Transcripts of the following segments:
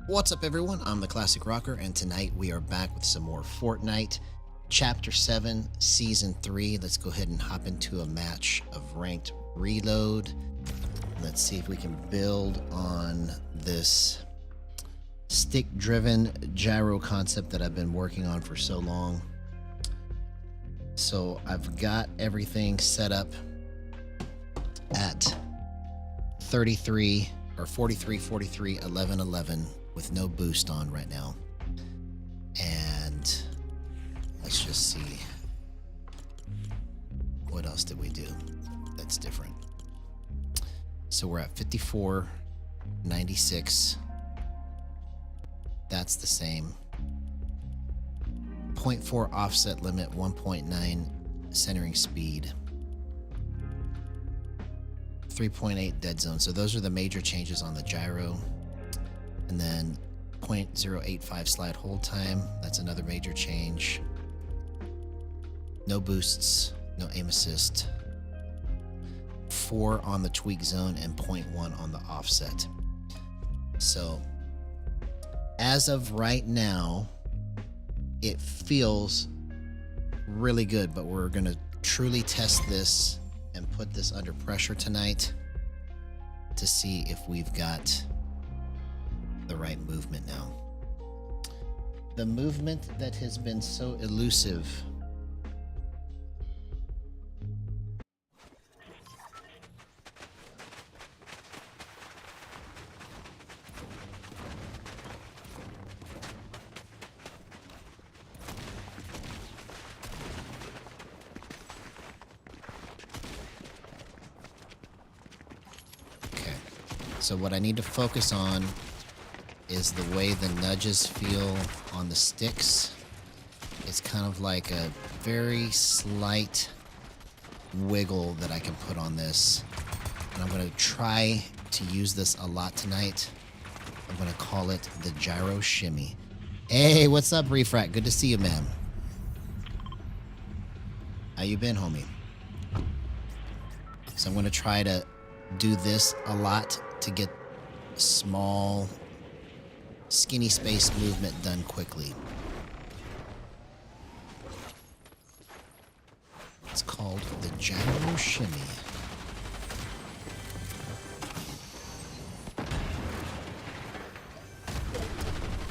What's up, everyone? I'm the Classic Rocker, and tonight we are back with some more Fortnite. Chapter 7, Season 3. Let's go ahead and hop into a match of Ranked Reload. Let's see if we can build on this stick-driven gyro concept that I've been working on for so long. So I've got everything set up at 33 or 43, 43, 11, 11 with no boost on right now. And let's just see, what else did we do that's different? So we're at 54, 96. That's the same. 0.4 offset limit, 1.9 centering speed, 3.8 dead zone. So those are the major changes on the gyro. And then 0.085 slide hold time. That's another major change. No boosts, no aim assist. 4 on the tweak zone and 0.1 on the offset. So as of right now, it feels really good, but we're going to truly test this and put this under pressure tonight to see if we've got the right movement now. The movement that has been so elusive. Okay, so what I need to focus on is the way the nudges feel on the sticks. It's kind of like a very slight wiggle that I can put on this. And I'm going to try to use this a lot tonight. I'm going to call it the Gyro Shimmy. Hey, what's up, Refract? Good to see you, man. How you been, homie? So I'm going to try to do this a lot to get small skinny space movement done quickly. It's called the Gyro Shimmy.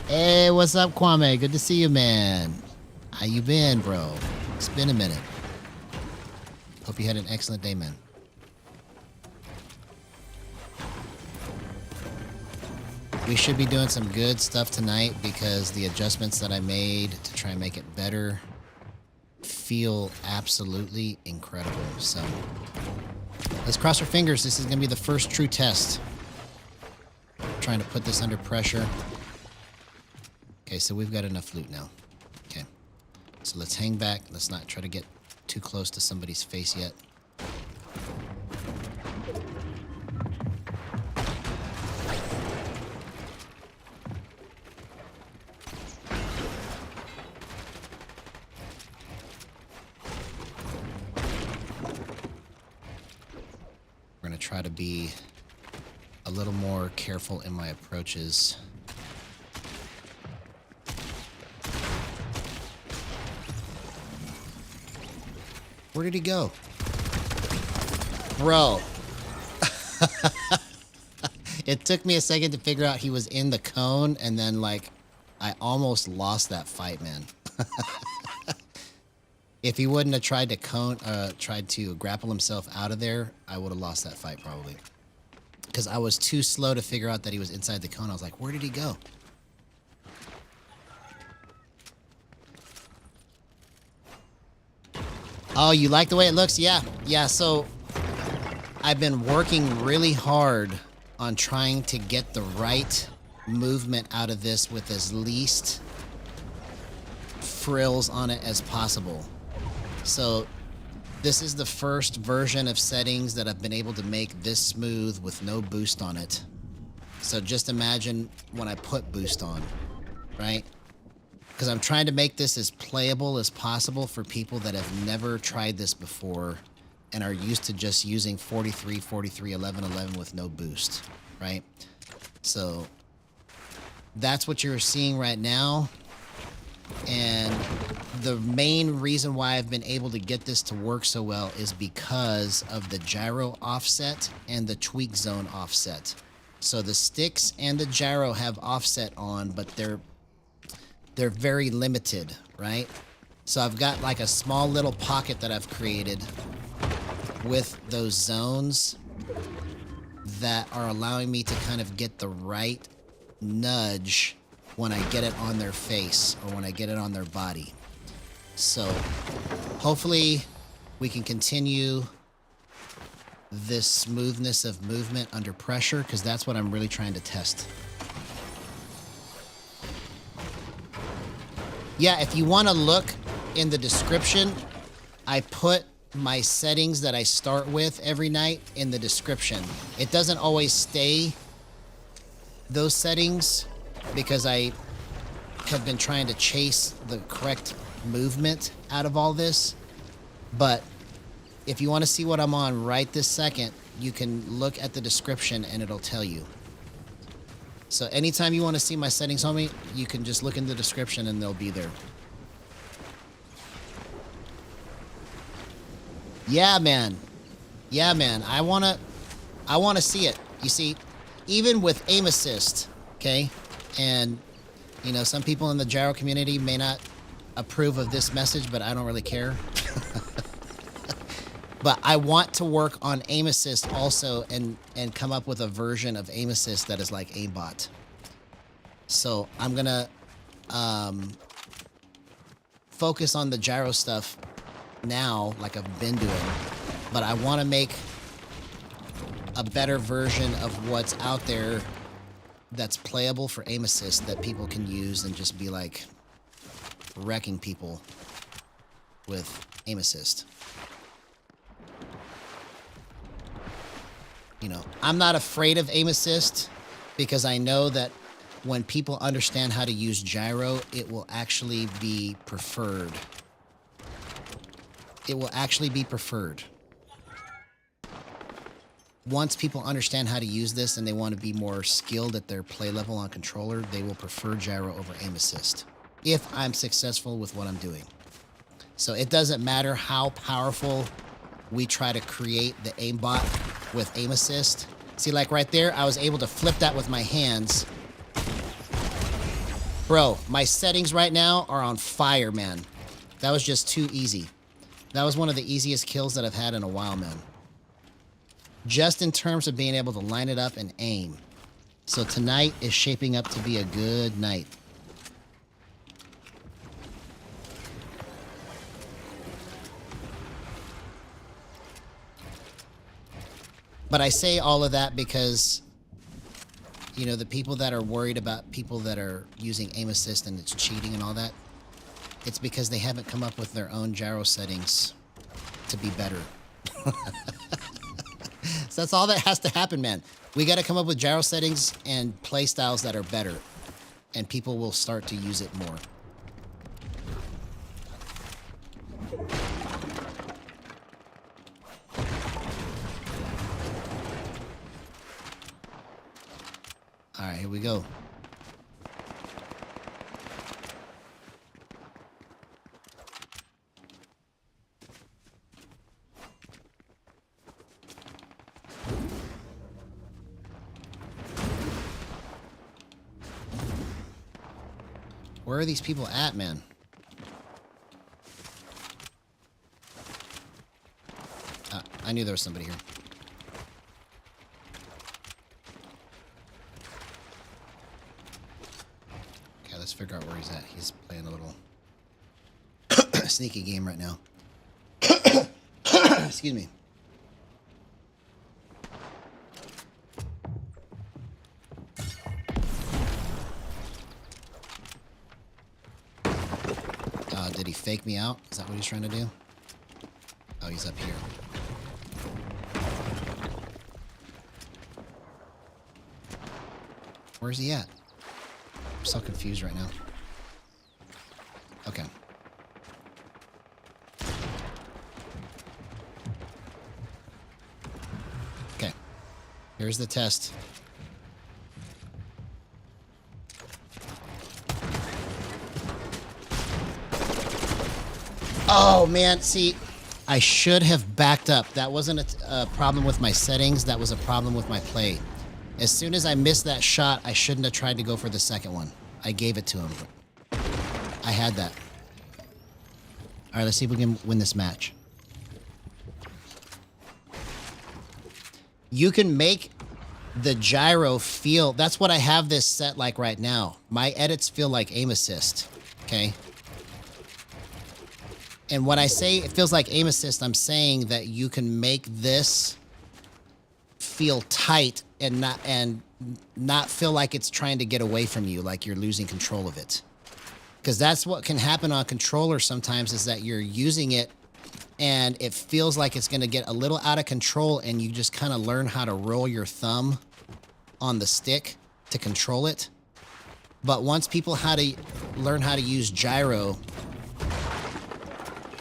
Hey, what's up, Kwame? Good to see you, man. How you been, bro? It's been a minute. Hope you had an excellent day, man. We should be doing some good stuff tonight because the adjustments that I made to try and make it better feel absolutely incredible. So let's cross our fingers. This is going to be the first true test. Trying to put this under pressure. Okay, so we've got enough loot now. Okay, so let's hang back. Let's not try to get too close to somebody's face yet. Try to be a little more careful in my approaches. Where did he go? Bro. It took me a second to figure out he was in the cone, and then like I almost lost that fight, man. If he wouldn't have tried to grapple himself out of there, I would have lost that fight probably. Because I was too slow to figure out that he was inside the cone. I was like, where did he go? Oh, you like the way it looks? Yeah. Yeah, so I've been working really hard on trying to get the right movement out of this with as least frills on it as possible. So this is the first version of settings that I've been able to make this smooth with no boost on it. So just imagine when I put boost on, right? Because I'm trying to make this as playable as possible for people that have never tried this before and are used to just using 43, 43, 11, 11 with no boost, right? So that's what you're seeing right now. And the main reason why I've been able to get this to work so well is because of the gyro offset and the tweak zone offset. So the sticks and the gyro have offset on, but they're very limited, right? So I've got like a small little pocket that I've created with those zones that are allowing me to kind of get the right nudge when I get it on their face or when I get it on their body. So hopefully we can continue this smoothness of movement under pressure, because that's what I'm really trying to test. Yeah, if you want to look in the description, I put my settings that I start with every night in the description. It doesn't always stay those settings because I have been trying to chase the correct movement out of all this. But if you want to see what I'm on right this second, you can look at the description and it'll tell you. So anytime you want to see my settings, homie, you can just look in the description and they'll be there. Yeah, man. Yeah, man. I want to see it. You see, even with aim assist, okay? And, you know, some people in the gyro community may not approve of this message, but I don't really care. But I want to work on aim assist also and come up with a version of aim assist that is like aimbot. So I'm going to focus on the gyro stuff now, like I've been doing, but I want to make a better version of what's out there that's playable for aim assist that people can use and just be like wrecking people with aim assist. You know, I'm not afraid of aim assist because I know that when people understand how to use gyro, it will actually be preferred. It will actually be preferred. Once people understand how to use this and they want to be more skilled at their play level on controller, they will prefer gyro over aim assist if I'm successful with what I'm doing. So it doesn't matter how powerful we try to create the aimbot with aim assist. See, like right there, I was able to flip that with my hands. Bro, my settings right now are on fire, man. That was just too easy. That was one of the easiest kills that I've had in a while, man. Just in terms of being able to line it up and aim. So tonight is shaping up to be a good night. But I say all of that because, you know, the people that are worried about people that are using aim assist and it's cheating and all that, it's because they haven't come up with their own gyro settings to be better. So that's all that has to happen, man. We got to come up with gyro settings and play styles that are better, and people will start to use it more. All right, here we go. Where are these people at, man? I knew there was somebody here. Okay, let's figure out where he's at. He's playing a little sneaky game right now. Excuse me. Did he fake me out? Is that what he's trying to do? Oh, he's up here. Where's he at? I'm so confused right now. Okay. Okay. Here's the test. Oh, man. See, I should have backed up. That wasn't a problem with my settings. That was a problem with my play. As soon as I missed that shot, I shouldn't have tried to go for the second one. I gave it to him. I had that. All right, let's see if we can win this match. You can make the gyro feel... That's what I have this set like right now. My edits feel like aim assist, okay? And when I say it feels like aim assist, I'm saying that you can make this feel tight and not feel like it's trying to get away from you, like you're losing control of it. Because that's what can happen on controller sometimes, is that you're using it and it feels like it's going to get a little out of control, and you just kind of learn how to roll your thumb on the stick to control it. But once people learn how to use gyro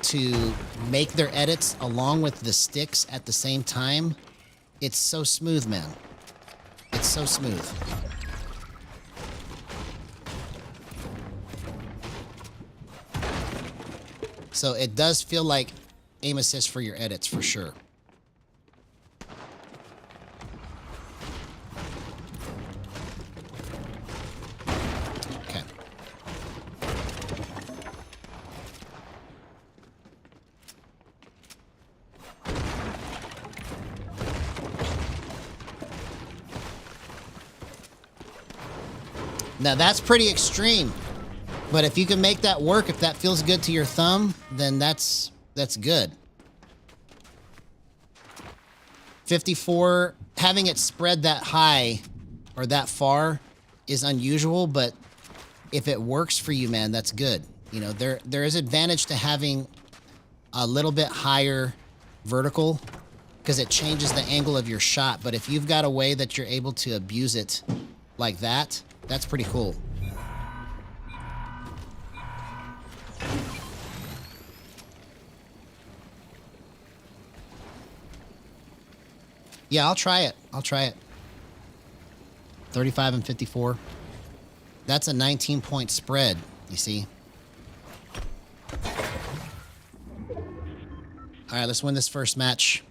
to make their edits along with the sticks at the same time, it's so smooth, man. It's so smooth. So it does feel like aim assist for your edits, for sure. Okay. Now that's pretty extreme. But if you can make that work, if that feels good to your thumb, then that's good. 54, having it spread that high or that far is unusual, but if it works for you, man, that's good. You know, there is advantage to having a little bit higher vertical because it changes the angle of your shot. But if you've got a way that you're able to abuse it like that, that's pretty cool. Yeah, I'll try it. I'll try it. 35 and 54. That's a 19-point spread, you see. All right, let's win this first match.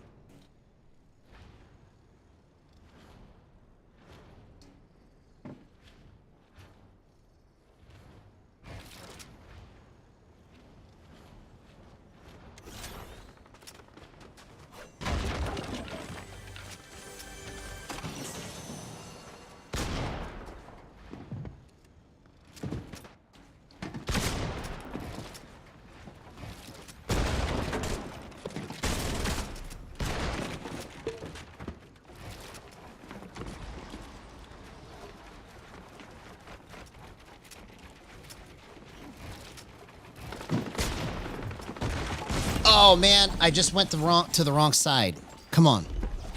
Oh man, I just went to the wrong side. Come on.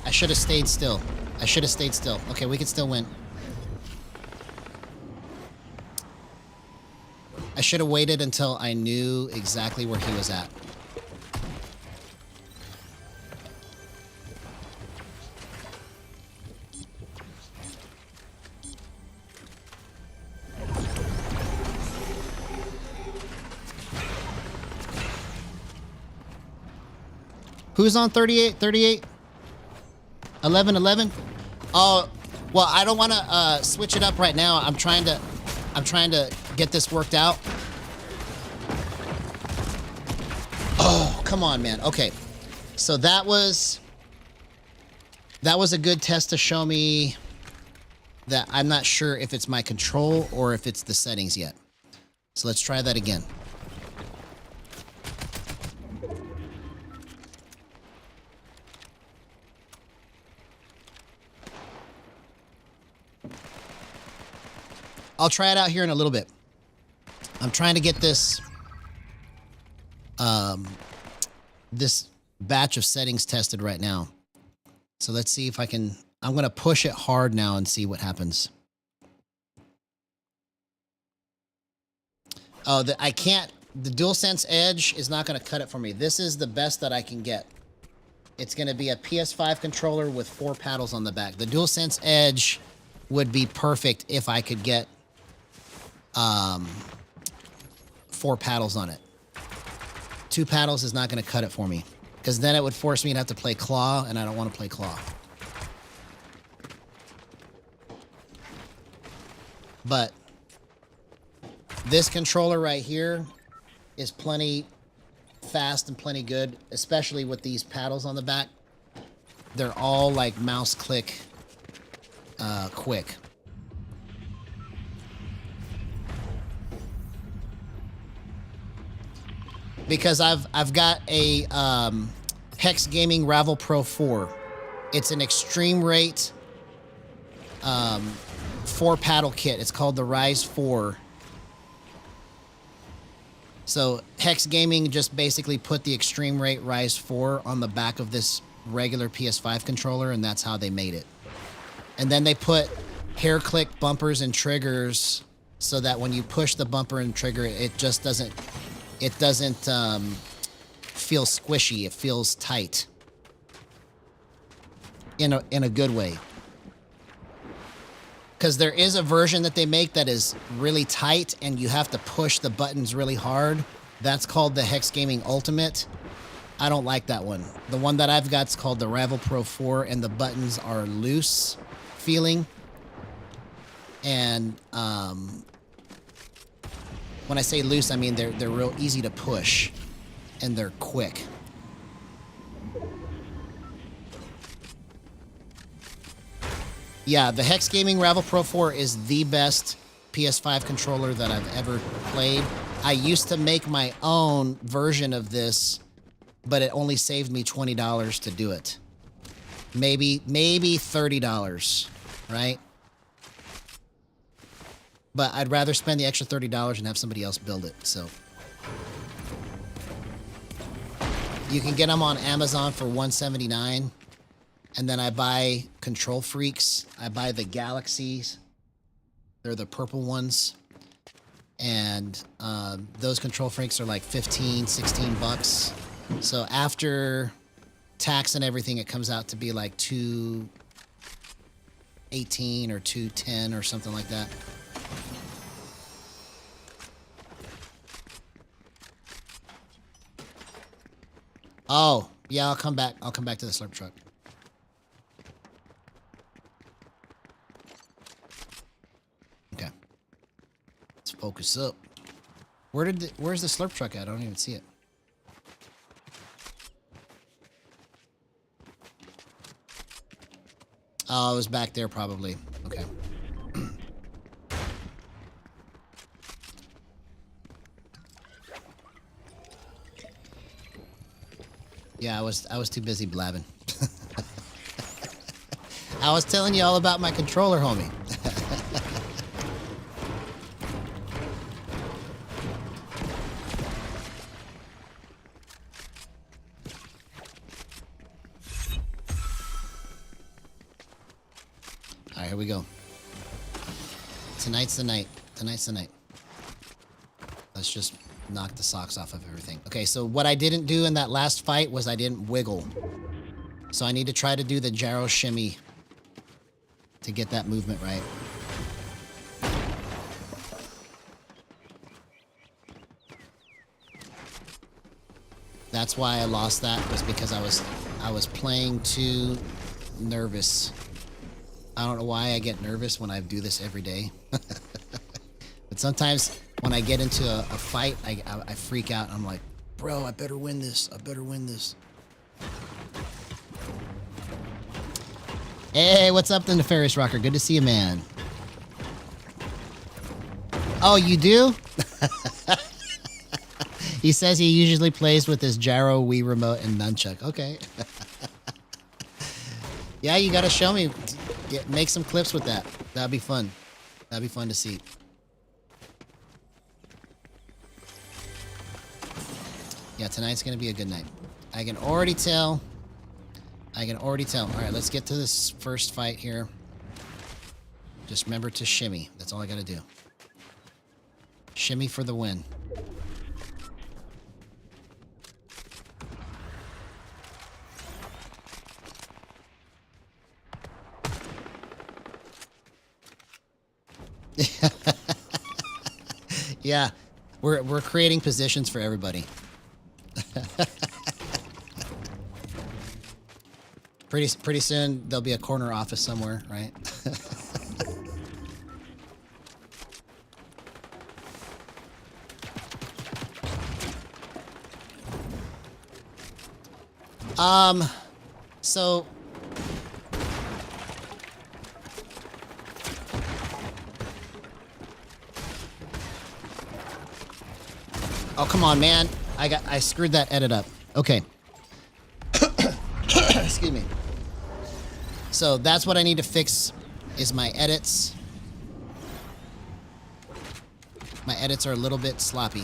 I should have stayed still. I should have stayed still. Okay, we can still win. I should have waited until I knew exactly where he was at. Who's on 38? 38? 11, 11? Oh, well, I don't want to switch it up right now. I'm trying to get this worked out. Oh, come on, man. Okay. So that was a good test to show me that I'm not sure if it's my control or if it's the settings yet. So let's try that again. I'll try it out here in a little bit. I'm trying to get this this batch of settings tested right now. So let's see if I can. I'm going to push it hard now and see what happens. Oh, I can't. The DualSense Edge is not going to cut it for me. This is the best that I can get. It's going to be a PS5 controller with 4 paddles on the back. The DualSense Edge would be perfect if I could get 4 paddles on it. 2 paddles is not going to cut it for me. Because then it would force me to have to play claw, and I don't want to play claw. But this controller right here is plenty fast and plenty good, especially with these paddles on the back. They're all like mouse click quick. Because I've got a Hex Gaming Ravel Pro 4. It's an extreme rate 4 paddle kit. It's called the Rise 4. So Hex Gaming just basically put the extreme rate Rise 4 on the back of this regular PS5 controller, and that's how they made it. And then they put hair click bumpers and triggers so that when you push the bumper and trigger, it just doesn't feel squishy. It feels tight in a good way. Because there is a version that they make that is really tight and you have to push the buttons really hard. That's called the Hex Gaming Ultimate. I don't like that one. The one that I've got is called the Ravel Pro 4, and the buttons are loose feeling. And when I say loose, I mean they're real easy to push, and they're quick. Yeah, the Hex Gaming Ravel Pro 4 is the best PS5 controller that I've ever played. I used to make my own version of this, but it only saved me $20 to do it. Maybe $30, right? But I'd rather spend the extra $30 and have somebody else build it, so. You can get them on Amazon for $179. And then I buy Control Freaks. I buy the Galaxies. They're the purple ones. And those Control Freaks are like 15, 16 bucks. So after tax and everything, it comes out to be like $218 or $210 or something like that. Oh, yeah, I'll come back. I'll come back to the slurp truck. Okay. Let's focus up. Where's the slurp truck at? I don't even see it. Oh, it was back there probably. Okay. Yeah, I was too busy blabbing. I was telling you all about my controller, homie. All right, here we go. Tonight's the night. Tonight's the night. Let's just knock the socks off of everything. Okay, so what I didn't do in that last fight was I didn't wiggle. So I need to try to do the gyro shimmy to get that movement right. That's why I lost that, was because I was playing too nervous. I don't know why I get nervous when I do this every day. But sometimes when I get into a fight, I freak out. I'm like, bro, I better win this. I better win this. Hey, what's up, the Nefarious Rocker? Good to see you, man. Oh, you do? He says he usually plays with his Gyro Wii remote and nunchuck. Okay. Yeah, you gotta show me. Make some clips with that. That'd be fun. That'd be fun to see. Yeah, tonight's gonna be a good night. I can already tell. I can already tell. All right, let's get to this first fight here. Just remember to shimmy. That's all I gotta do. Shimmy for the win. Yeah, we're creating positions for everybody. Pretty soon there'll be a corner office somewhere, right? So oh, come on, man. I screwed that edit up. Okay. Excuse me. So that's what I need to fix is my edits. My edits are a little bit sloppy.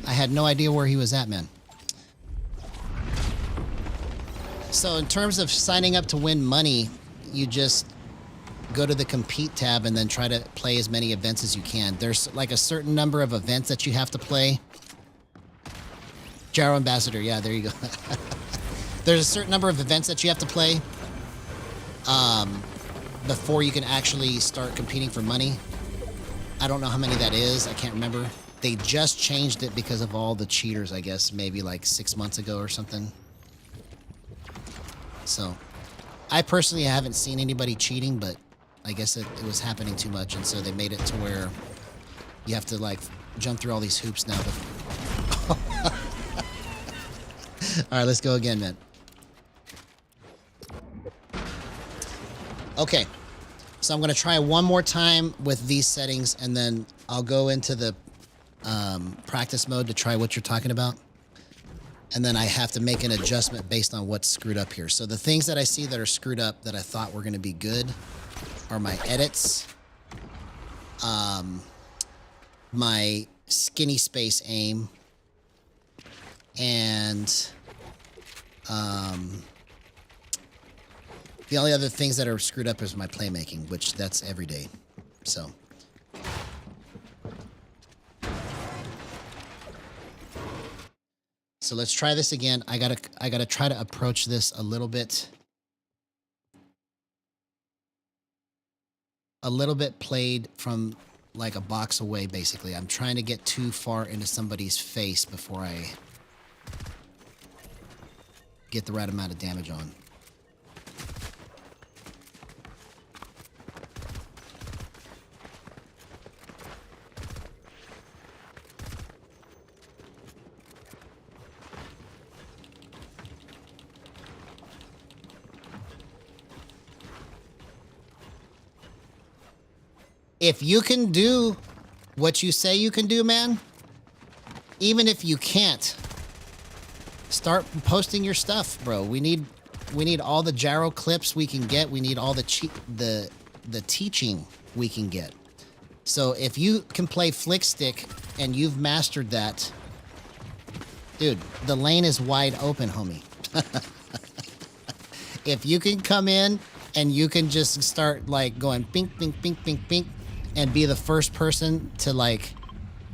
I had no idea where he was at, man. So in terms of signing up to win money, you just go to the compete tab and then try to play as many events as you can. There's like a certain number of events that you have to play. Gyro Ambassador, yeah, there you go. There's a certain number of events that you have to play before you can actually start competing for money. I don't know how many that is. I can't remember. They just changed it because of all the cheaters, I guess, maybe like 6 months ago or something. So, I personally haven't seen anybody cheating, but I guess it was happening too much, and so they made it to where you have to, like, jump through all these hoops now. All right, let's go again, man. Okay, so I'm going to try one more time with these settings, and then I'll go into the practice mode to try what you're talking about. And then I have to make an adjustment based on what's screwed up here. So the things that I see that are screwed up that I thought were going to be good are my edits, my skinny space aim, and the only other things that are screwed up is my playmaking, which that's every day. So. So let's try this again. I gotta try to approach this a little bit played from like a box away, basically. I'm trying to get too far into somebody's face before I get the right amount of damage on. If you can do what you say you can do, man, even if you can't, start posting your stuff, bro. We need all the gyro clips we can get. We need all the teaching we can get. So if you can play flick stick and you've mastered that, dude, the lane is wide open, homie. If you can come in and you can just start like going bink, bink, bink, bink, bink, and be the first person to like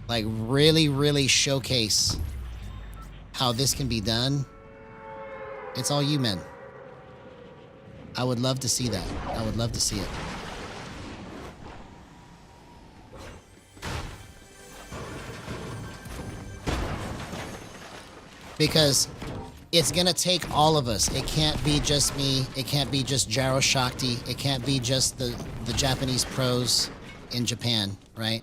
really, really showcase how this can be done, it's all you, men. I would love to see that. I would love to see it. Because it's gonna take all of us. It can't be just me. It can't be just Gyro Shakti. It can't be just the Japanese pros in Japan, right?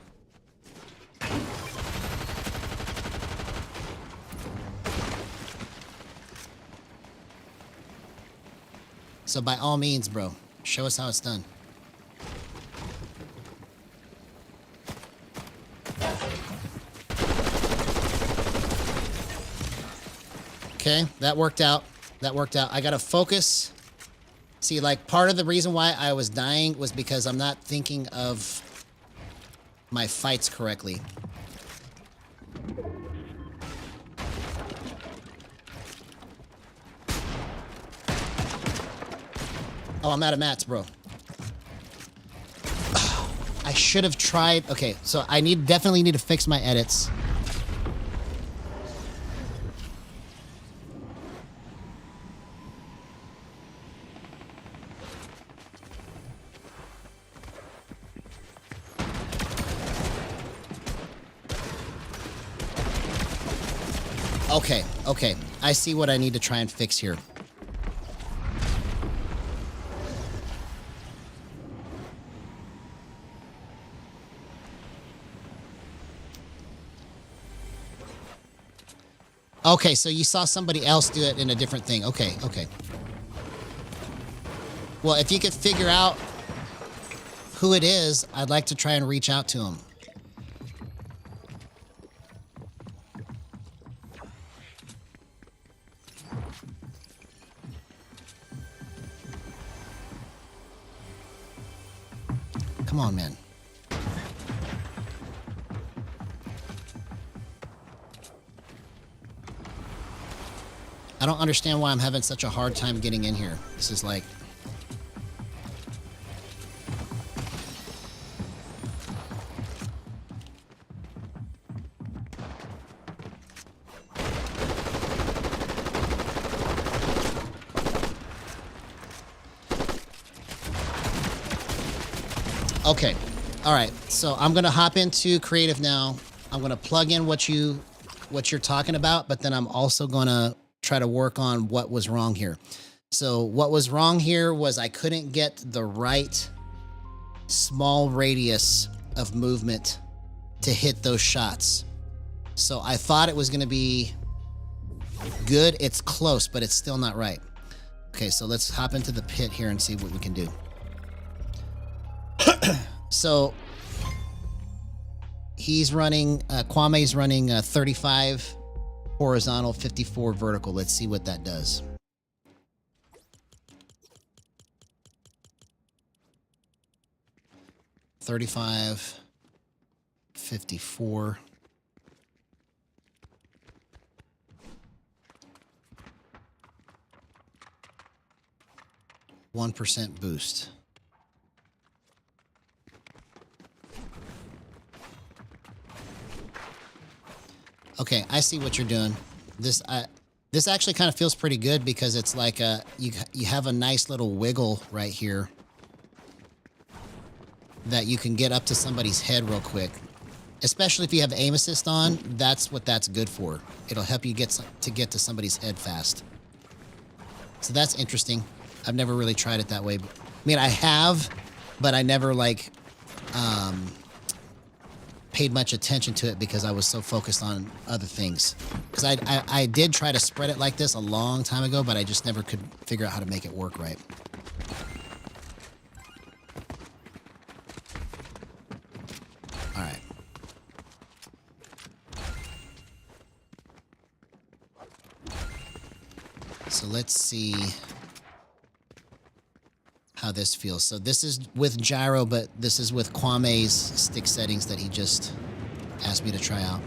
So by all means, bro, show us how it's done. Okay, that worked out. That worked out. I gotta focus. See, like, part of the reason why I was dying was because I'm not thinking of my fights correctly. Oh, I'm out of mats, bro. I should have tried. Okay, so I definitely need to fix my edits. Okay, okay. I see what I need to try and fix here. Okay, so you saw somebody else do it in a different thing. Okay, okay. Well, if you could figure out who it is, I'd like to try and reach out to him. Come on, man. I don't understand why I'm having such a hard time getting in here. This is like... Okay. All right. So I'm going to hop into creative now. I'm going to plug in what you're talking about, but then I'm also going to try to work on what was wrong here. So what was wrong here was I couldn't get the right small radius of movement to hit those shots. So I thought it was going to be good. It's close, but it's still not right. Okay, so let's hop into the pit here and see what we can do. So he's running, Kwame's running 35 horizontal, 54 vertical. Let's see what that does. $35, 54. %1 boost. Okay, I see what you're doing. This actually kind of feels pretty good because it's like you have a nice little wiggle right here that you can get up to somebody's head real quick. Especially if you have aim assist on, that's what that's good for. It'll help you get to somebody's head fast. So that's interesting. I've never really tried it that way. I mean, I have, but I never like paid much attention to it because I was so focused on other things. Because I did try to spread it like this a long time ago, but I just never could figure out how to make it work right. All right. So let's see how this feels. So this is with gyro, but this is with Kwame's stick settings that he just asked me to try out.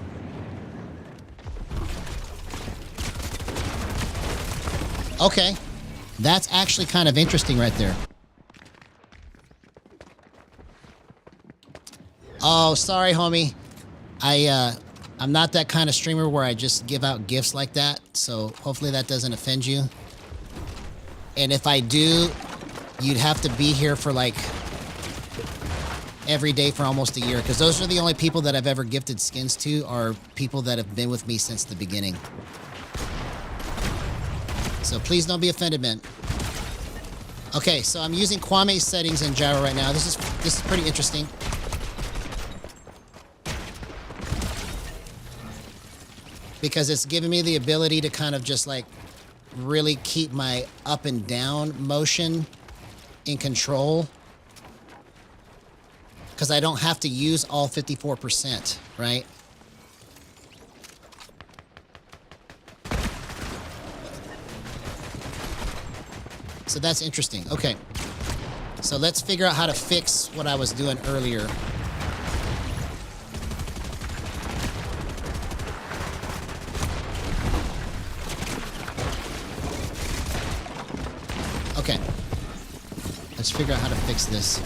Okay, that's actually kind of interesting right there. Oh, sorry, homie. I'm not that kind of streamer where I just give out gifts like that, so hopefully that doesn't offend you. And if I do, you'd have to be here for like every day for almost a year, because those are the only people that I've ever gifted skins to are people that have been with me since the beginning. So please don't be offended, man. Okay, so I'm using Kwame's settings in gyro right now. This is pretty interesting. Because it's giving me the ability to kind of just like really keep my up and down motion in control, because I don't have to use all 54%, right? So that's interesting. Okay, so let's figure out how to fix what I was doing earlier. Okay. Let's figure out how to fix this.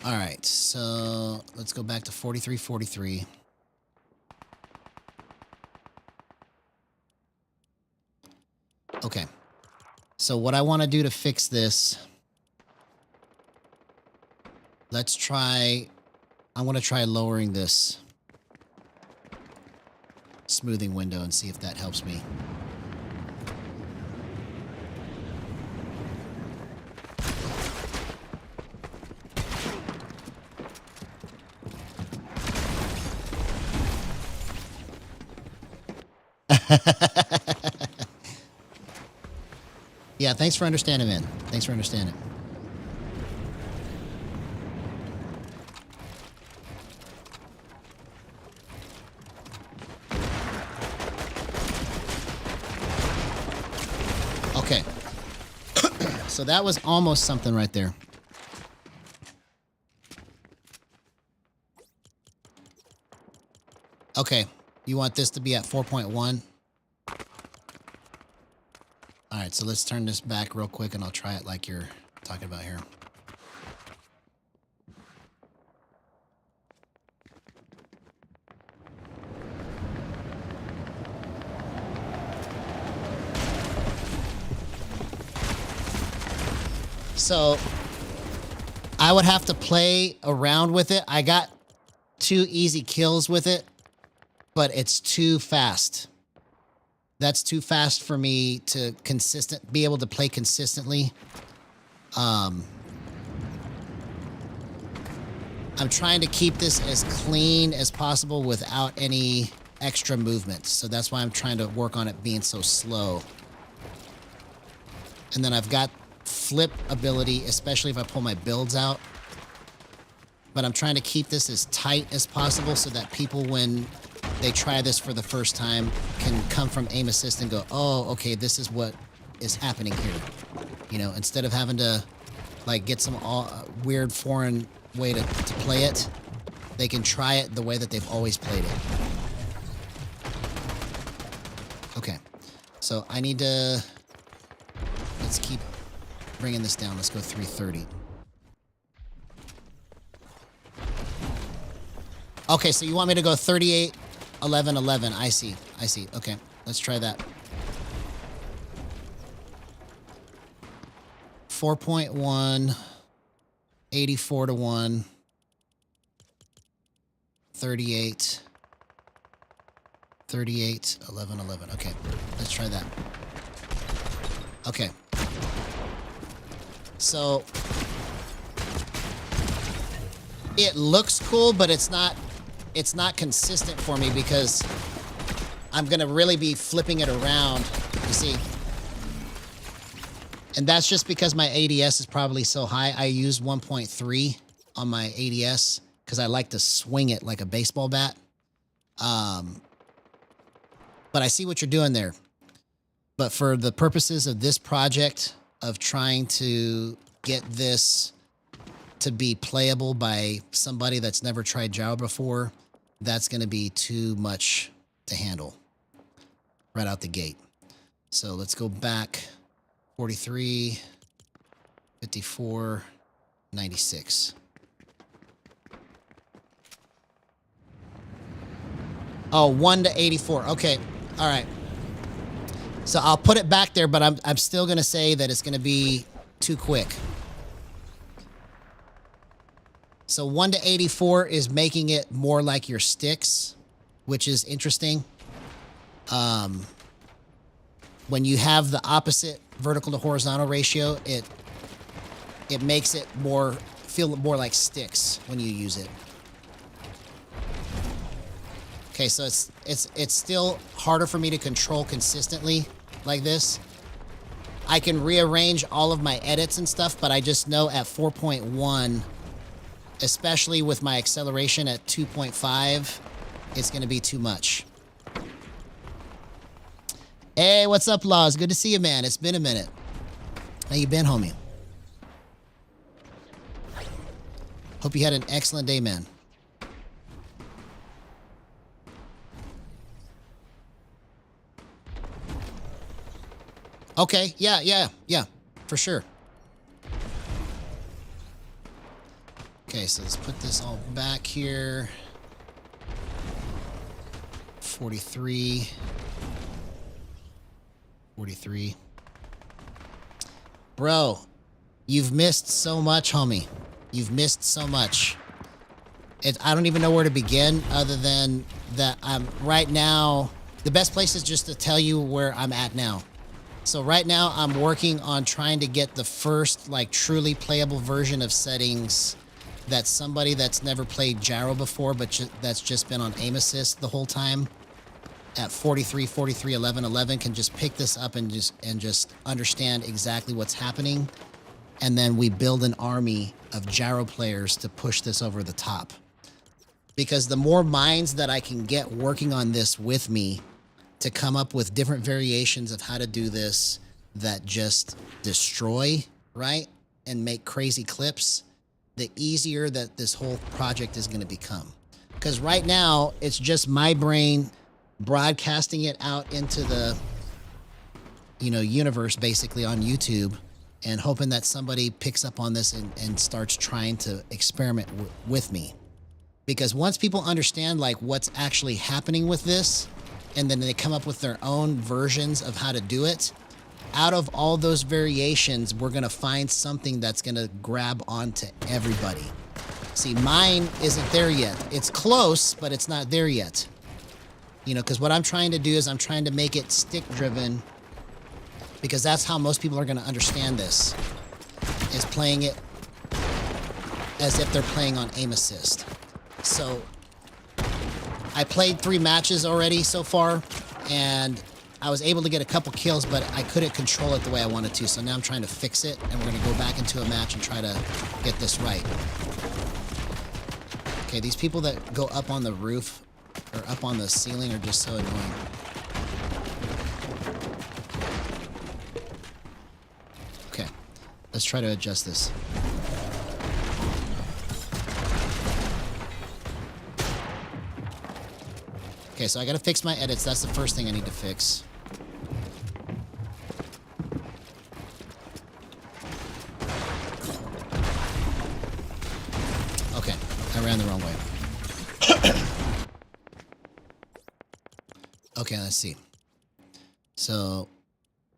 All right, so let's go back to 43. Okay. So what I want to do to fix this, let's try I'm going to try lowering this smoothing window and see if that helps me. Yeah, thanks for understanding, man. Thanks for understanding. Okay. So that was almost something right there. Okay. You want this to be at 4.1? All right, so let's turn this back real quick and I'll try it like you're talking about here. So I would have to play around with it. I got 2 easy kills with it, but it's too fast. That's too fast for me to be able to play consistently. I'm trying to keep this as clean as possible without any extra movement. So that's why I'm trying to work on it being so slow. And then I've got flip ability, especially if I pull my builds out. But I'm trying to keep this as tight as possible so that people, when they try this for the first time, can come from aim assist and go, oh, okay, this is what is happening here. You know, instead of having to like get some weird foreign way to play it, they can try it the way that they've always played it. Okay, so I need to, let's keep bringing this down. Let's go 330. Okay, so you want me to go 38, 11, 11. I see. I see. Okay, let's try that. 4.1, 84 to 1, 38, 38, 11, 11. Okay, let's try that. Okay. So it looks cool, but it's not consistent for me because I'm going to really be flipping it around, you see. And that's just because my ADS is probably so high. I use 1.3 on my ADS because I like to swing it like a baseball bat. But I see what you're doing there. But for the purposes of this project, of trying to get this to be playable by somebody that's never tried Gyro before, that's going to be too much to handle right out the gate. So let's go back 43, 54, 96. Oh, 1 to 84. Okay. All right. So I'll put it back there, but I'm still going to say that it's going to be too quick. So 1 to 84 is making it more like your sticks, which is interesting. When you have the opposite vertical to horizontal ratio, it makes it feel more like sticks when you use it. Okay, so it's still harder for me to control consistently like this. I can rearrange all of my edits and stuff, but I just know at 4.1, especially with my acceleration at 2.5, it's going to be too much. Hey, what's up, Laws? Good to see you, man. It's been a minute. How you been, homie? Hope you had an excellent day, man. Okay, yeah, for sure. Okay, so let's put this all back here. 43. 43. Bro, you've missed so much, homie. You've missed so much. I don't even know where to begin other than that I'm right now. The best place is just to tell you where I'm at now. So right now I'm working on trying to get the first like truly playable version of settings that somebody that's never played gyro before, but that's just been on aim assist the whole time at 43, 43, 11, 11 can just pick this up and just understand exactly what's happening. And then we build an army of gyro players to push this over the top. Because the more minds that I can get working on this with me to come up with different variations of how to do this that just destroy, right? And make crazy clips, the easier that this whole project is going to become. Because right now, it's just my brain broadcasting it out into the, universe basically on YouTube and hoping that somebody picks up on this and starts trying to experiment with me. Because once people understand like what's actually happening with this, and then they come up with their own versions of how to do it, out of all those variations, we're going to find something that's going to grab onto everybody. See, mine isn't there yet. It's close, but it's not there yet. Because what I'm trying to do is I'm trying to make it stick driven, because that's how most people are going to understand this, is playing it as if they're playing on aim assist. So I played 3 matches already so far, and I was able to get a couple kills, but I couldn't control it the way I wanted to. So now I'm trying to fix it, and we're going to go back into a match and try to get this right. Okay, these people that go up on the roof or up on the ceiling are just so annoying. Okay, let's try to adjust this. Okay, so I gotta fix my edits. That's the first thing I need to fix. Okay, I ran the wrong way. Okay, let's see. So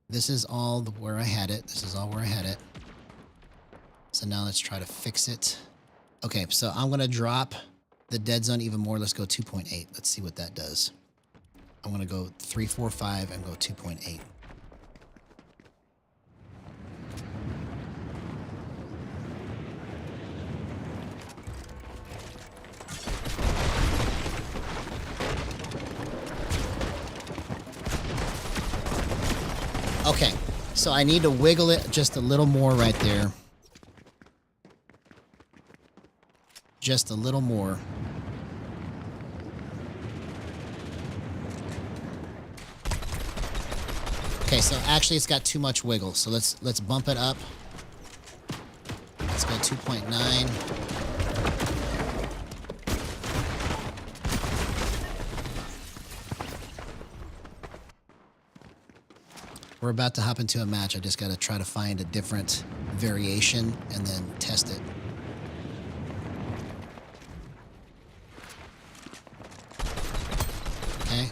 this is all where I had it. This is all where I had it. So now let's try to fix it. Okay, so I'm gonna drop the dead zone even more. Let's go 2.8. Let's see what that does. I'm going to go 3, 4, 5 and go 2.8. Okay, so I need to wiggle it just a little more right there. Just a little more. Okay, so actually it's got too much wiggle. So let's bump it up. Let's go 2.9. We're about to hop into a match. I just got to try to find a different variation and then test it. Okay.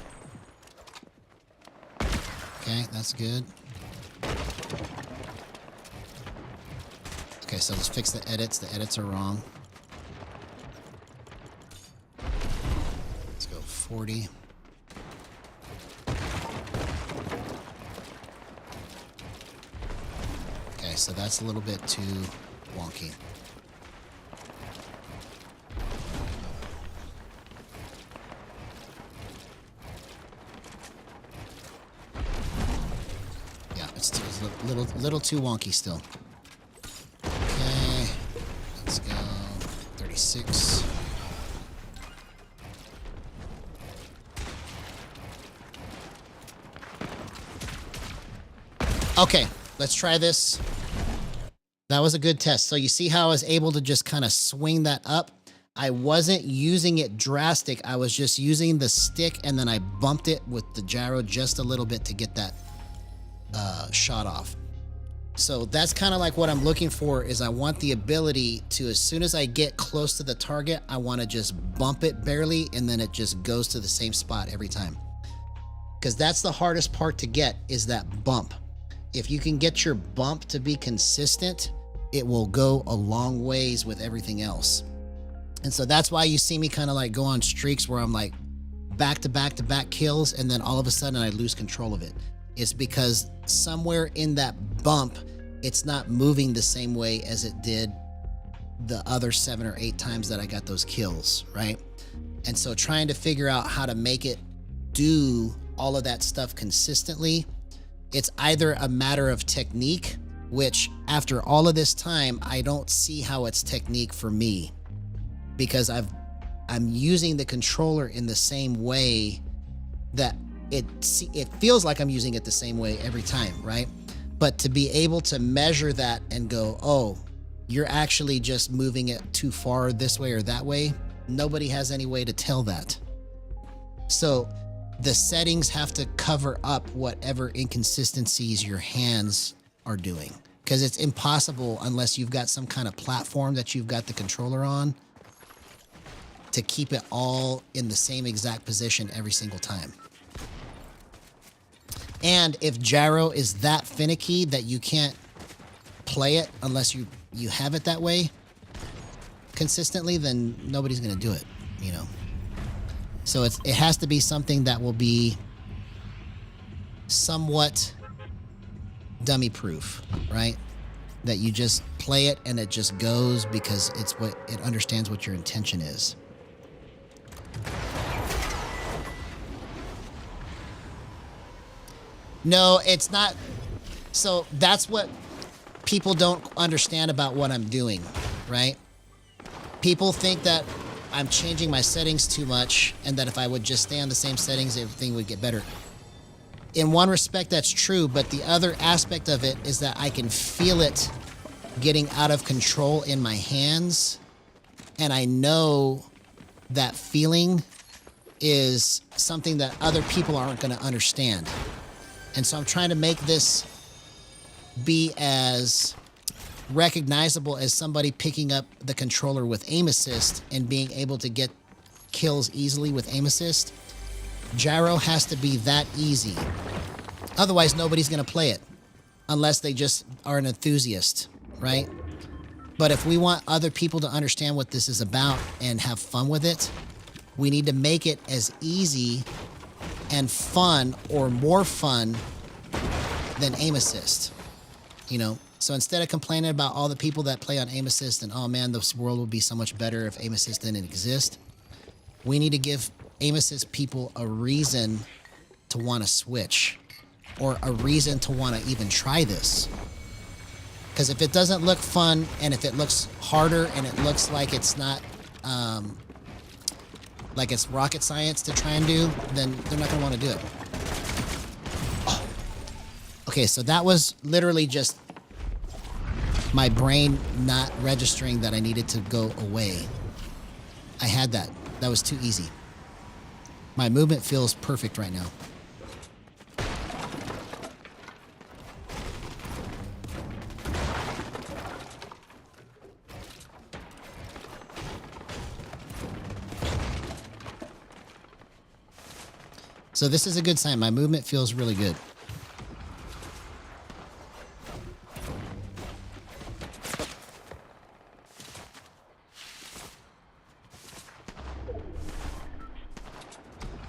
Okay, that's good. Okay, so let's fix the edits. The edits are wrong. Let's go 40. Okay, so that's a little bit too wonky. A little too wonky still. Okay, let's go 36. Okay, let's try this. That was a good test. So you see how I was able to just kind of swing that up? I wasn't using it drastic. I was just using the stick, and then I bumped it with the gyro just a little bit to get that shot off. So that's kind of like what I'm looking for, is I want the ability to, as soon as I get close to the target, I want to just bump it barely, and then it just goes to the same spot every time. Because that's the hardest part to get, is that bump. If you can get your bump to be consistent, it will go a long ways with everything else. And so that's why you see me kind of like go on streaks where I'm like back to back to back kills, and then all of a sudden I lose control of it. It's because somewhere in that bump, it's not moving the same way as it did the other 7 or 8 times that I got those kills, right? And so trying to figure out how to make it do all of that stuff consistently, it's either a matter of technique, which after all of this time, I don't see how it's technique for me, because I'm using the controller in the same way that it feels like I'm using it the same way every time, right? But to be able to measure that and go, oh, you're actually just moving it too far this way or that way, nobody has any way to tell that. So the settings have to cover up whatever inconsistencies your hands are doing, because it's impossible unless you've got some kind of platform that you've got the controller on to keep it all in the same exact position every single time. And if gyro is that finicky that you can't play it unless you have it that way consistently, then nobody's going to do it, you know. So it has to be something that will be somewhat dummy proof, right? That you just play it and it just goes because it understands what your intention is. No, it's not. So that's what people don't understand about what I'm doing, right? People think that I'm changing my settings too much and that if I would just stay on the same settings, everything would get better. In one respect, that's true, but the other aspect of it is that I can feel it getting out of control in my hands, and I know that feeling is something that other people aren't going to understand. And so I'm trying to make this be as recognizable as somebody picking up the controller with aim assist and being able to get kills easily with aim assist. Gyro has to be that easy. Otherwise, nobody's going to play it unless they just are an enthusiast, right? But if we want other people to understand what this is about and have fun with it, we need to make it as easy and fun or more fun than aim assist, you know? So instead of complaining about all the people that play on aim assist and, oh man, this world would be so much better if aim assist didn't exist, we need to give aim assist people a reason to want to switch or a reason to want to even try this. Because if it doesn't look fun and if it looks harder and it looks like it's not, like it's rocket science to try and do, then they're not going to want to do it. Oh. Okay, so that was literally just my brain not registering that I needed to go away. I had that. That was too easy. My movement feels perfect right now. So this is a good sign. My movement feels really good.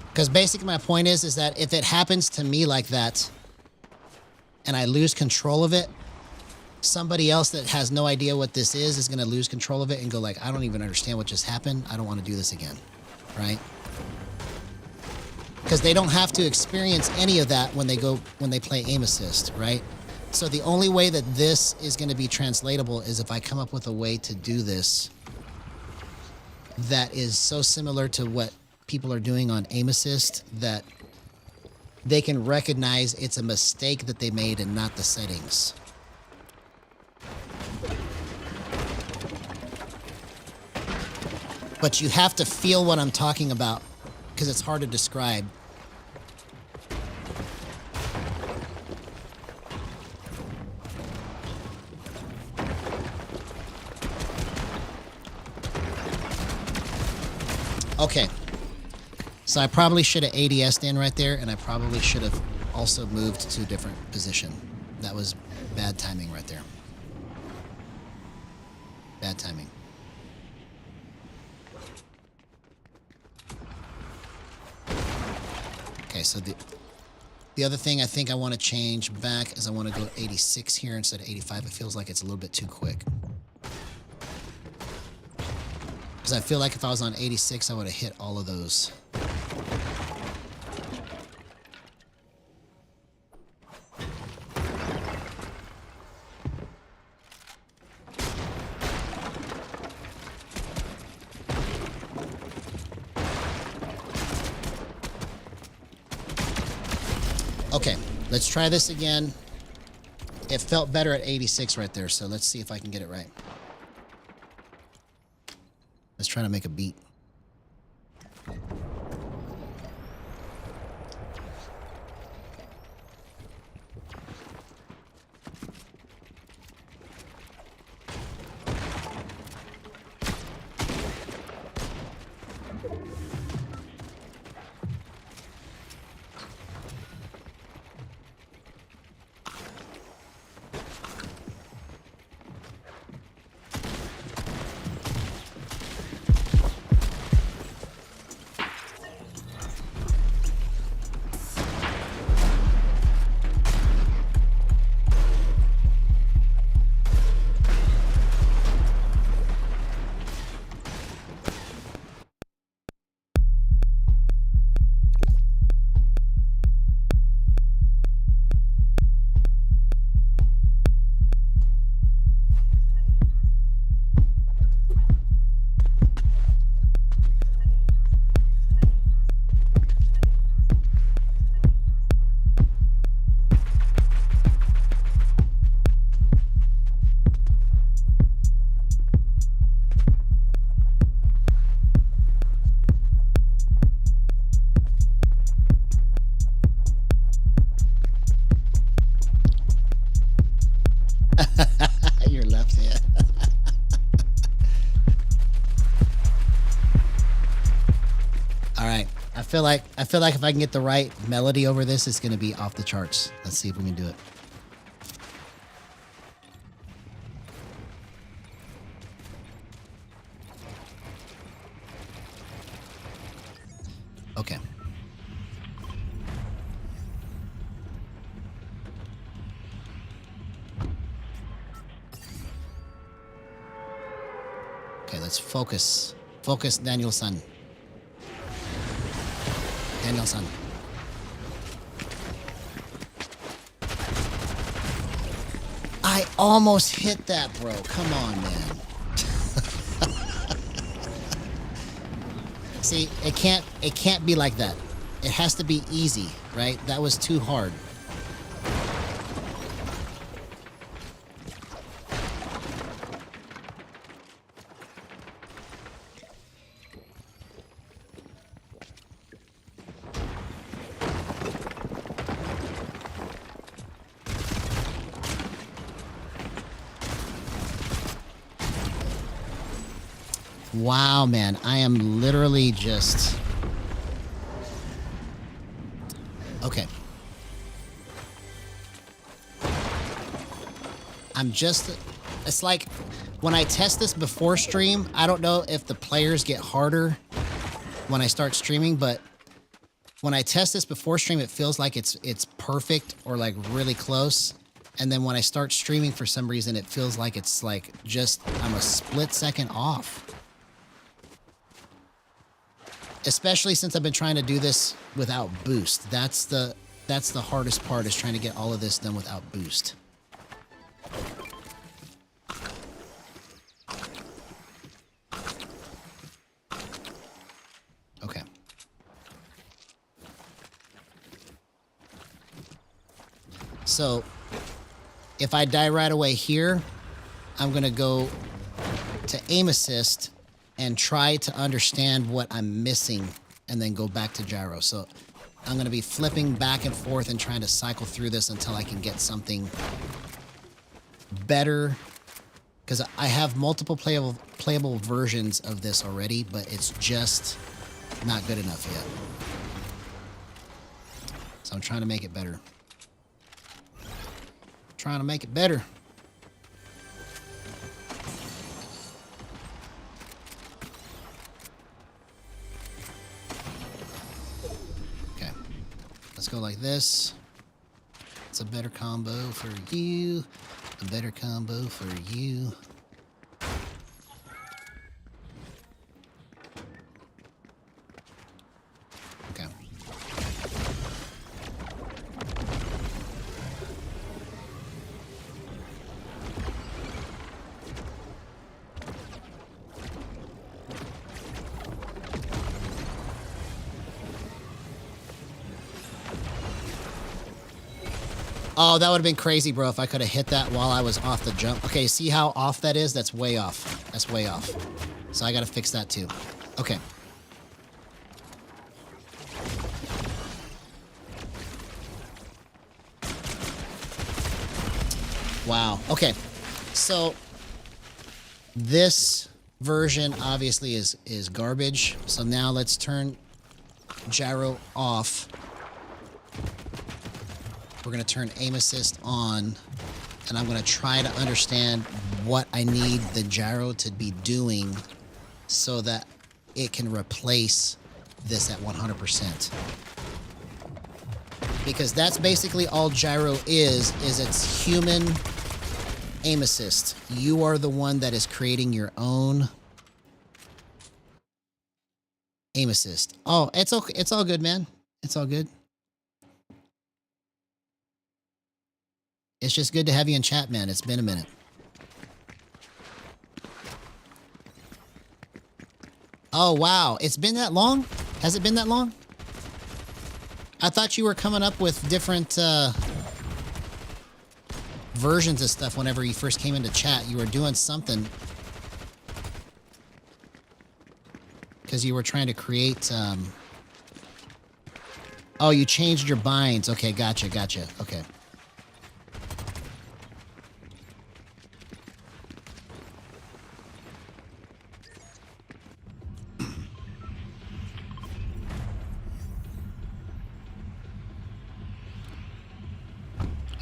Because basically my point is that if it happens to me like that and I lose control of it, somebody else that has no idea what this is going to lose control of it and go like, I don't even understand what just happened. I don't want to do this again, right? Because they don't have to experience any of that when they play aim assist, right? So the only way that this is going to be translatable is if I come up with a way to do this that is so similar to what people are doing on aim assist that they can recognize it's a mistake that they made and not the settings. But you have to feel what I'm talking about because it's hard to describe. Okay. So I probably should have ADS'd in right there, and I probably should have also moved to a different position. That was bad timing right there. Bad timing. Okay, so the other thing I think I want to change back is I want to go 86 here instead of 85. It feels like it's a little bit too quick. Because I feel like if I was on 86, I would have hit all of those. Okay, let's try this again. It felt better at 86 right there, so let's see if I can get it right. Let's try to make a beat. Your left hand. All right. I feel like if I can get the right melody over this, it's going to be off the charts. Let's see if we can do it. Okay. Okay, let's focus. Focus, Daniel-san. Daniel-san. I almost hit that, bro. Come on, man. See, it can't be like that. It has to be easy, right? That was too hard. Wow, man, I am literally just... Okay. It's like when I test this before stream, I don't know if the players get harder when I start streaming, but when I test this before stream, it feels like it's perfect or like really close. And then when I start streaming, for some reason, it feels like it's like just, I'm a split second off. Especially since I've been trying to do this without boost. That's the hardest part, is trying to get all of this done without boost. Okay. So if I die right away here, I'm going to go to aim assist and try to understand what I'm missing and then go back to gyro. So I'm going to be flipping back and forth and trying to cycle through this until I can get something better. Because I have multiple playable versions of this already, but it's just not good enough yet. So I'm trying to make it better. Trying to make it better. let's go like this. It's a better combo for you. A better combo for you. Okay. Oh, that would have been crazy, bro, if I could have hit that while I was off the jump. Okay, see how off that is? That's way off. That's way off. So I got to fix that too. Okay. Wow. Okay. So this version obviously is garbage. So now let's turn gyro off. We're going to turn aim assist on, and I'm going to try to understand what I need the gyro to be doing so that it can replace this at 100%. Because that's basically all gyro is it's human aim assist. You are the one that is creating your own aim assist. Oh, it's okay. It's all good, man. It's all good. It's just good to have you in chat, man. It's been a minute. Oh, wow. It's been that long? Has it been that long? I thought you were coming up with different versions of stuff whenever you first came into chat. You were doing something. Because you were trying to create... Oh, you changed your binds. Okay, gotcha, gotcha. Okay.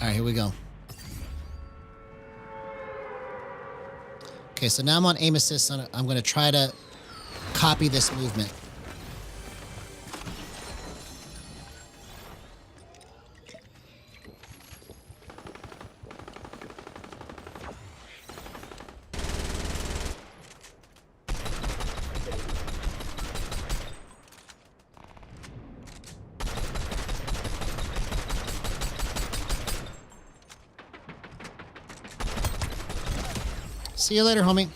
All right, here we go. Okay, so now I'm on aim assist. I'm going to try to copy this movement. See you later, homie.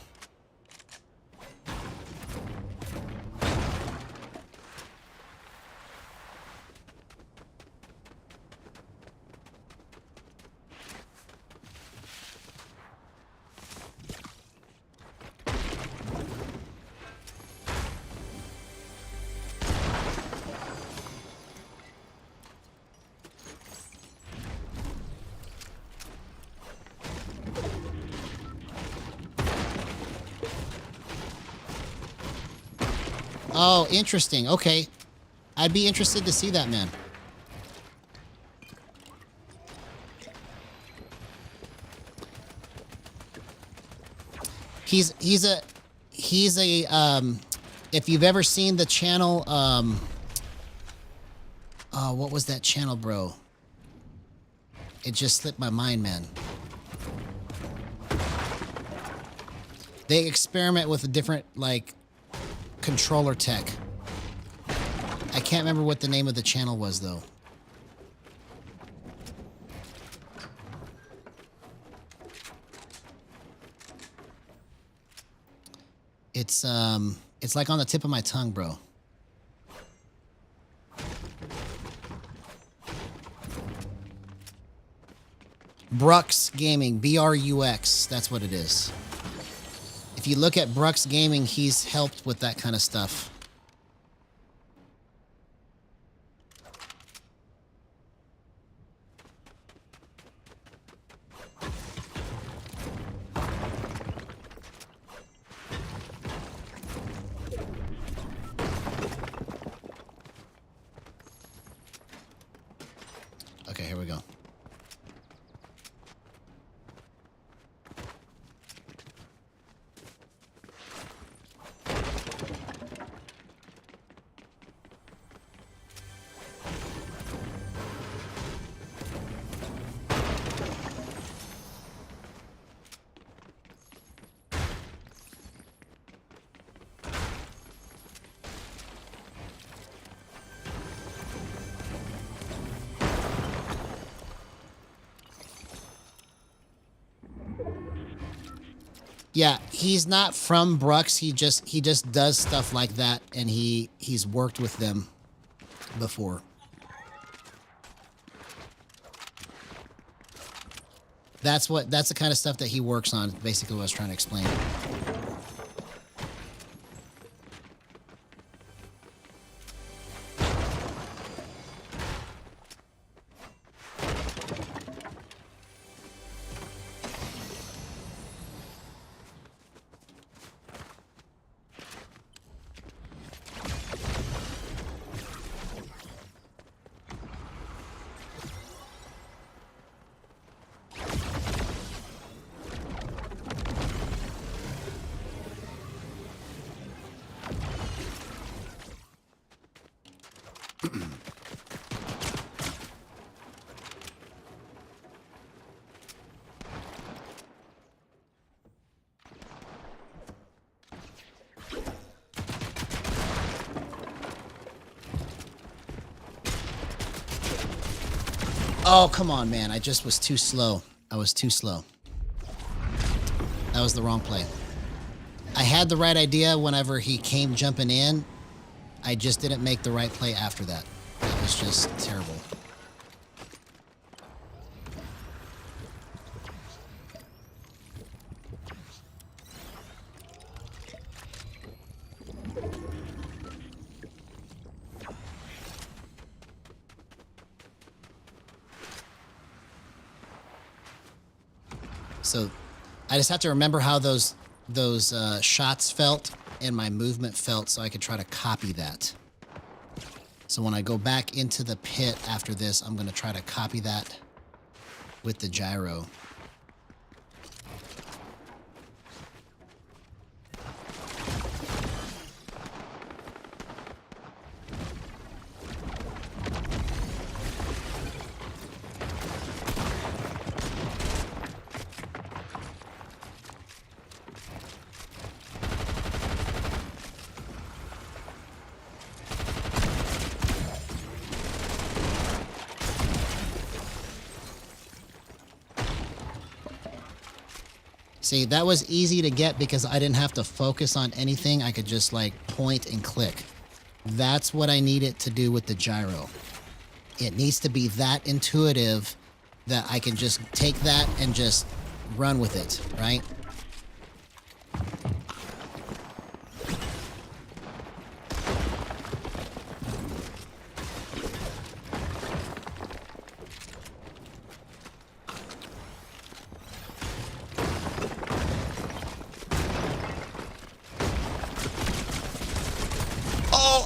Oh, interesting. Okay. I'd be interested to see that, man. He's a if you've ever seen the channel what was that channel, bro? It just slipped my mind, man. They experiment with a different like controller tech. I can't remember what the name of the channel was though. It's like on the tip of my tongue, bro. Brux Gaming, B-R-U-X, that's what it is. If you look at Brux Gaming, he's helped with that kind of stuff. Okay, here we go. Yeah, he's not from Brux. He just does stuff like that, and he's worked with them before. That's the kind of stuff that he works on. Basically, what I was trying to explain. Oh, come on, man. I just was too slow. I was too slow. That was the wrong play. I had the right idea whenever he came jumping in. I just didn't make the right play after that. That was just terrible. So I just have to remember how those shots felt and my movement felt so I could try to copy that. So when I go back into the pit after this, I'm going to try to copy that with the gyro. See, that was easy to get because I didn't have to focus on anything. I could just like point and click. That's what I need it to do with the gyro. It needs to be that intuitive that I can just take that and just run with it, right?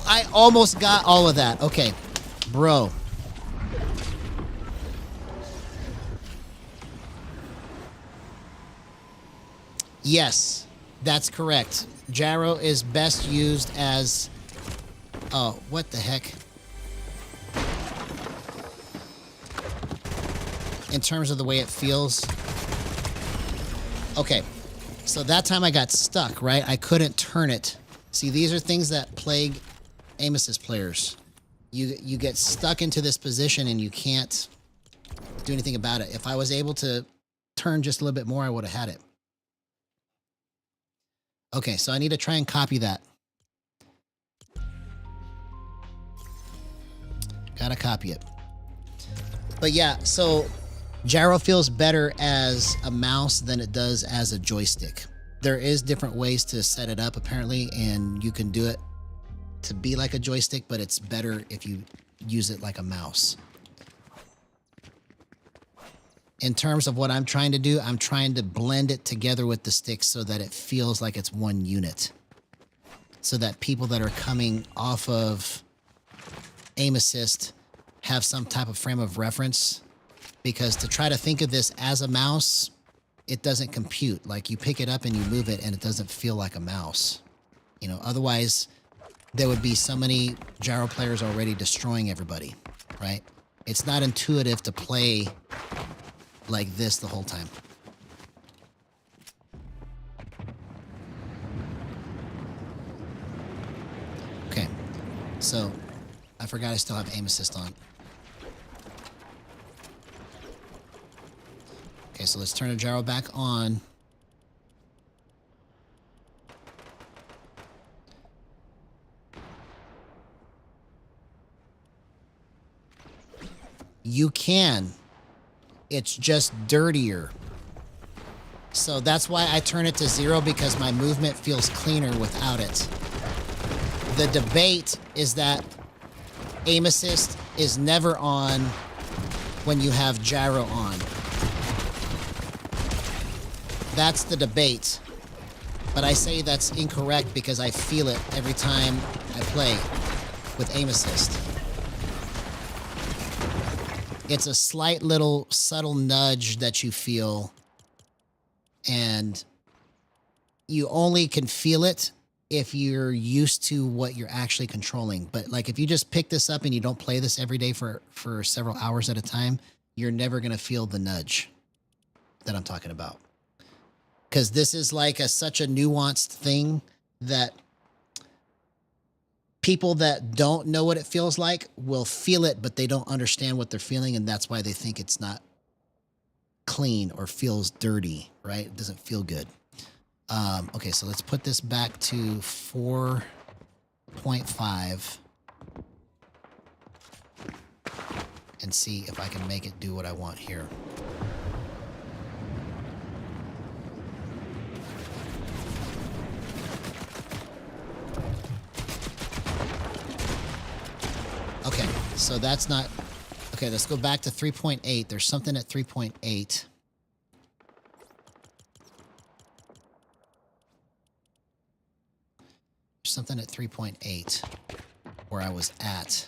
I almost got all of that. Okay, bro. Yes, that's correct. Gyro is best used as... Oh, what the heck? In terms of the way it feels. Okay, so that time I got stuck, right? I couldn't turn it. See, these are things that plague aim assist players. You get stuck into this position and you can't do anything about it. If I was able to turn just a little bit more, I would have had it. Okay, so I need to try and copy that. Gotta copy it. But yeah, so gyro feels better as a mouse than it does as a joystick. There is different ways to set it up apparently, and you can do it to be like a joystick, but it's better if you use it like a mouse. In terms of what I'm trying to do, I'm trying to blend it together with the sticks so that it feels like it's one unit. So that people that are coming off of aim assist have some type of frame of reference. Because to try to think of this as a mouse, it doesn't compute. Like you pick it up and you move it and it doesn't feel like a mouse. You know, otherwise there would be so many gyro players already destroying everybody, right? It's not intuitive to play like this the whole time. Okay, so I forgot I still have aim assist on. Okay, so let's turn the gyro back on. You can. It's just dirtier. So that's why I turn it to 0, because my movement feels cleaner without it. The debate is that aim assist is never on when you have gyro on. That's the debate. But I say that's incorrect because I feel it every time I play with aim assist. It's a slight little subtle nudge that you feel, and you only can feel it if you're used to what you're actually controlling. But like if you just pick this up and you don't play this every day for several hours at a time, you're never going to feel the nudge that I'm talking about. Because this is like such a nuanced thing that people that don't know what it feels like will feel it, but they don't understand what they're feeling, and that's why they think it's not clean or feels dirty, right? It doesn't feel good. Okay, so let's put this back to 4.5 and see if I can make it do what I want here. Okay, so that's not... Okay, let's go back to 3.8. There's something at 3.8. There's something at 3.8 where I was at.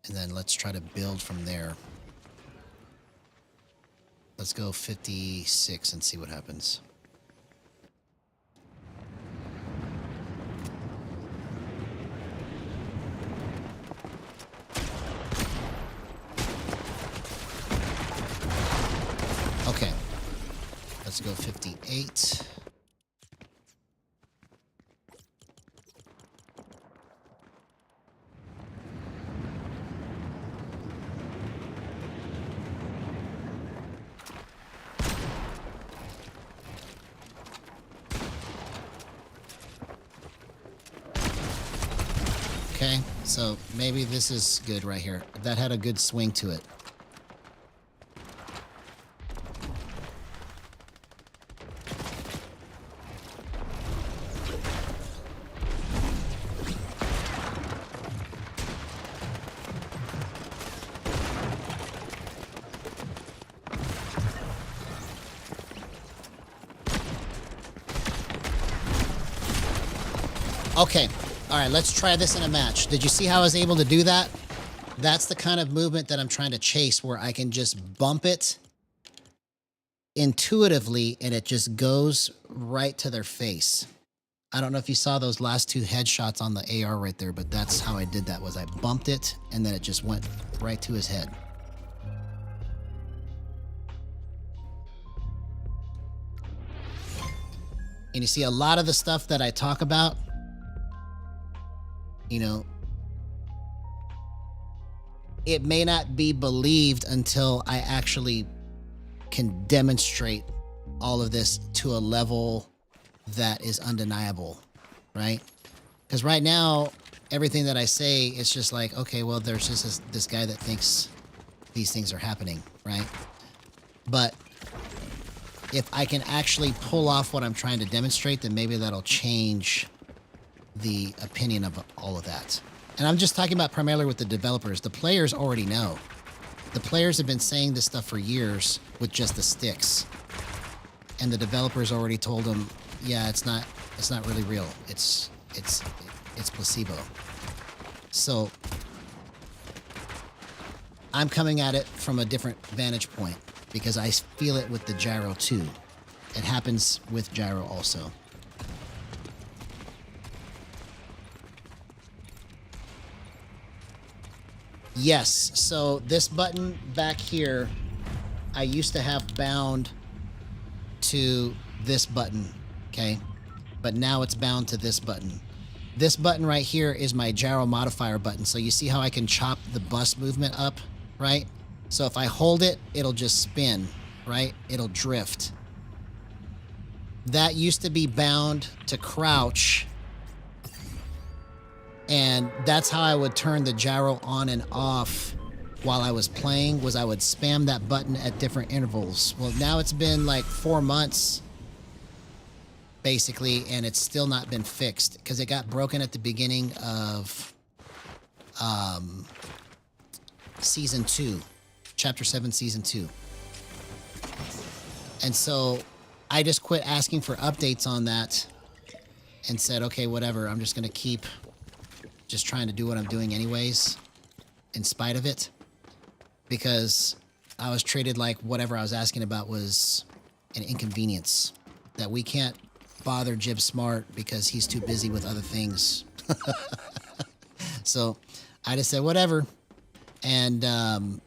And then let's try to build from there. Let's go 56 and see what happens. Okay, let's go 58. Okay, so maybe this is good right here. That had a good swing to it. Okay, all right, let's try this in a match. Did you see how I was able to do that? That's the kind of movement that I'm trying to chase, where I can just bump it intuitively and it just goes right to their face. I don't know if you saw those last two headshots on the AR right there, but that's how I did that, was I bumped it and then it just went right to his head. And you see a lot of the stuff that I talk about, you know, it may not be believed until I actually can demonstrate all of this to a level that is undeniable, right? Because right now, everything that I say, it's just like, okay, well, there's just this guy that thinks these things are happening, right? But if I can actually pull off what I'm trying to demonstrate, then maybe that'll change the opinion of all of that. And I'm just talking about primarily with the developers. The players already know. The players have been saying this stuff for years with just the sticks. And the developers already told them, yeah, it's not really real. It's placebo. So I'm coming at it from a different vantage point because I feel it with the gyro too. It happens with gyro also. Yes, so this button back here, I used to have bound to this button, okay? But now it's bound to this button. This button right here is my gyro modifier button. So you see how I can chop the bus movement up, right? So if I hold it, it'll just spin, right? It'll drift. That used to be bound to crouch. And that's how I would turn the gyro on and off while I was playing was I would spam that button at different intervals. Well, now it's been like 4 months basically, and it's still not been fixed because it got broken at the beginning of season 2, chapter 7, season 2. And so I just quit asking for updates on that and said, okay, whatever, I'm just going to keep just trying to do what I'm doing anyways, in spite of it, because I was treated like whatever I was asking about was an inconvenience, that we can't bother Jib Smart because he's too busy with other things. So I just said, whatever. And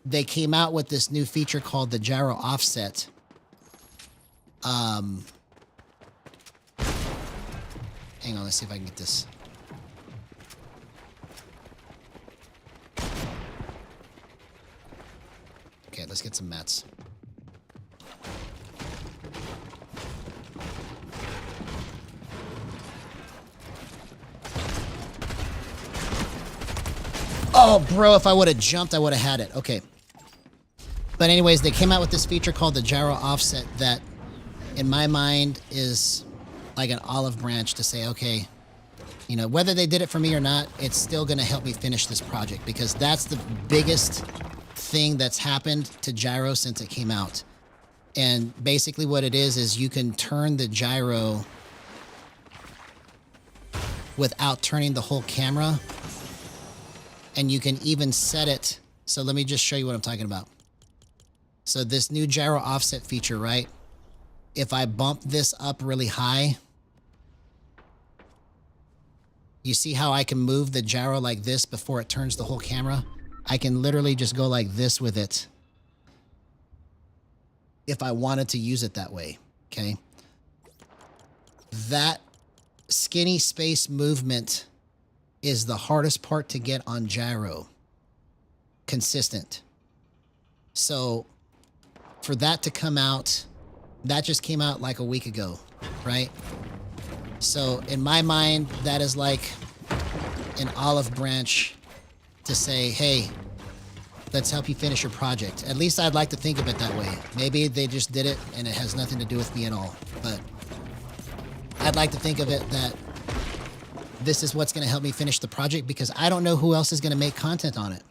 they came out with this new feature called the Gyro Offset. Hang on, let's see if I can get this. Okay, let's get some mats. Oh, bro, if I would have jumped, I would have had it. Okay. But anyways, they came out with this feature called the Gyro Offset that, in my mind, is like an olive branch to say, okay, you know, whether they did it for me or not, it's still going to help me finish this project, because that's the biggest thing that's happened to gyro since it came out. And basically what it is you can turn the gyro without turning the whole camera, and you can even set it. So let me just show you what I'm talking about. So this new gyro offset feature, right? If I bump this up really high, you see how I can move the gyro like this before it turns the whole camera? I can literally just go like this with it if I wanted to use it that way, okay? That skinny space movement is the hardest part to get on gyro. Consistent. So for that to come out, that just came out like a week ago, right? So in my mind, that is like an olive branch to say, hey, let's help you finish your project. At least I'd like to think of it that way. Maybe they just did it and it has nothing to do with me at all. But I'd like to think of it that this is what's going to help me finish the project, because I don't know who else is going to make content on it.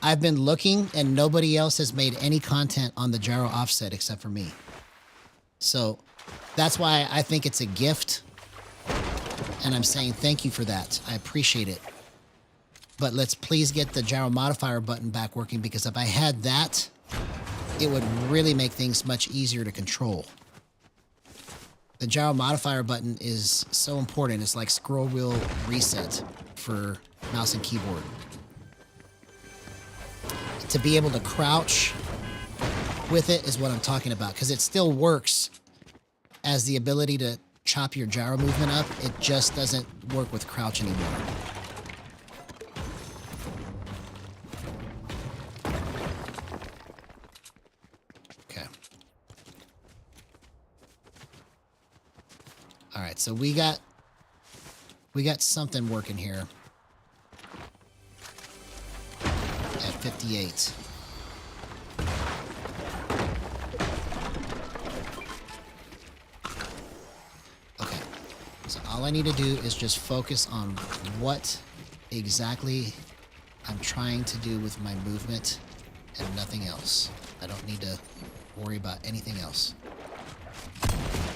I've been looking and nobody else has made any content on the gyro offset except for me. So that's why I think it's a gift. And I'm saying thank you for that. I appreciate it. But let's please get the gyro modifier button back working, because if I had that, it would really make things much easier to control. The gyro modifier button is so important. It's like scroll wheel reset for mouse and keyboard. To be able to crouch with it is what I'm talking about, because it still works as the ability to chop your gyro movement up. It just doesn't work with crouch anymore. Okay. All right, so we got something working here at 58. Okay, so all I need to do is just focus on what exactly I'm trying to do with my movement and nothing else. I don't need to worry about anything else.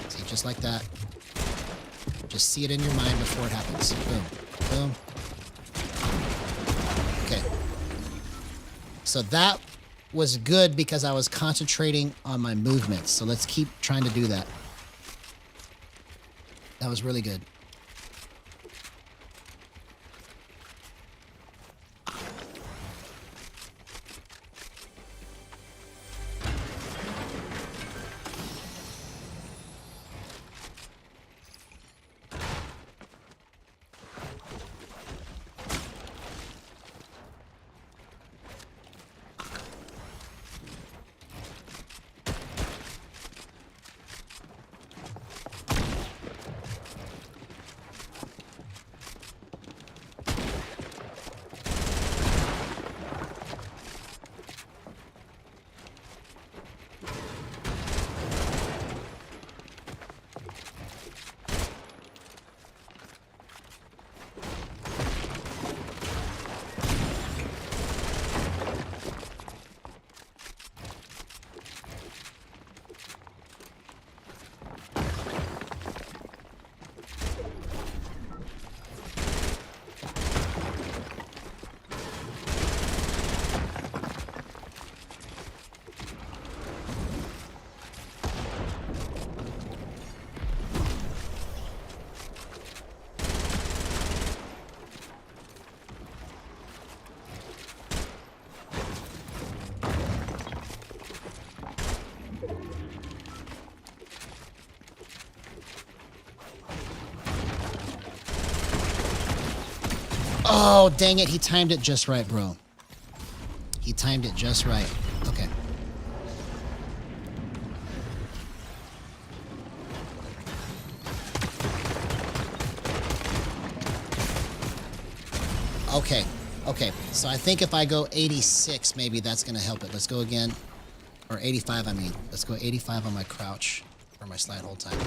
See, just like that. Just see it in your mind before it happens. Boom. Boom. Okay. So that was good because I was concentrating on my movements. So let's keep trying to do that. That was really good. Oh, dang it. He timed it just right, bro. He timed it just right. Okay. Okay. Okay. So I think if I go 86, maybe that's going to help it. Let's go again. Or 85, I mean. Let's go 85 on my crouch or my slide hold time.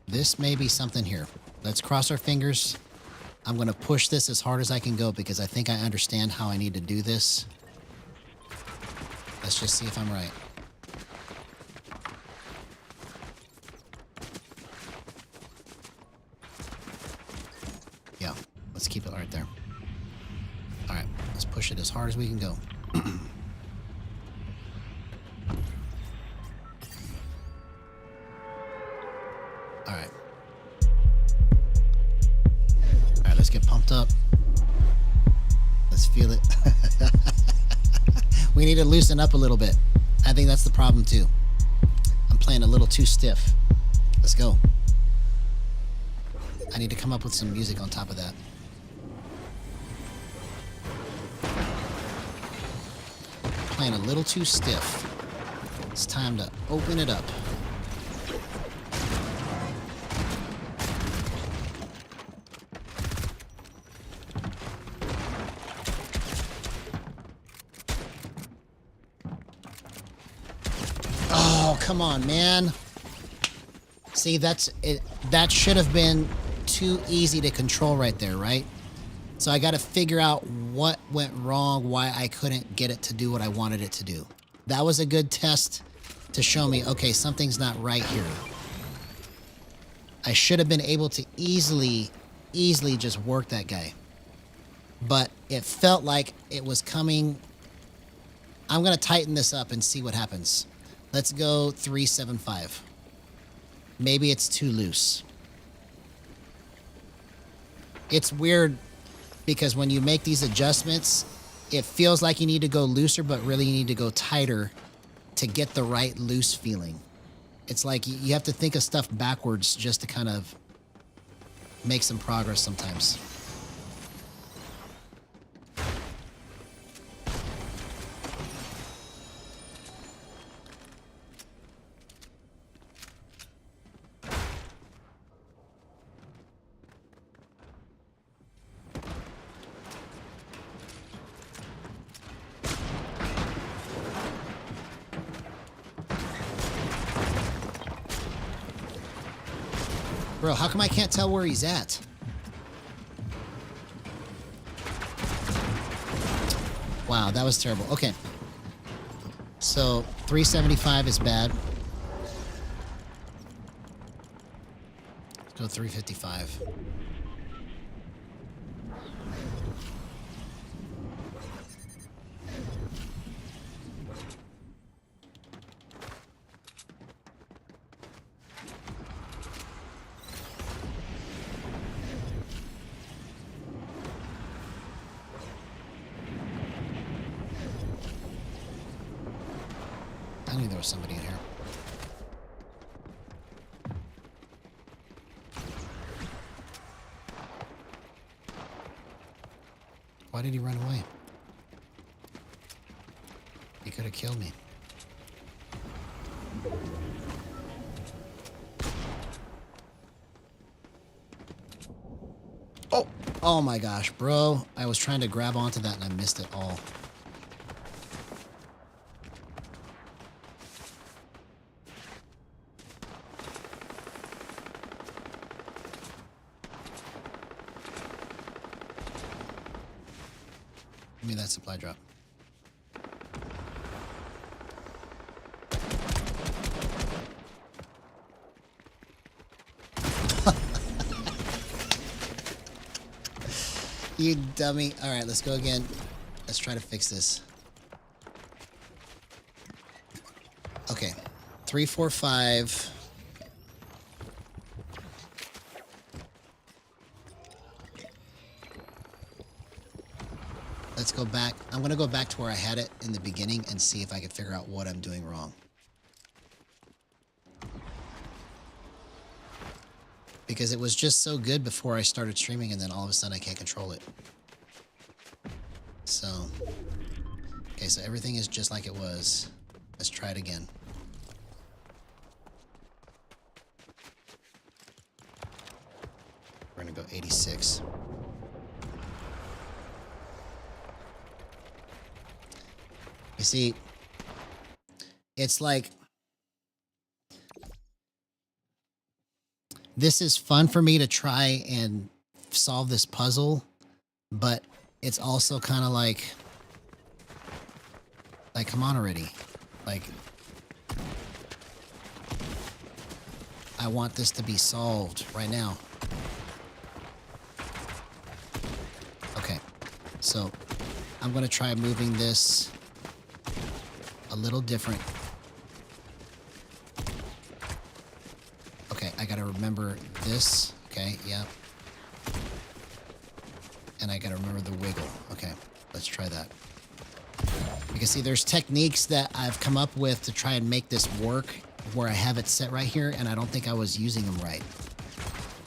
This may be something here. Let's cross our fingers. I'm going to push this as hard as I can go because I think I understand how I need to do this. Let's just see if I'm right. Yeah, let's keep it right there. All right, let's push it as hard as we can go. Up. Let's feel it. We need to loosen up a little bit. I think that's the problem too. I'm playing a little too stiff. Let's go. I need to come up with some music on top of that. Playing a little too stiff. It's time to open it up. Come on, man. See, that's it. That should have been too easy to control right there, right? So I got to figure out what went wrong, why I couldn't get it to do what I wanted it to do. That was a good test to show me, okay, something's not right here. I should have been able to easily just work that guy. But it felt like it was coming. I'm going to tighten this up and see what happens. Let's go 375. Maybe it's too loose. It's weird because when you make these adjustments, it feels like you need to go looser, but really you need to go tighter to get the right loose feeling. It's like you have to think of stuff backwards just to kind of make some progress sometimes. Bro, how come I can't tell where he's at? Wow, that was terrible. Okay. So, 375 is bad. Let's go 355. I knew there was somebody in here. Why did he run away? He could have killed me. Oh my gosh, bro. I was trying to grab onto that and I missed it all. Give me that supply drop. You dummy. All right, let's go again. Let's try to fix this. Okay. 3, 4, 5. Let's go back. I'm going to go back to where I had it in the beginning and see if I can figure out what I'm doing wrong. Because it was just so good before I started streaming, and then all of a sudden I can't control it. So, okay, so everything is just like it was. Let's try it again. We're gonna go 86. You see, it's like, this is fun for me to try and solve this puzzle, but it's also kind of like, come on already. Like, I want this to be solved right now. Okay, so I'm going to try moving this a little different. Okay, I gotta remember this. Okay, yeah. And I gotta remember the wiggle. Okay, let's try that. You can see there's techniques that I've come up with to try and make this work where I have it set right here, and I don't think I was using them right.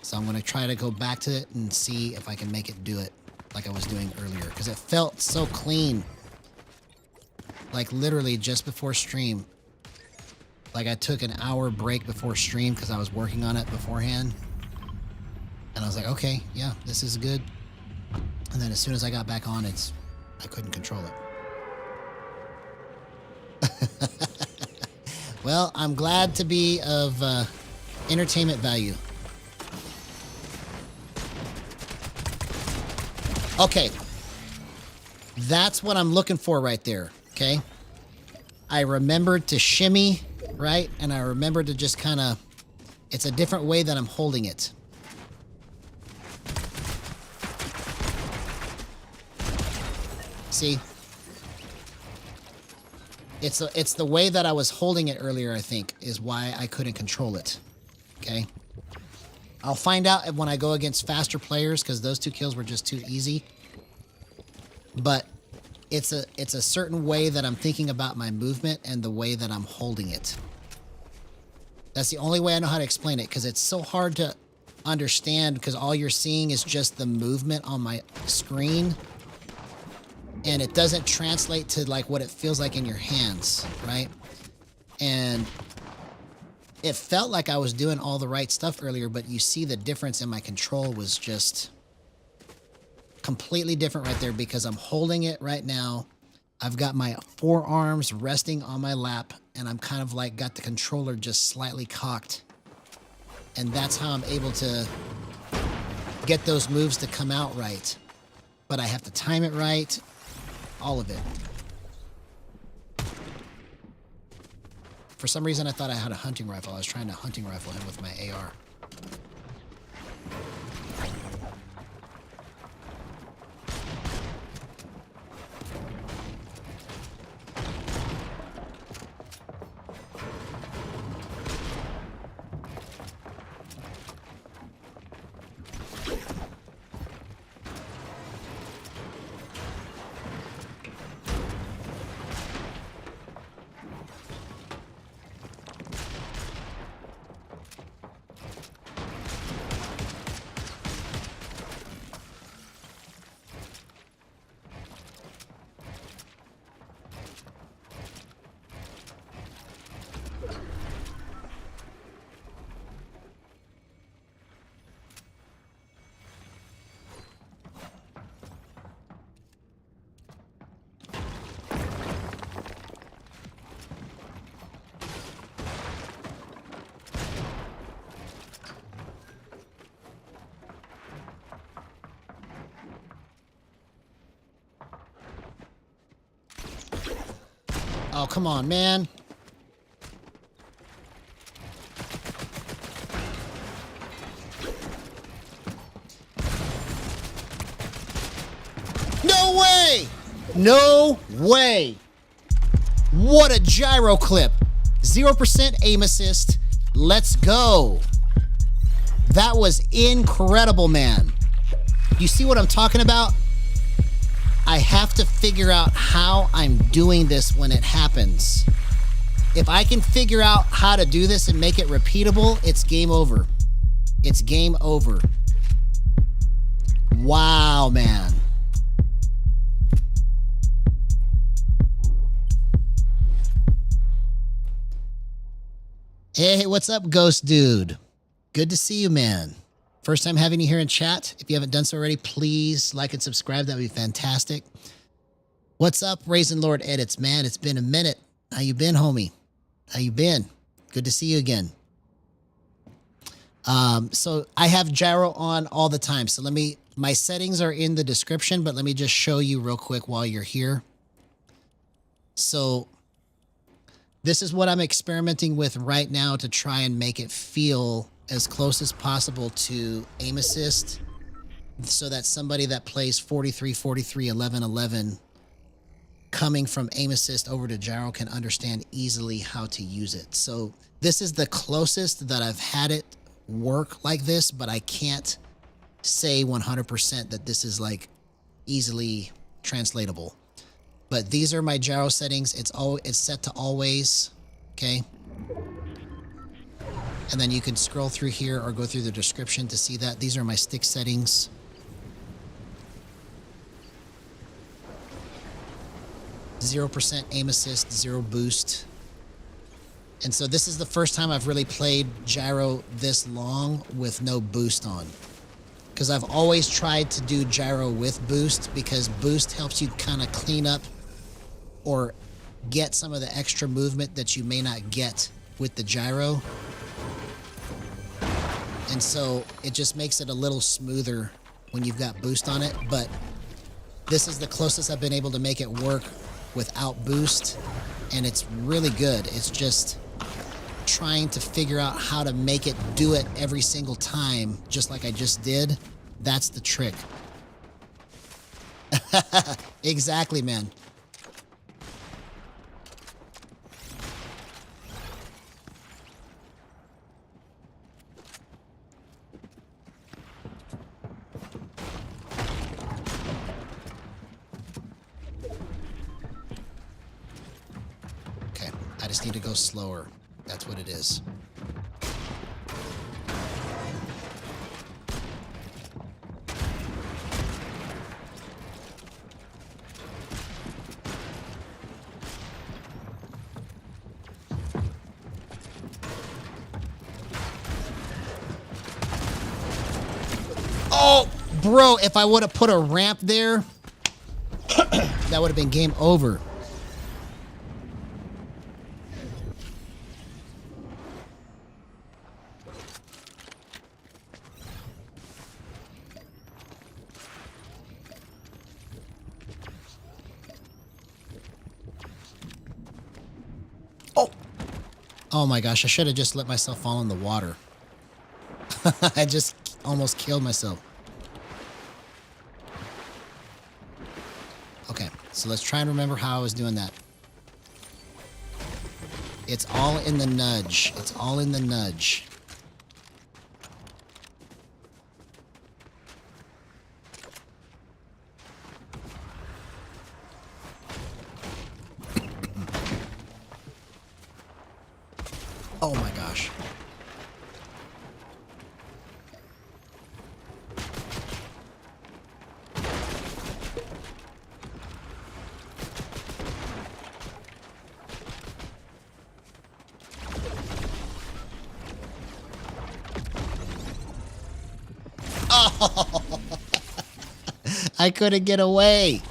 So I'm gonna try to go back to it and see if I can make it do it like I was doing earlier, because it felt so clean. Like literally just before stream. Like I took an hour break before stream because I was working on it beforehand. And I was like, okay, yeah, this is good. And then as soon as I got back on, I couldn't control it. Well, I'm glad to be of entertainment value. Okay. That's what I'm looking for right there, okay? I remembered to shimmy, right? And I remember to just kind of, it's a different way that I'm holding it. See? It's the way that I was holding it earlier, I think, is why I couldn't control it. Okay? I'll find out when I go against faster players, because those 2 kills were just too easy. But it's a certain way that I'm thinking about my movement and the way that I'm holding it. That's the only way I know how to explain it, because it's so hard to understand, because all you're seeing is just the movement on my screen, and it doesn't translate to like what it feels like in your hands, right? And it felt like I was doing all the right stuff earlier, but you see the difference in my control was just completely different right there, because I'm holding it right now. I've got my forearms resting on my lap, and I'm kind of like got the controller just slightly cocked. And that's how I'm able to get those moves to come out right. But I have to time it right, all of it. For some reason, I thought I had a hunting rifle. I was trying to hunting rifle him with my AR. Oh, come on, man. No way! No way! What a gyro clip. 0% aim assist. Let's go. That was incredible, man. You see what I'm talking about? I have to figure out how I'm doing this when it happens. If I can figure out how to do this and make it repeatable, it's game over. It's game over. Wow, man. Hey, what's up, Ghost Dude? Good to see you, man. First time having you here in chat. If you haven't done so already, please like and subscribe. That would be fantastic. What's up, Raisin Lord Edits? Man, it's been a minute. How you been, homie? How you been? Good to see you again. So I have gyro on all the time. So my settings are in the description, but let me just show you real quick while you're here. So this is what I'm experimenting with right now to try and make it feel as close as possible to aim assist, so that somebody that plays 43, 43, 11, 11 coming from aim assist over to gyro can understand easily how to use it. So this is the closest that I've had it work like this, but I can't say 100% that this is like easily translatable. But these are my gyro settings. It's set to always, okay? And then you can scroll through here or go through the description to see that. These are my stick settings. %, aim assist, 0 boost. And so this is the first time I've really played gyro this long with no boost on. Because I've always tried to do gyro with boost, because boost helps you kind of clean up or get some of the extra movement that you may not get with the gyro. And so it just makes it a little smoother when you've got boost on it. But this is the closest I've been able to make it work without boost. And it's really good. It's just trying to figure out how to make it do it every single time, just like I just did. That's the trick. Exactly, man. I just need to go slower. That's what it is. Oh, bro, if I would have put a ramp there, that would have been game over. Oh my gosh, I should have just let myself fall in the water. I just almost killed myself. Okay, so let's try and remember how I was doing that. It's all in the nudge. It's all in the nudge. Oh my gosh. Oh, I couldn't get away.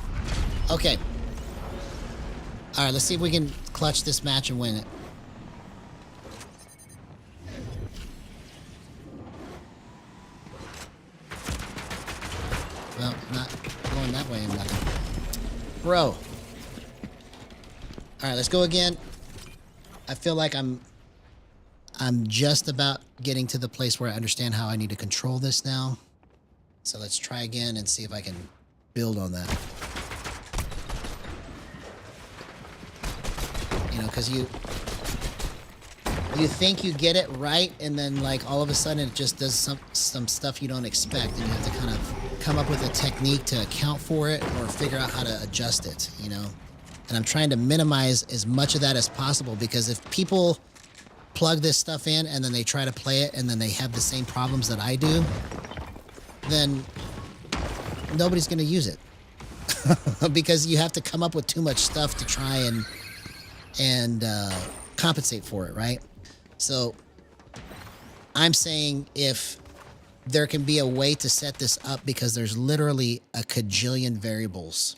Okay. All right, let's see if we can clutch this match and win it. Well, not going that way and nothing. Bro. All right, let's go again. I feel like I'm just about getting to the place where I understand how I need to control this now. So let's try again and see if I can build on that. You know, because you think you get it right, and then like all of a sudden it just does some stuff you don't expect, and you have to kind of come up with a technique to account for it or figure out how to adjust it, you know. And I'm trying to minimize as much of that as possible, because if people plug this stuff in and then they try to play it and then they have the same problems that I do, then nobody's going to use it. Because you have to come up with too much stuff to try and compensate for it, right? So I'm saying if there can be a way to set this up, because there's literally a cajillion variables.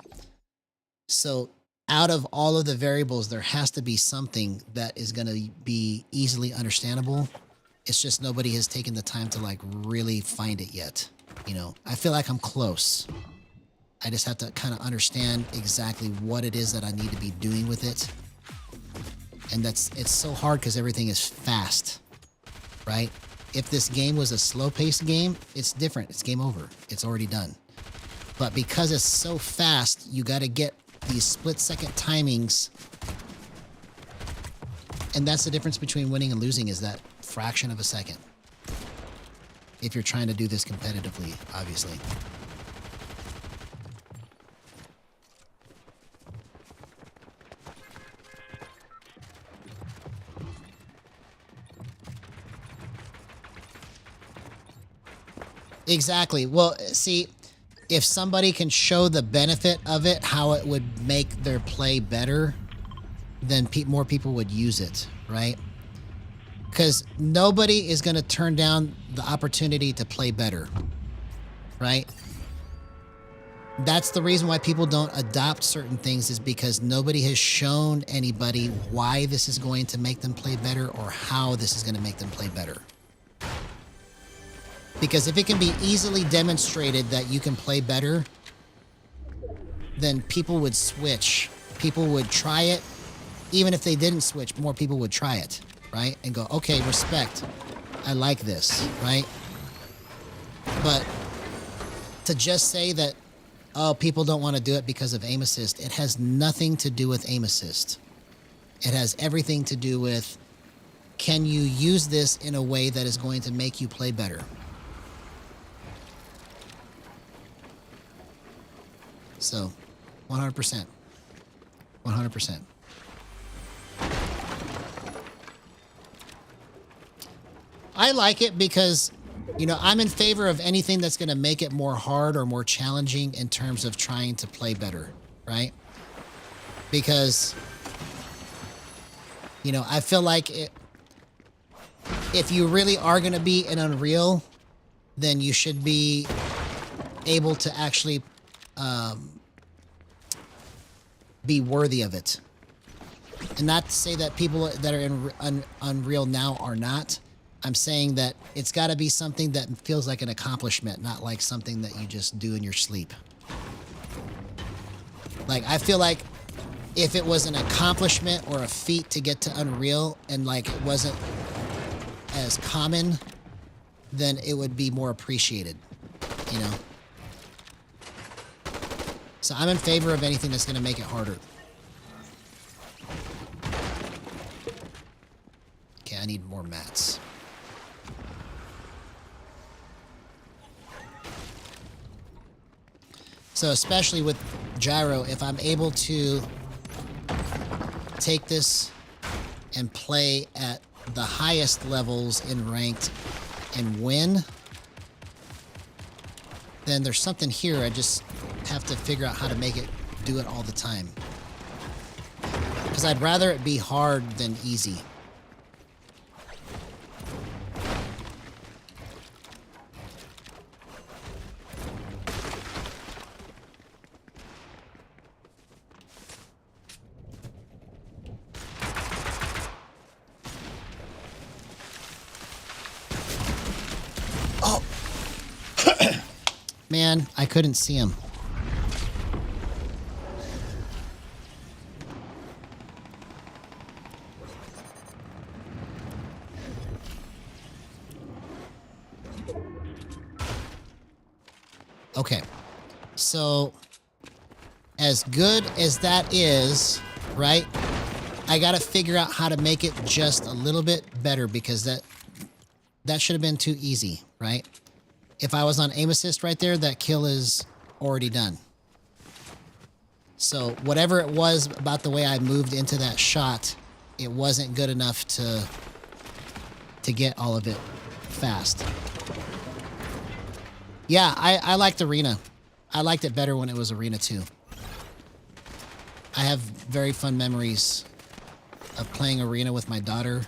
So out of all of the variables, there has to be something that is going to be easily understandable. It's just nobody has taken the time to like really find it yet. You know, I feel like I'm close. I just have to kind of understand exactly what it is that I need to be doing with it. And it's so hard because everything is fast, right? If this game was a slow-paced game, it's different. It's game over. It's already done. But because it's so fast, you got to get these split-second timings. And that's the difference between winning and losing, is that fraction of a second. If you're trying to do this competitively, obviously. Exactly. Well, see, if somebody can show the benefit of it, how it would make their play better, then more people would use it, right? Because nobody is going to turn down the opportunity to play better, right? That's the reason why people don't adopt certain things, is because nobody has shown anybody why this is going to make them play better or how this is going to make them play better. Because if it can be easily demonstrated that you can play better, then people would switch. People would try it. Even if they didn't switch, more people would try it, right? And go, okay, respect. I like this, right? But to just say that, oh, people don't want to do it because of aim assist, it has nothing to do with aim assist. It has everything to do with, can you use this in a way that is going to make you play better? So, 100%. 100%. I like it because, you know, I'm in favor of anything that's going to make it more hard or more challenging in terms of trying to play better, right? Because, you know, I feel like if you really are going to be in Unreal, then you should be able to actually be worthy of it. And not to say that people that are in Unreal now are not. I'm saying that it's got to be something that feels like an accomplishment, not like something that you just do in your sleep. Like, I feel like if it was an accomplishment or a feat to get to Unreal and like it wasn't as common, then it would be more appreciated, you know? So I'm in favor of anything that's going to make it harder. Okay, I need more mats. So especially with Gyro, if I'm able to take this and play at the highest levels in ranked and win, then there's something here. I just have to figure out how to make it do it all the time. Because I'd rather it be hard than easy. Oh! Man, I couldn't see him. Okay. So, as good as that is, right? I got to figure out how to make it just a little bit better because that should have been too easy, right? If I was on aim assist right there, that kill is already done. So whatever it was about the way I moved into that shot, it wasn't good enough to get all of it fast. Yeah, I liked Arena. I liked it better when it was Arena 2. I have very fun memories of playing Arena with my daughter,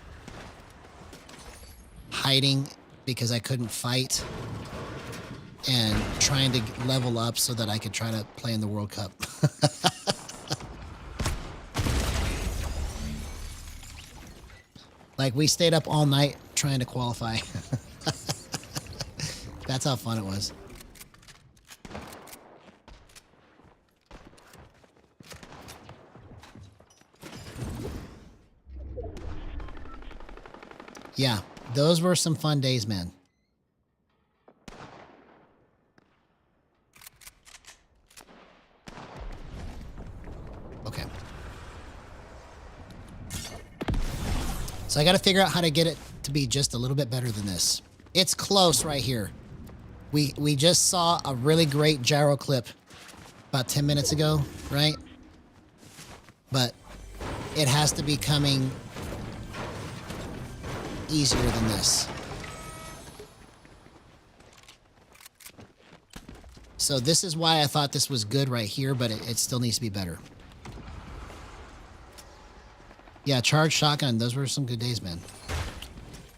hiding because I couldn't fight, and trying to level up so that I could try to play in the World Cup. Like, we stayed up all night trying to qualify. That's how fun it was. Yeah, those were some fun days, man. Okay. So I got to figure out how to get it to be just a little bit better than this. It's close right here. We just saw a really great gyro clip about 10 minutes ago, right? But it has to be coming easier than this. So this is why I thought this was good right here, but it still needs to be better. Yeah, charged shotgun. Those were some good days, man.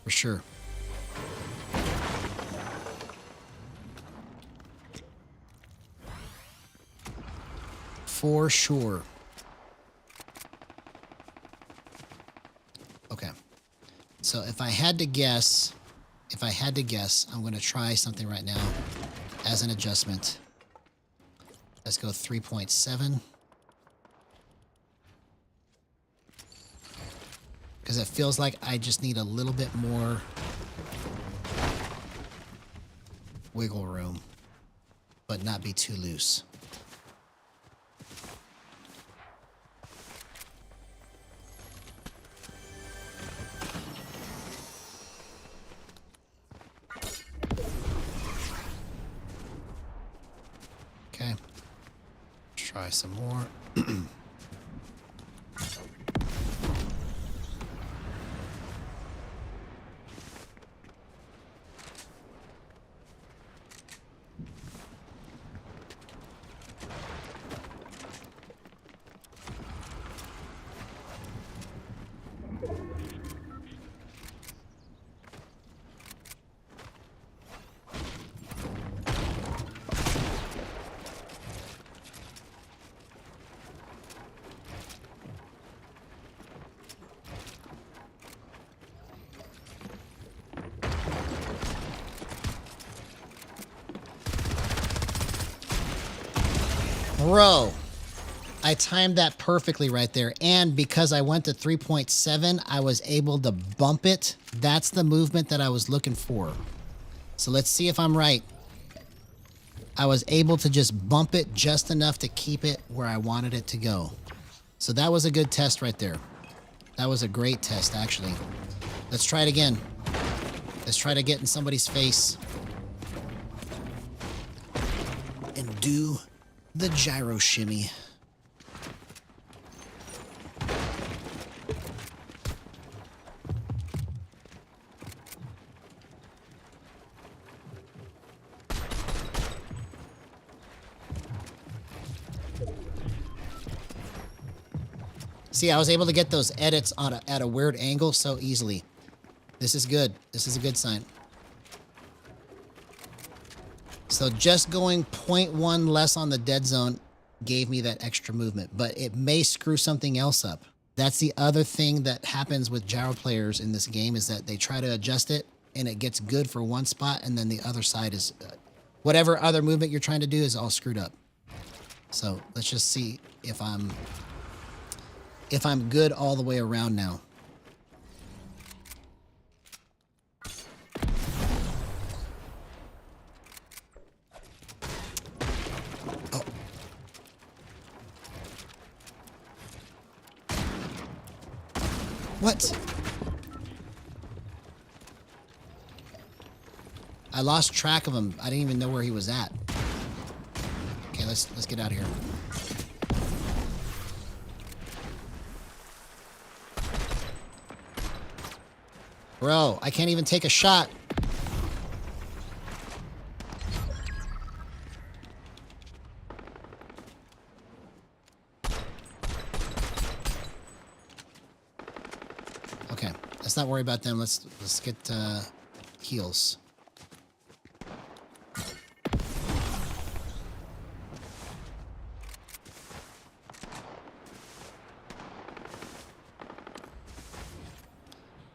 For sure. For sure. Okay. So if I had to guess, I'm going to try something right now as an adjustment. Let's go 3.7. Because it feels like I just need a little bit more wiggle room, but not be too loose. Okay. Try some more. Bro, I timed that perfectly right there. And because I went to 3.7, I was able to bump it. That's the movement that I was looking for. So let's see if I'm right. I was able to just bump it just enough to keep it where I wanted it to go. So that was a good test right there. That was a great test, actually. Let's try it again. Let's try to get in somebody's face and do the gyro shimmy. See, I was able to get those edits on at a weird angle so easily. This is good. This is a good sign. So just going 0.1 less on the dead zone gave me that extra movement, but it may screw something else up. That's the other thing that happens with gyro players in this game, is that they try to adjust it and it gets good for one spot, and then the other side is whatever other movement you're trying to do is all screwed up. So let's just see if I'm good all the way around now. What? I lost track of him. I didn't even know where he was at. Okay, let's get out of here. Bro, I can't even take a shot. Okay, let's not worry about them. Let's get heals.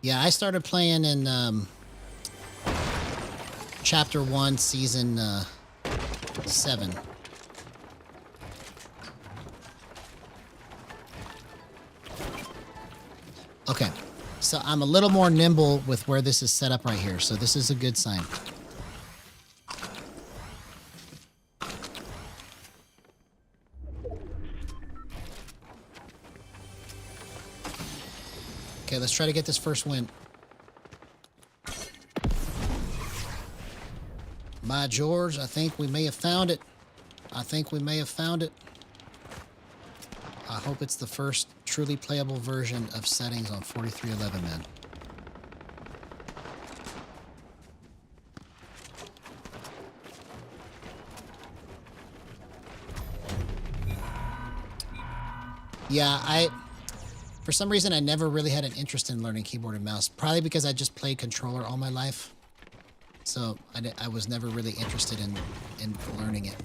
Yeah, I started playing in Chapter 1, Season 7. Okay, so I'm a little more nimble with where this is set up right here, so this is a good sign. Okay, let's try to get this first win. By George, I think we may have found it. I think we may have found it. I hope it's the first truly playable version of settings on 4311, man. Yeah, for some reason, I never really had an interest in learning keyboard and mouse. Probably because I just played controller all my life. So I was never really interested in learning it.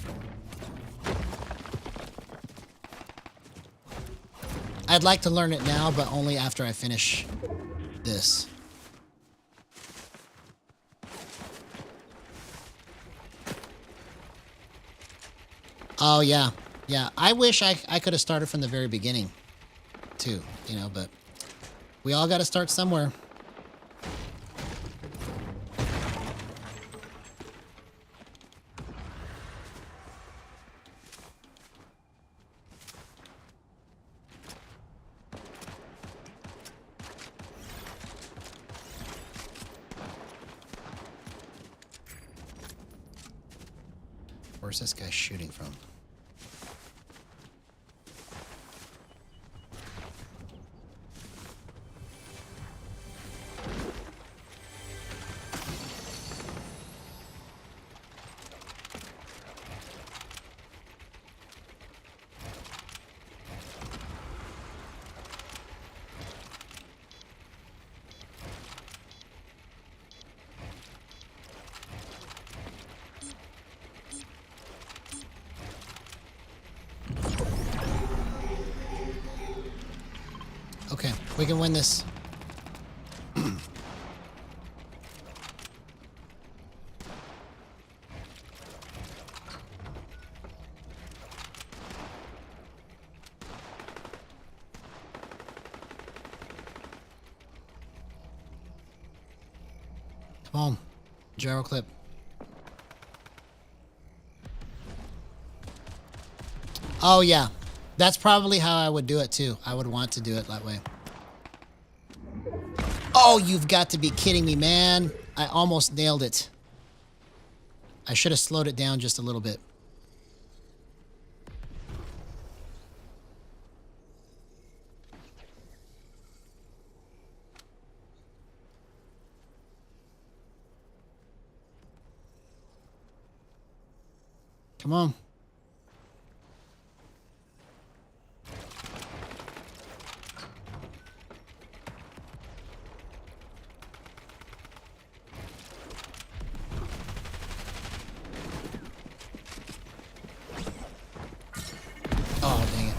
I'd like to learn it now, but only after I finish this. Oh, yeah. Yeah, I wish I could have started from the very beginning, too, you know, but we all got to start somewhere. Where's this guy shooting from? Okay, we can win this. Come on, gyro clip. Oh yeah, that's probably how I would do it too. I would want to do it that way. Oh, you've got to be kidding me, man. I almost nailed it. I should have slowed it down just a little bit. Come on. Oh, dang it.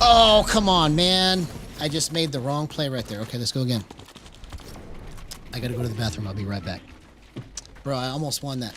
Oh, come on, man. I just made the wrong play right there. Okay, let's go again. I gotta go to the bathroom. I'll be right back. Bro, I almost won that.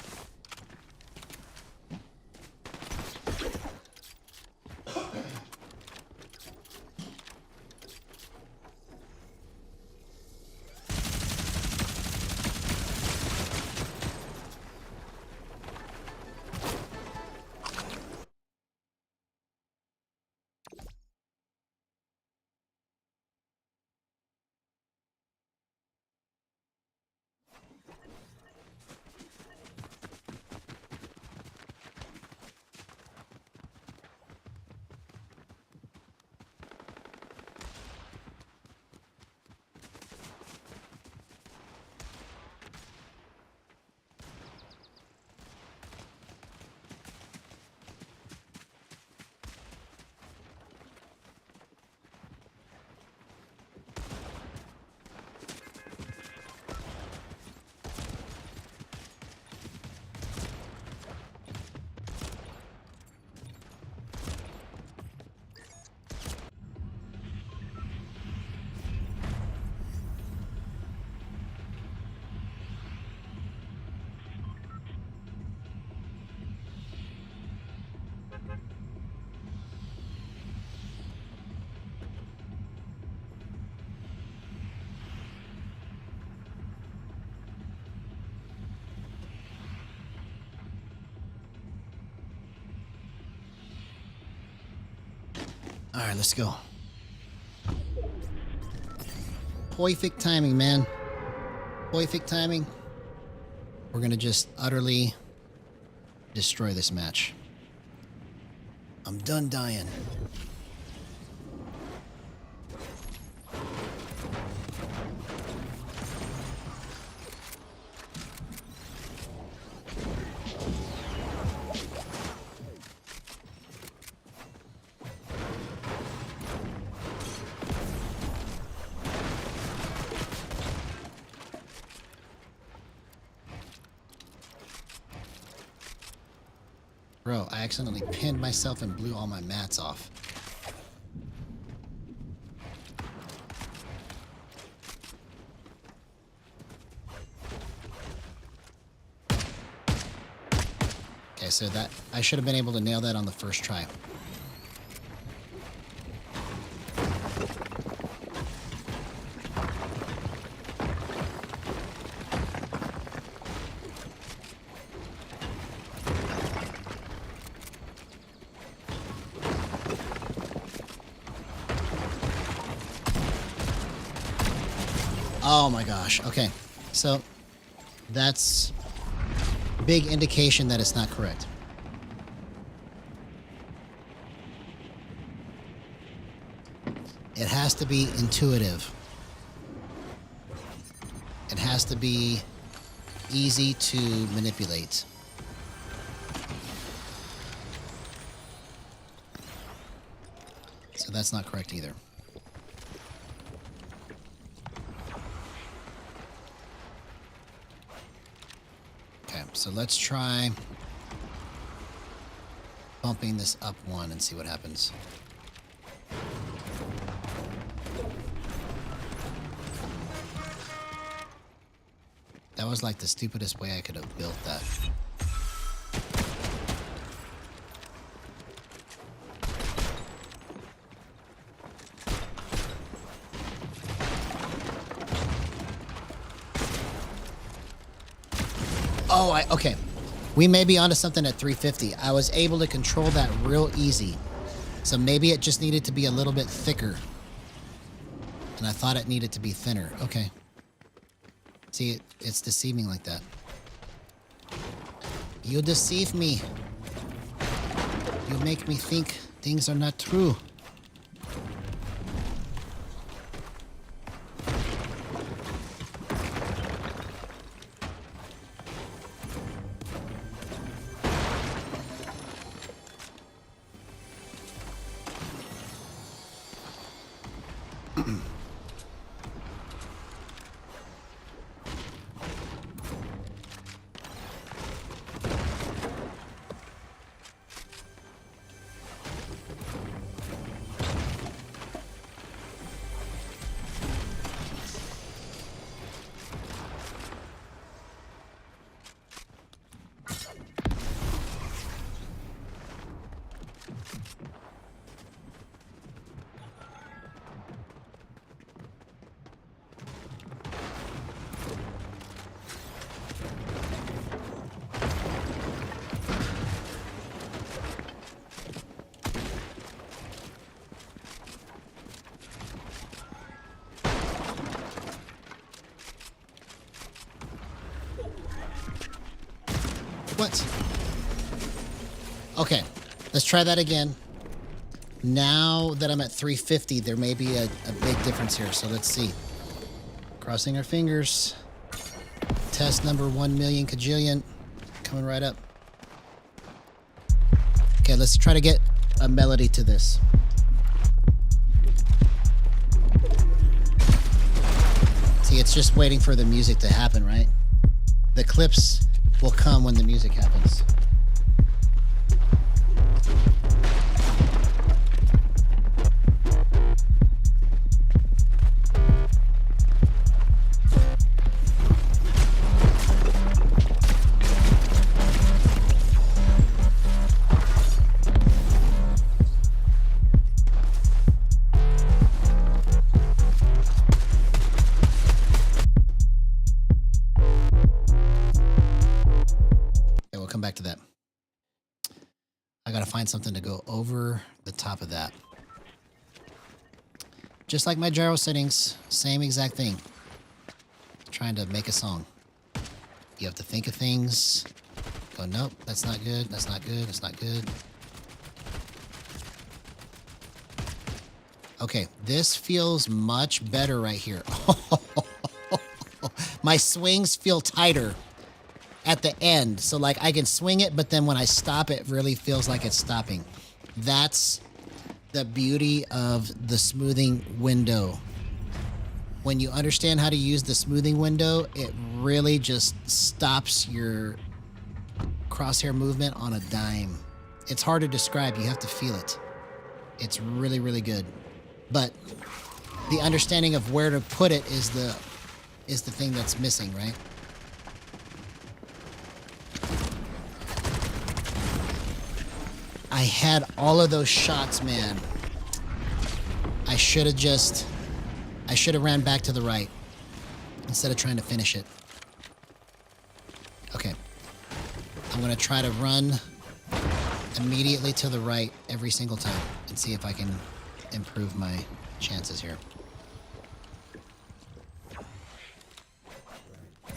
All right, let's go. Perfect timing, man. Perfect timing. We're gonna just utterly destroy this match. I'm done dying. Bro, I accidentally pinned myself and blew all my mats off. Okay, so that I should have been able to nail that on the first try. Oh my gosh. Okay. So that's big indication that it's not correct. It has to be intuitive. It has to be easy to manipulate. So that's not correct either. So let's try bumping this up one and see what happens. That was like the stupidest way I could have built that. Oh, okay. We may be onto something at 350. I was able to control that real easy. So maybe it just needed to be a little bit thicker. And I thought it needed to be thinner. Okay. See, it's deceiving like that. You deceive me. You make me think things are not true. What? Okay, let's try that again. Now that I'm at 350, there may be a big difference here, so let's see. Crossing our fingers. Test number 1,000,000 kajillion. Coming right up. Okay, let's try to get a melody to this. See, it's just waiting for the music to happen, right? The clips will come when the music happens. Back to that. I gotta find something to go over the top of that. Just like my gyro settings, same exact thing. Trying to make a song. You have to think of things. Go, nope, that's not good, that's not good, that's not good. Okay, this feels much better right here. My swings feel tighter at the end, so like I can swing it, but then when I stop, it really feels like it's stopping. That's the beauty of the smoothing window. When you understand how to use the smoothing window, it really just stops your crosshair movement on a dime. It's hard to describe. You have to feel it. It's really, really good. But the understanding of where to put it is the thing that's missing, right? I had all of those shots, man. I should have ran back to the right instead of trying to finish it. Okay. I'm going to try to run immediately to the right every single time and see if I can improve my chances here.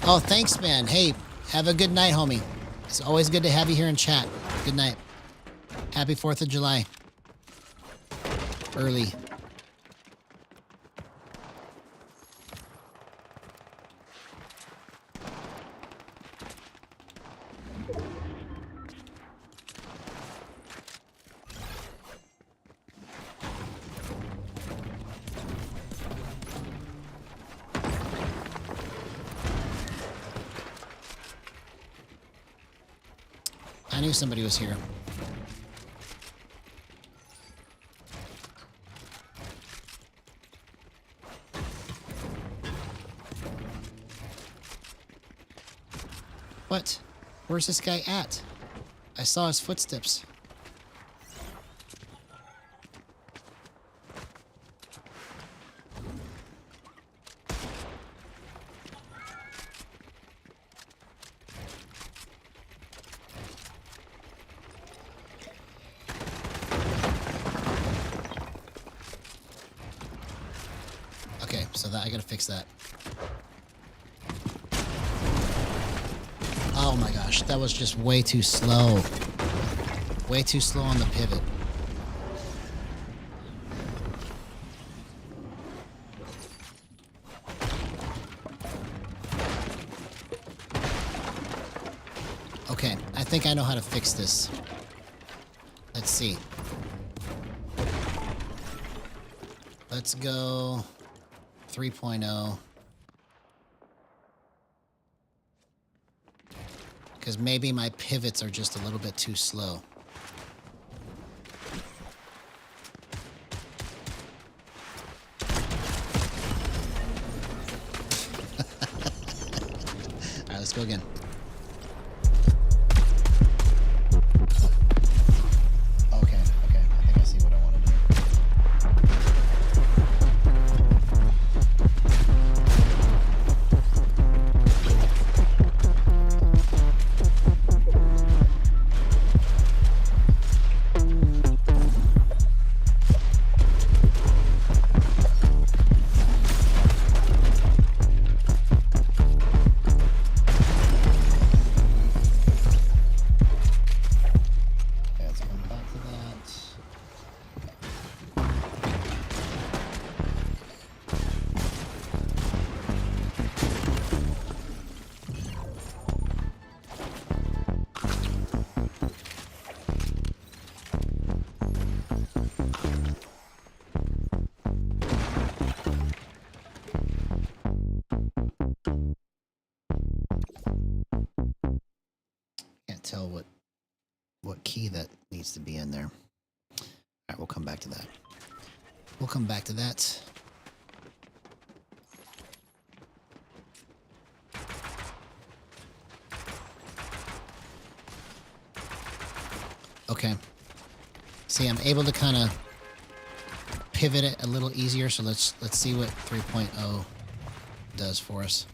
Oh, thanks, man. Hey, have a good night, homie. It's always good to have you here in chat. Good night. Happy 4th of July. Early. I knew somebody was here. What? Where's this guy at? I saw his footsteps. Okay, so that I gotta fix that. Oh my gosh, that was just way too slow. Way too slow on the pivot. Okay, I think I know how to fix this. Let's see. Let's go 3.0. Because maybe my pivots are just a little bit too slow. All right, let's go again. Okay, Can't tell what key that needs to be in there. All right, we'll come back to that. We'll come back to that. Okay. See, I'm able to kind of pivot it a little easier. So let's see what 3.0 does for us.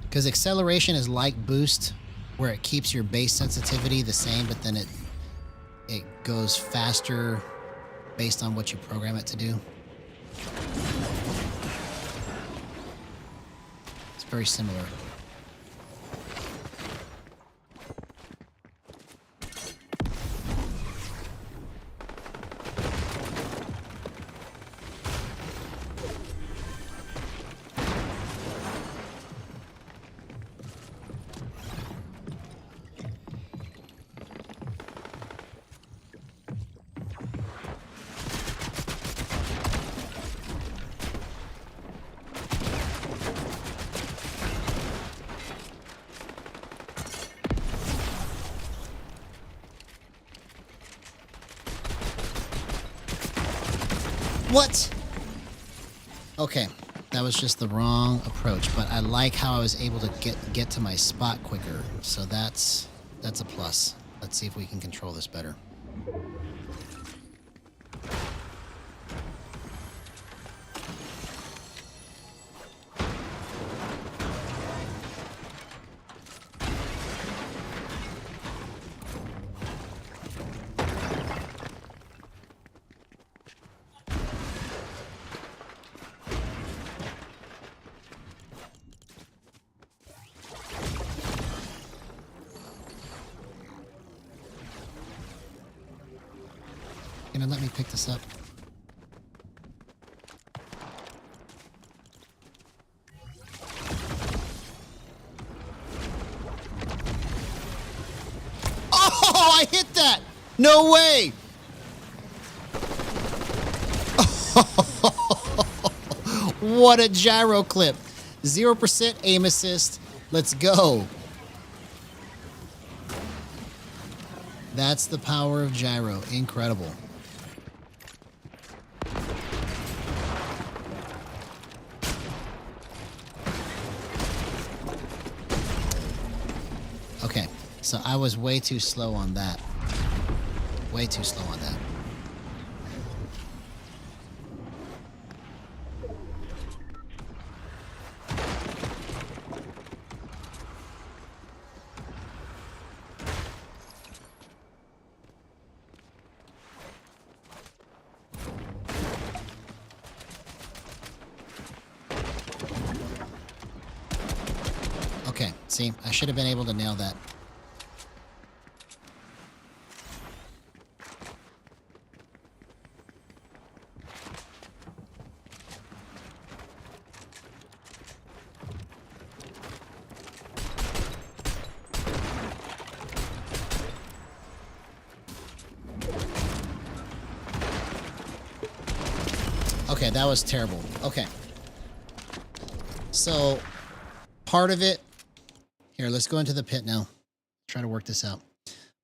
Because acceleration is like boost, where it keeps your base sensitivity the same, but then it goes faster based on what you program it to do. It's very similar. What? Okay, that was just the wrong approach, but I like how I was able to get to my spot quicker. So that's a plus. Let's see if we can control this better. Gonna let me pick this up. Oh, I hit that! No way! What a gyro clip. 0% aim assist. Let's go. That's the power of gyro. Incredible. Okay, so I was way too slow on that. Way too slow on that. Okay, see, I should have been able to nail that. Okay, that was terrible. Okay. So, part of it... Here, let's go into the pit now. Try to work this out.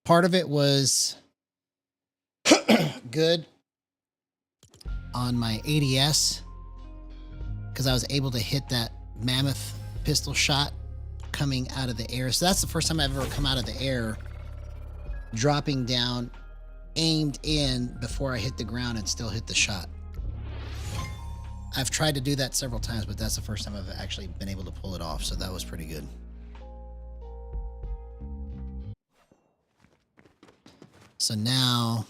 Part of it was good on my ADS because I was able to hit that mammoth pistol shot coming out of the air. So that's the first time I've ever come out of the air, dropping down, aimed in before I hit the ground and still hit the shot. I've tried to do that several times, but that's the first time I've actually been able to pull it off. So that was pretty good. So now,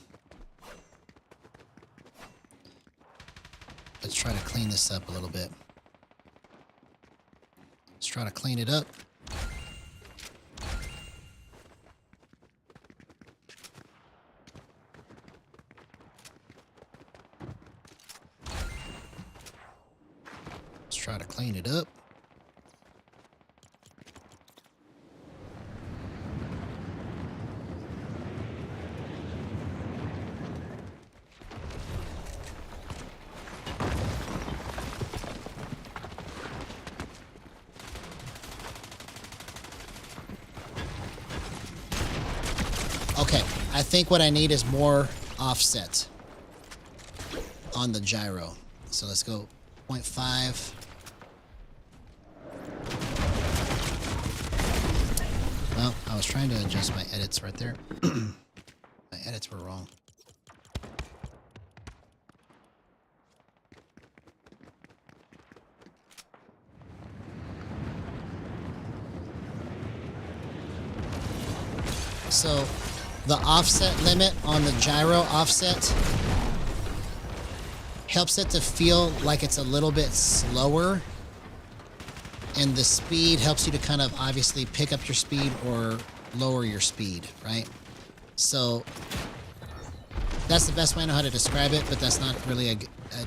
let's try to clean this up a little bit. Let's try to clean it up. Let's try to clean it up. Okay, I think what I need is more offset on the gyro. So let's go 0.5. Well, I was trying to adjust my edits right there. My edits were wrong. So the offset limit on the gyro offset helps it to feel like it's a little bit slower, and the speed helps you to kind of obviously pick up your speed or lower your speed, right? So that's the best way I know how to describe it, but that's not really an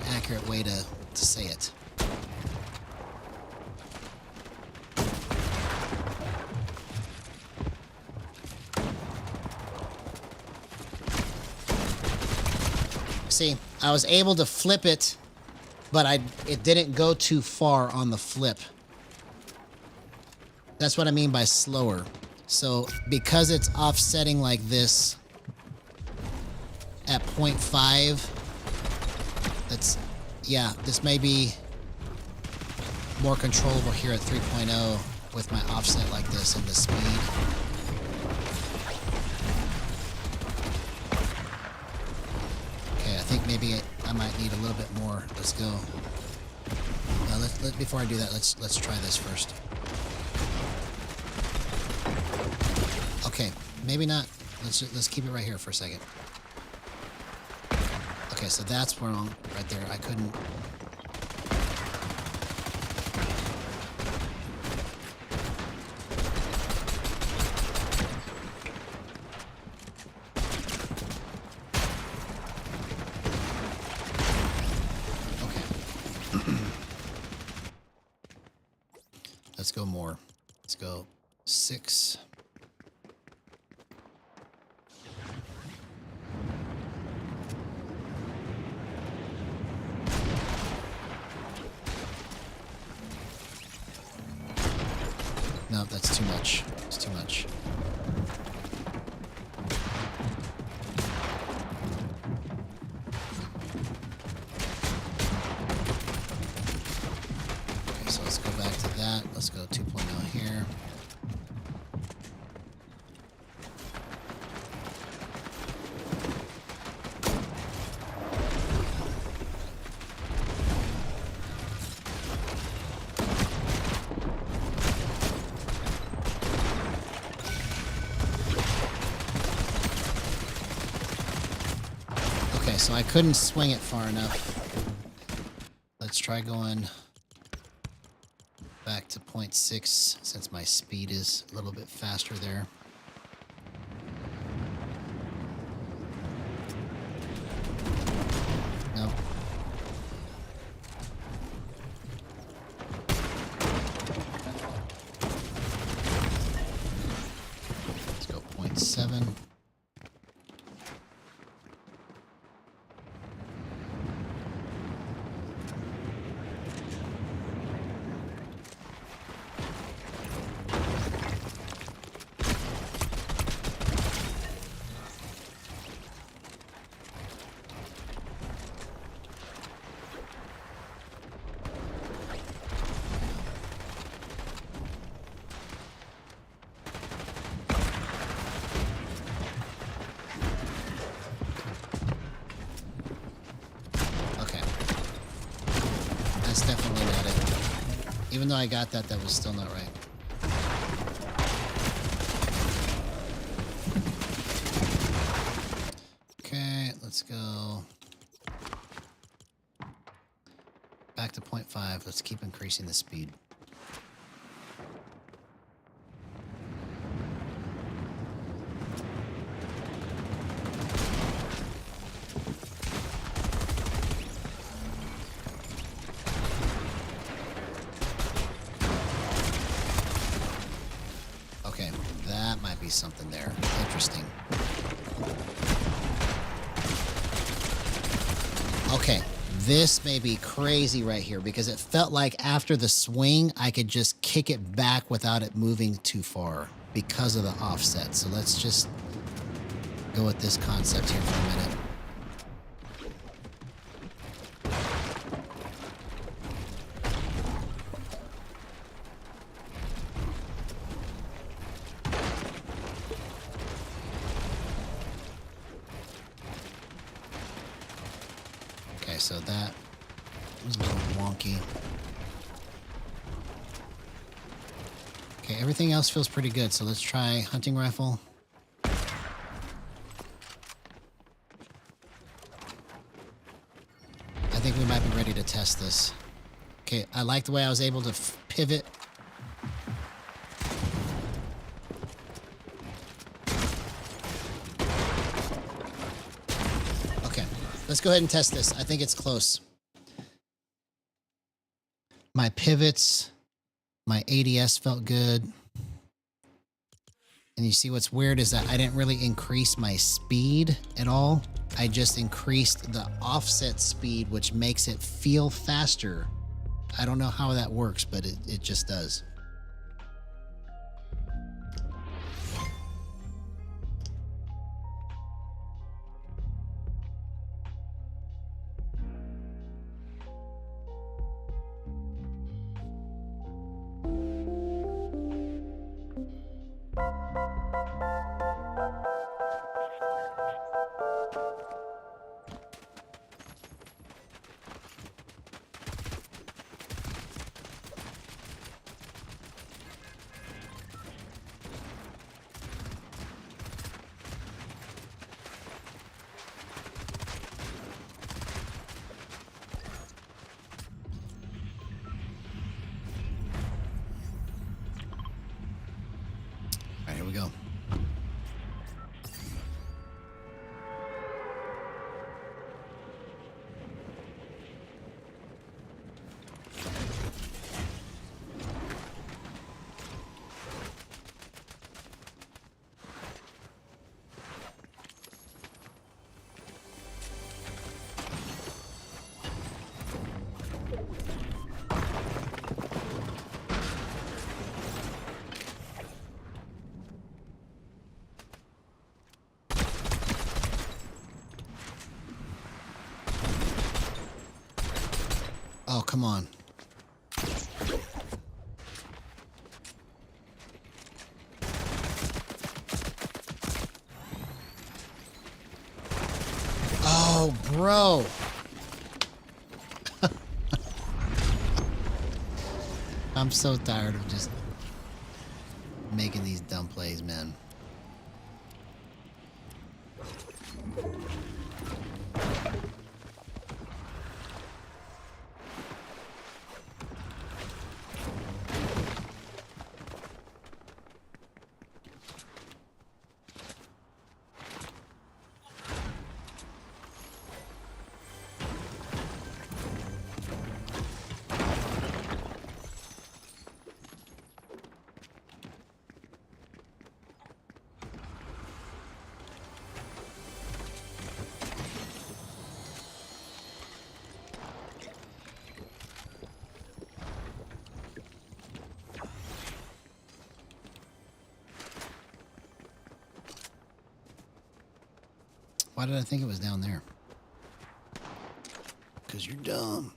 accurate way to say it. See, I was able to flip it, but it didn't go too far on the flip. That's what I mean by slower. So because it's offsetting like this at 0.5, this may be more controllable here at 3.0 with my offset like this and the speed. I think maybe I might need a little bit more. Let's go. Before I do that, let's try this first. Okay, maybe not. Let's keep it right here for a second. Okay, so that's wrong right there. I couldn't. Let's go more. Let's go 6. No, that's too much. It's too much. Okay, so let's go back to that. Let's go 2.0 here. Okay, so I couldn't swing it far enough. Let's try going back to 0.6 since my speed is a little bit faster there. No. Let's go 0.7. That's definitely not it. Even though I got that, that was still not right. Okay, let's go back to 0.5. Let's keep increasing the speed. be something there. Interesting. Okay, this may be crazy right here because it felt like after the swing, I could just kick it back without it moving too far because of the offset. So let's just go with this concept here for a minute. Okay, so that was a little wonky. Okay, everything else feels pretty good, so let's try hunting rifle. I think we might be ready to test this. Okay, I like the way I was able to pivot. Okay, let's go ahead and test this. I think it's close. My pivots, my ADS felt good. And you see what's weird is that I didn't really increase my speed at all. I just increased the offset speed, which makes it feel faster. I don't know how that works, but it just does. All right, here we go. Oh, come on. Oh, bro. I'm so tired of just making these dumb plays, man. Why did I think it was down there? Because you're dumb.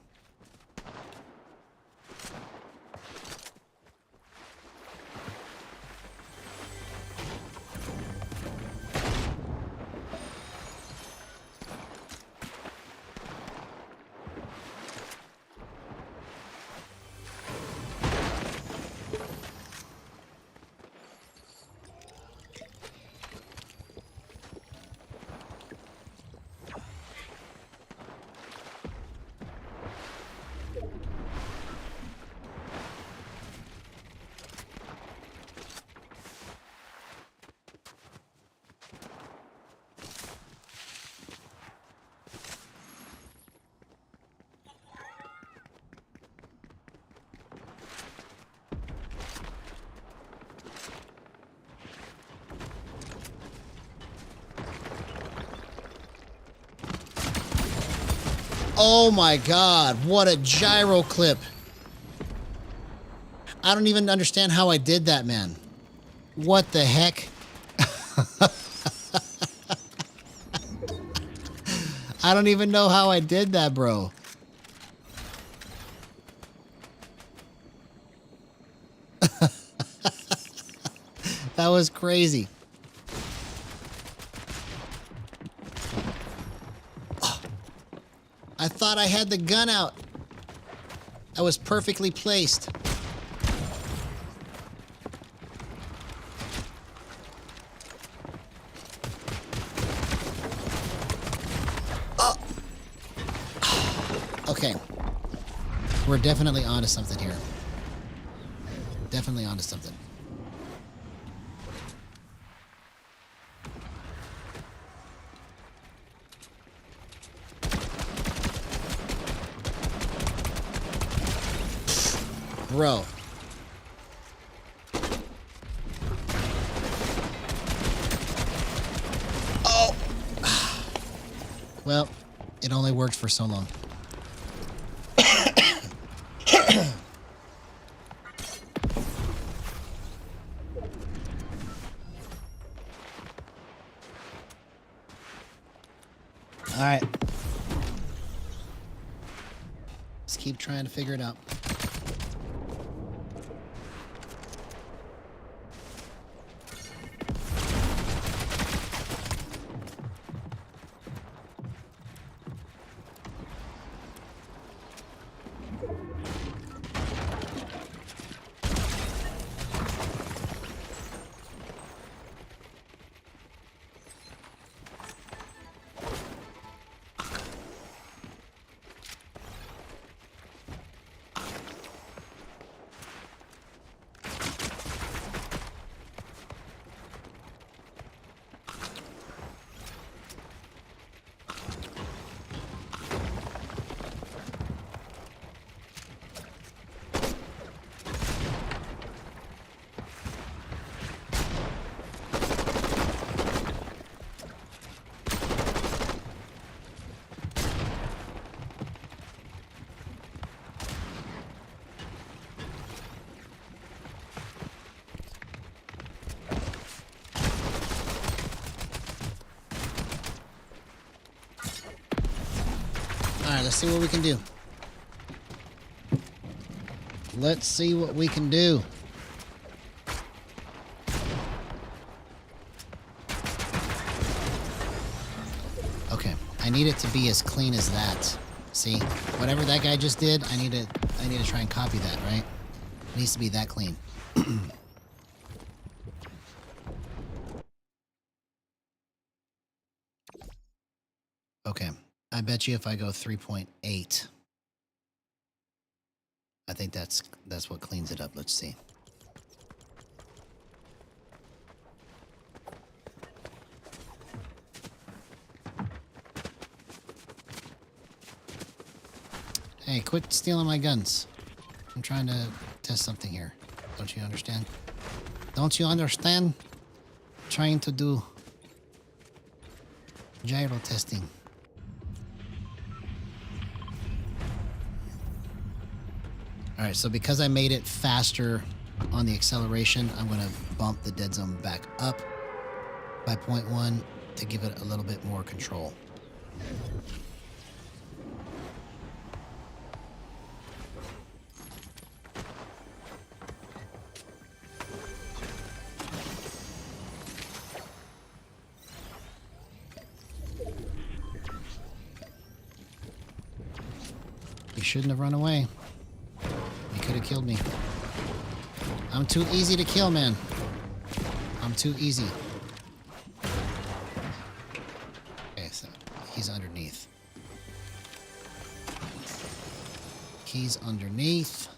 Oh my God, what a gyro clip. I don't even understand how I did that, man. What the heck? I don't even know how I did that, bro. That was crazy. Oh, I thought I had the gun out. I was perfectly placed. Oh. Okay. We're definitely onto something here. Definitely onto something. Bro. Oh. Well, it only worked for so long. All right. Let's keep trying to figure it out. All right, let's see what we can do. Let's see what we can do. Okay, I need it to be as clean as that. See, whatever that guy just did, I need to try and copy that, right? It needs to be that clean. Okay, I bet you if I go 3.8, I think that's what cleans it up. Let's see. Hey, quit stealing my guns. I'm trying to test something here. Don't you understand? Don't you understand? I'm trying to do gyro testing. Alright, so because I made it faster on the acceleration, I'm going to bump the dead zone back up by 0.1 to give it a little bit more control. You shouldn't have run away. You could have killed me. I'm too easy to kill, man. I'm too easy. Okay, so he's underneath. He's underneath.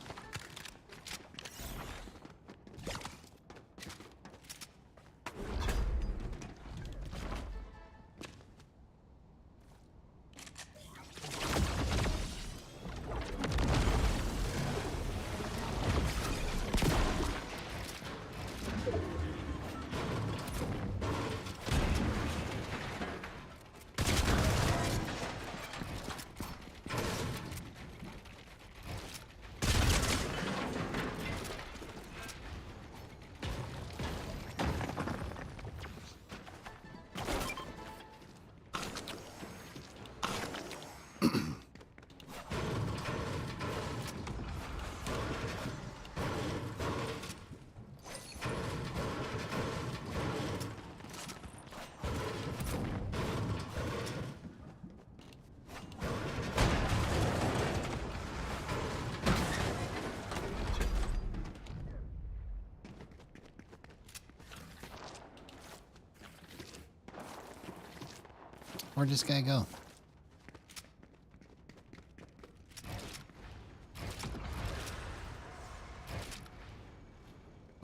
Where'd this guy go?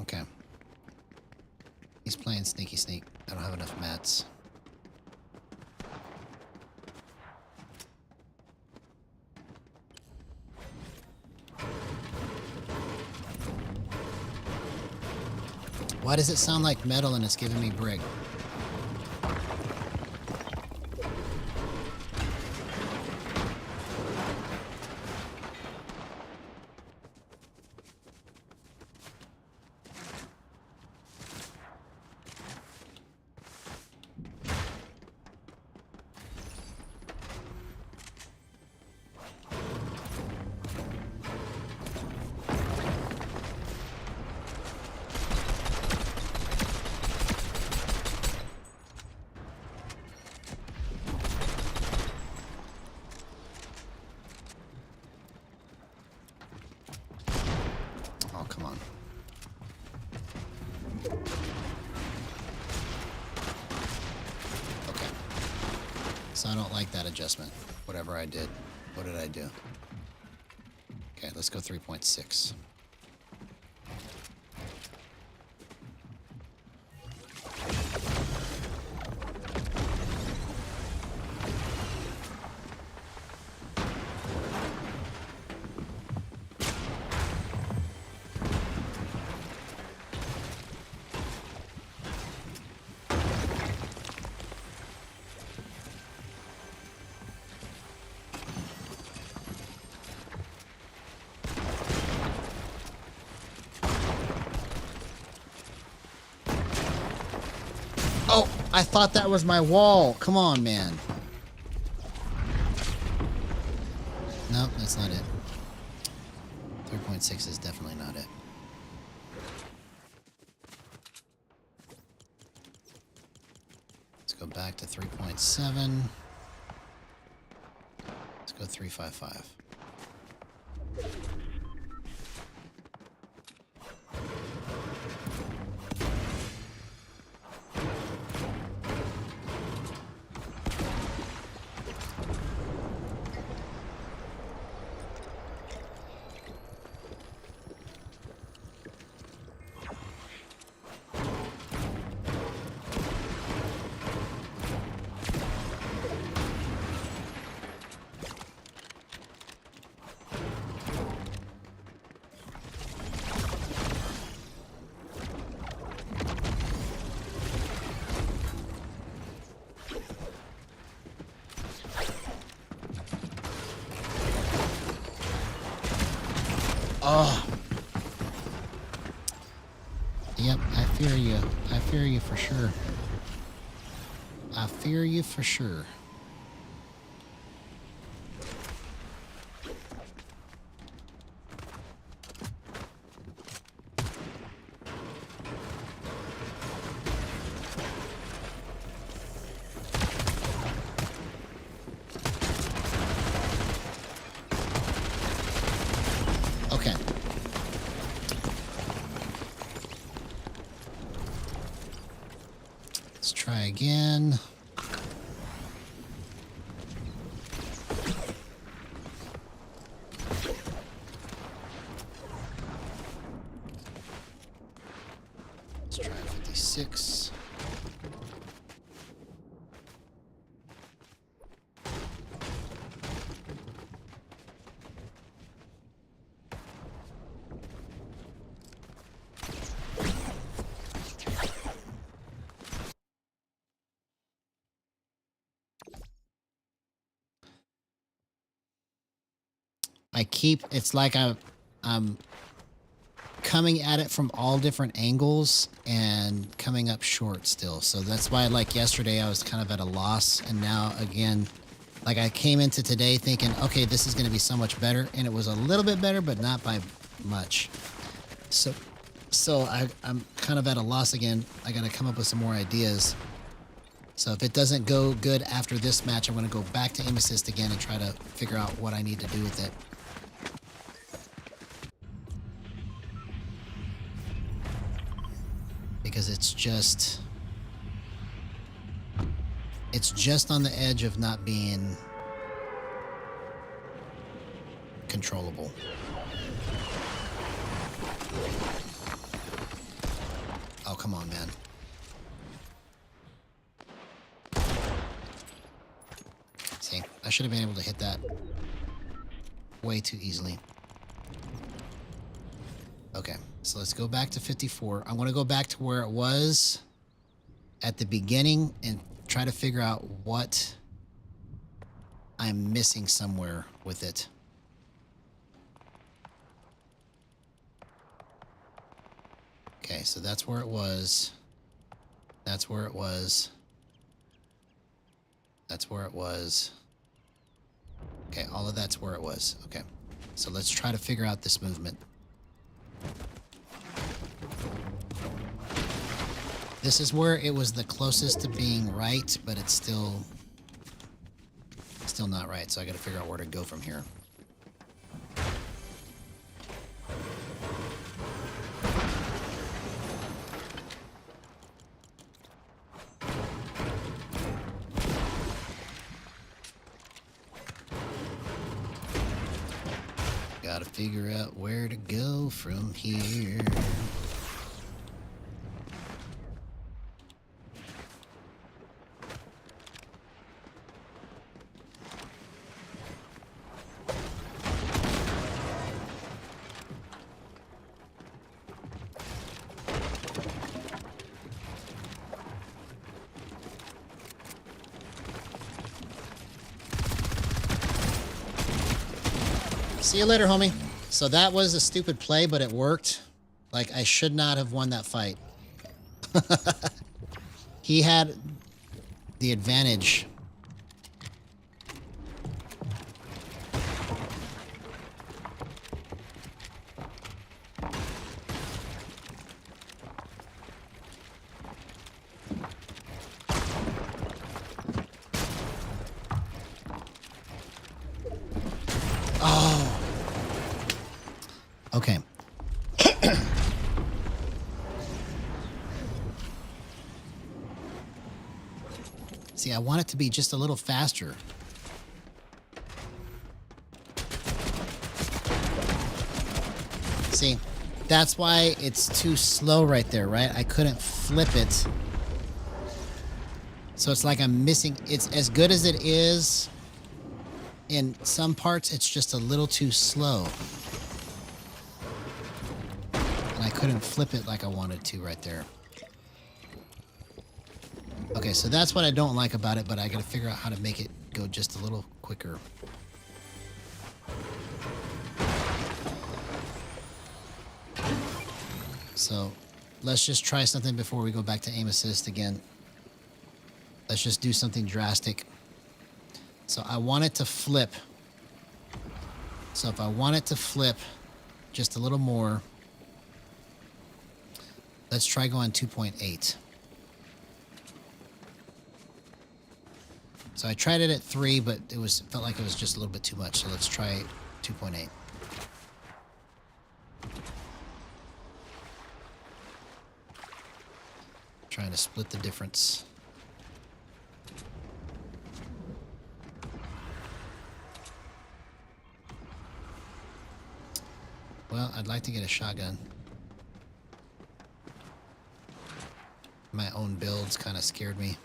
Okay. He's playing sneaky sneak. I don't have enough mats. Why does it sound like metal and it's giving me brick? Oh, come on. Okay. So I don't like that adjustment. Whatever I did. What did I do? Okay, let's go 3.6. Oh, I thought that was my wall. Come on, man. Nope, that's not it. 3.6 is definitely not it. Let's go back to 3.7. Let's go 3.55. Oh. Yep, I fear you. I fear you for sure. I fear you for sure. Okay. Let's try again. Let's try 56. It's like I'm coming at it from all different angles and coming up short still. So that's why, like yesterday, I was kind of at a loss. And now again, like I came into today thinking, okay, this is going to be so much better. And it was a little bit better, but not by much. So I'm kind of at a loss again. I got to come up with some more ideas. So if it doesn't go good after this match, I'm going to go back to aim assist again and try to figure out what I need to do with it. Because it's just... It's just on the edge of not being controllable. Oh, come on, man. See, I should have been able to hit that way too easily. Okay, so let's go back to 54. I want to go back to where it was at the beginning and try to figure out what I'm missing somewhere with it. Okay, so that's where it was. That's where it was. That's where it was. Okay, all of that's where it was. Okay, so let's try to figure out this movement. This is where it was the closest to being right, but it's still not right. So I got to figure out where to go from here. Gotta figure out where to go from here. See you later, homie. So that was a stupid play, but it worked. Like, I should not have won that fight. He had the advantage. Okay. See, I want it to be just a little faster. See, that's why it's too slow right there, right? I couldn't flip it. So it's like I'm missing. It's as good as it is. In some parts, it's just a little too slow. I couldn't flip it like I wanted to right there. Okay, so that's what I don't like about it, but I gotta figure out how to make it go just a little quicker. So let's just try something before we go back to aim assist again. Let's just do something drastic. So I want it to flip. So if I want it to flip just a little more, let's try going 2.8. So I tried it at 3, but it felt like it was just a little bit too much. So let's try 2.8. Trying to split the difference. Well, I'd like to get a shotgun. My own builds kind of scared me.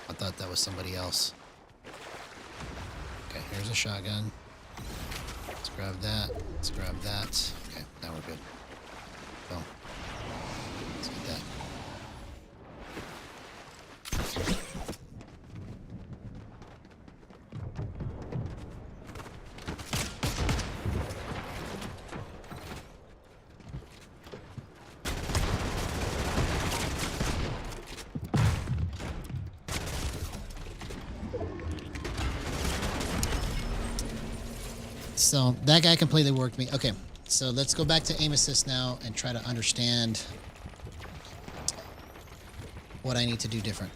I thought that was somebody else. Okay, here's a shotgun. Let's grab that. Let's grab that. Okay, now we're good. Go. Let's get that. So that guy completely worked me. Okay, so let's go back to aim assist now and try to understand what I need to do different.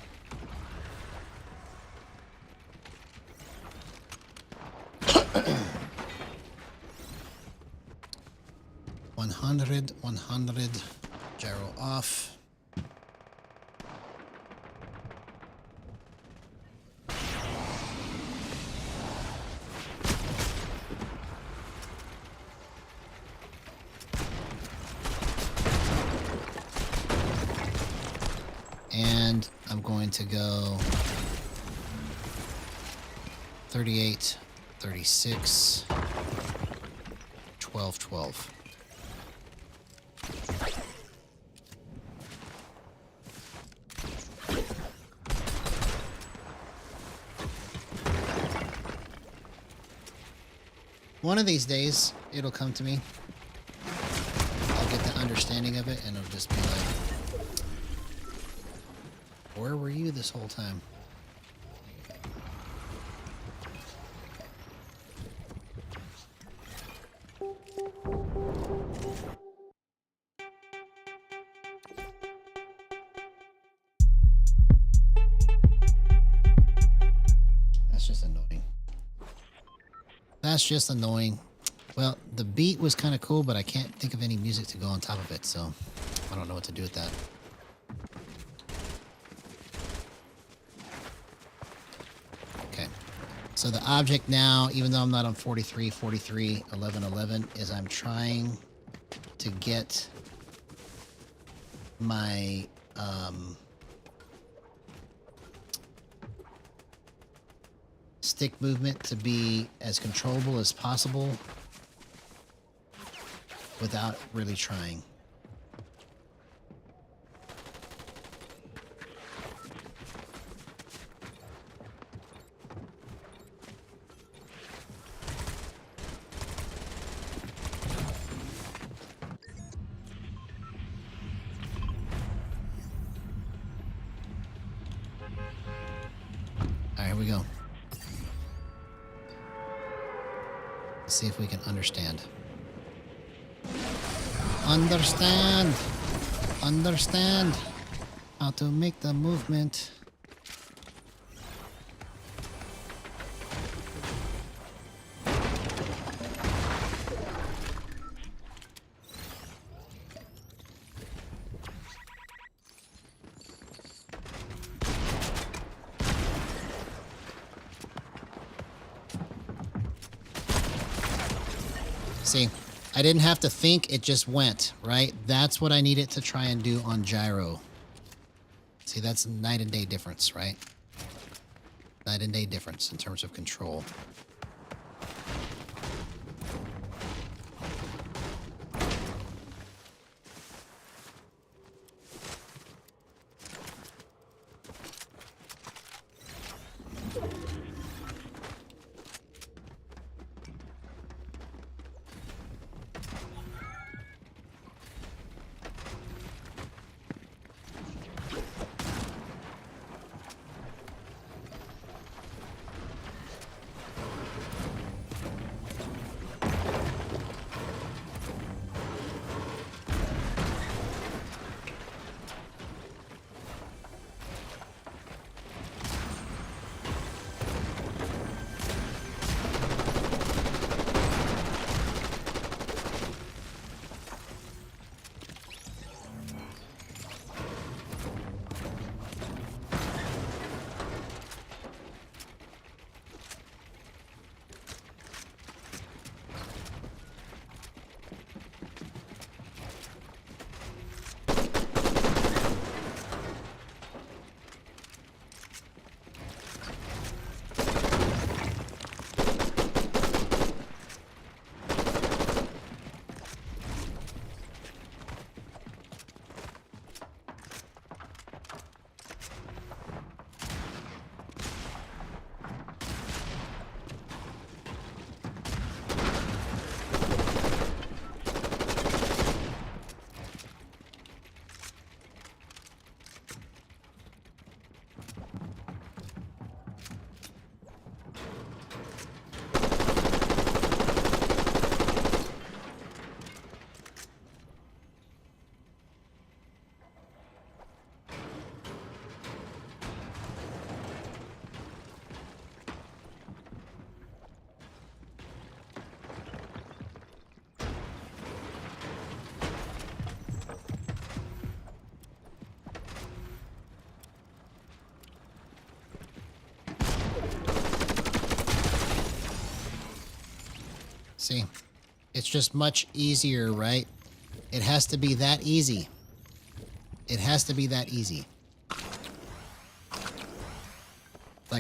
100, gyro off. and I'm going to go 38, 36, 12, 12. One of these days, it'll come to me. I'll get the understanding of it, and it'll just be like, where were you this whole time? That's just annoying. That's just annoying. Well, the beat was kind of cool, but I can't think of any music to go on top of it, so I don't know what to do with that. Okay. So the object now, even though I'm not on 43, 43, 11, 11, is I'm trying to get my stick movement to be as controllable as possible without really trying. All right, here we go. Let's see if we can understand. Understand how to make the movement. See, I didn't have to think, it just went, right? That's what I needed to try and do on gyro. See, that's night and day difference, right? Night and day difference in terms of control. See, it's just much easier, right? It has to be that easy. It has to be that easy.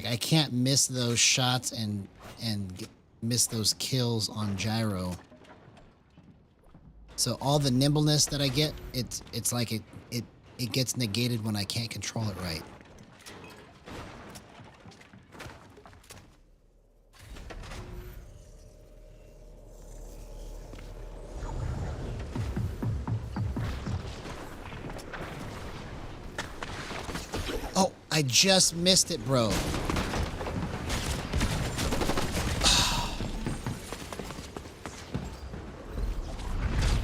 Like, I can't miss those shots and miss those kills on gyro. So all the nimbleness that I get, it's like it gets negated when I can't control it right. Oh, I just missed it, bro.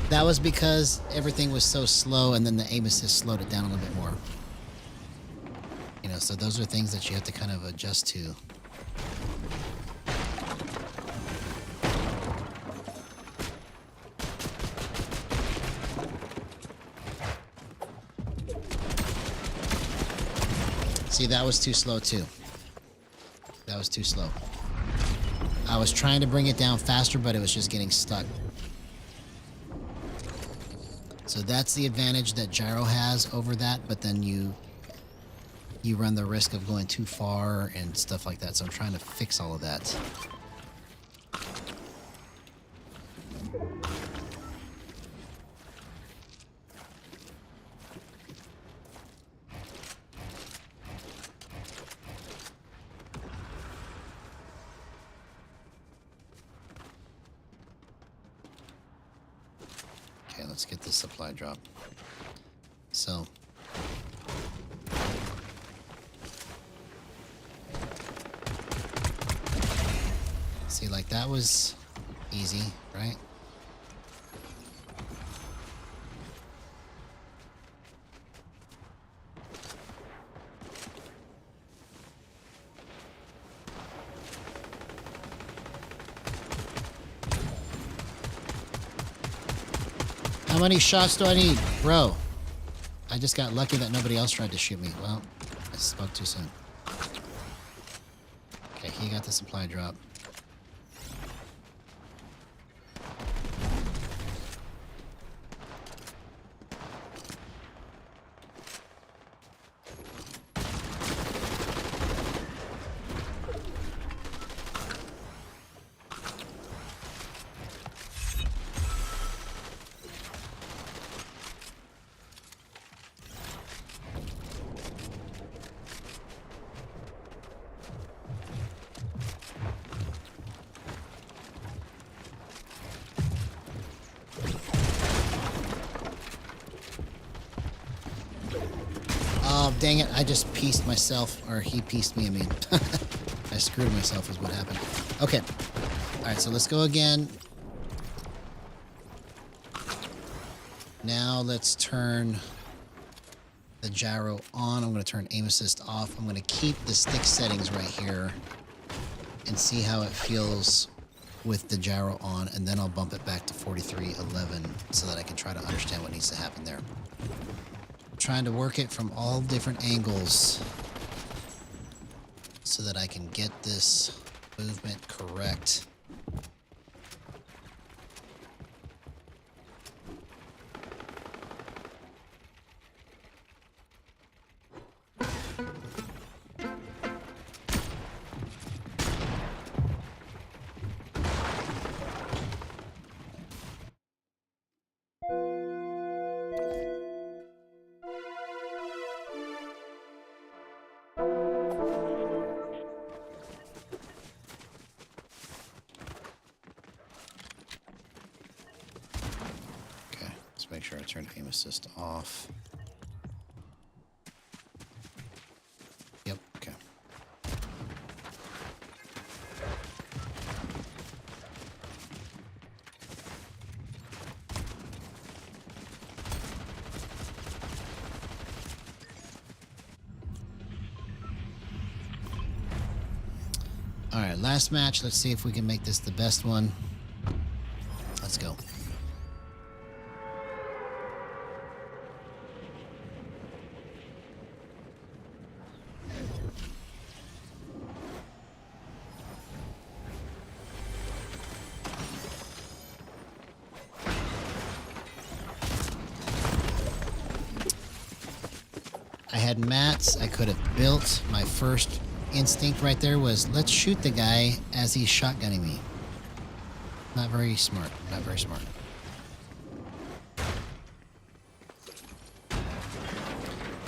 That was because everything was so slow, and then the aim assist slowed it down a little bit more. You know, so those are things that you have to kind of adjust to. See, that was too slow too. That was too slow. I was trying to bring it down faster, but it was just getting stuck. So that's the advantage that gyro has over that, but then you run the risk of going too far and stuff like that. So I'm trying to fix all of that. Okay, let's get this supply drop. So see, like, that was easy, right? How many shots do I need? Bro, I just got lucky that nobody else tried to shoot me. Well, I spoke too soon. Okay, he got the supply drop. Oh, dang it. I just pieced myself, or he pieced me, I mean. I screwed myself is what happened. Okay. Alright, so let's go again. Now let's turn the gyro on. I'm going to turn aim assist off. I'm going to keep the stick settings right here and see how it feels with the gyro on, and then I'll bump it back to 4311 so that I can try to understand what needs to happen there. Trying to work it from all different angles so that I can get this movement correct. Make sure I turn aim assist off. Yep, okay. All right, last match. Let's see if we can make this the best one. Let's go. I had mats. I could have built my first instinct right there was, let's shoot the guy as he's shotgunning me. Not very smart. Not very smart.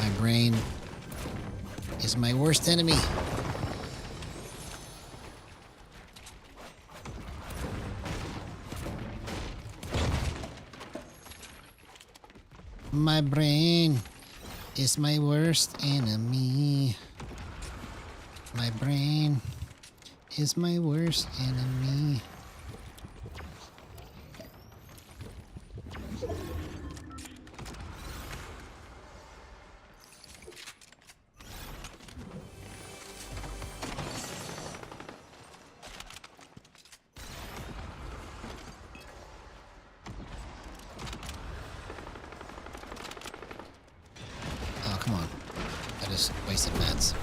My brain is my worst enemy. My brain is my worst enemy. My brain is my worst enemy. Oh, come on. I just wasted meds.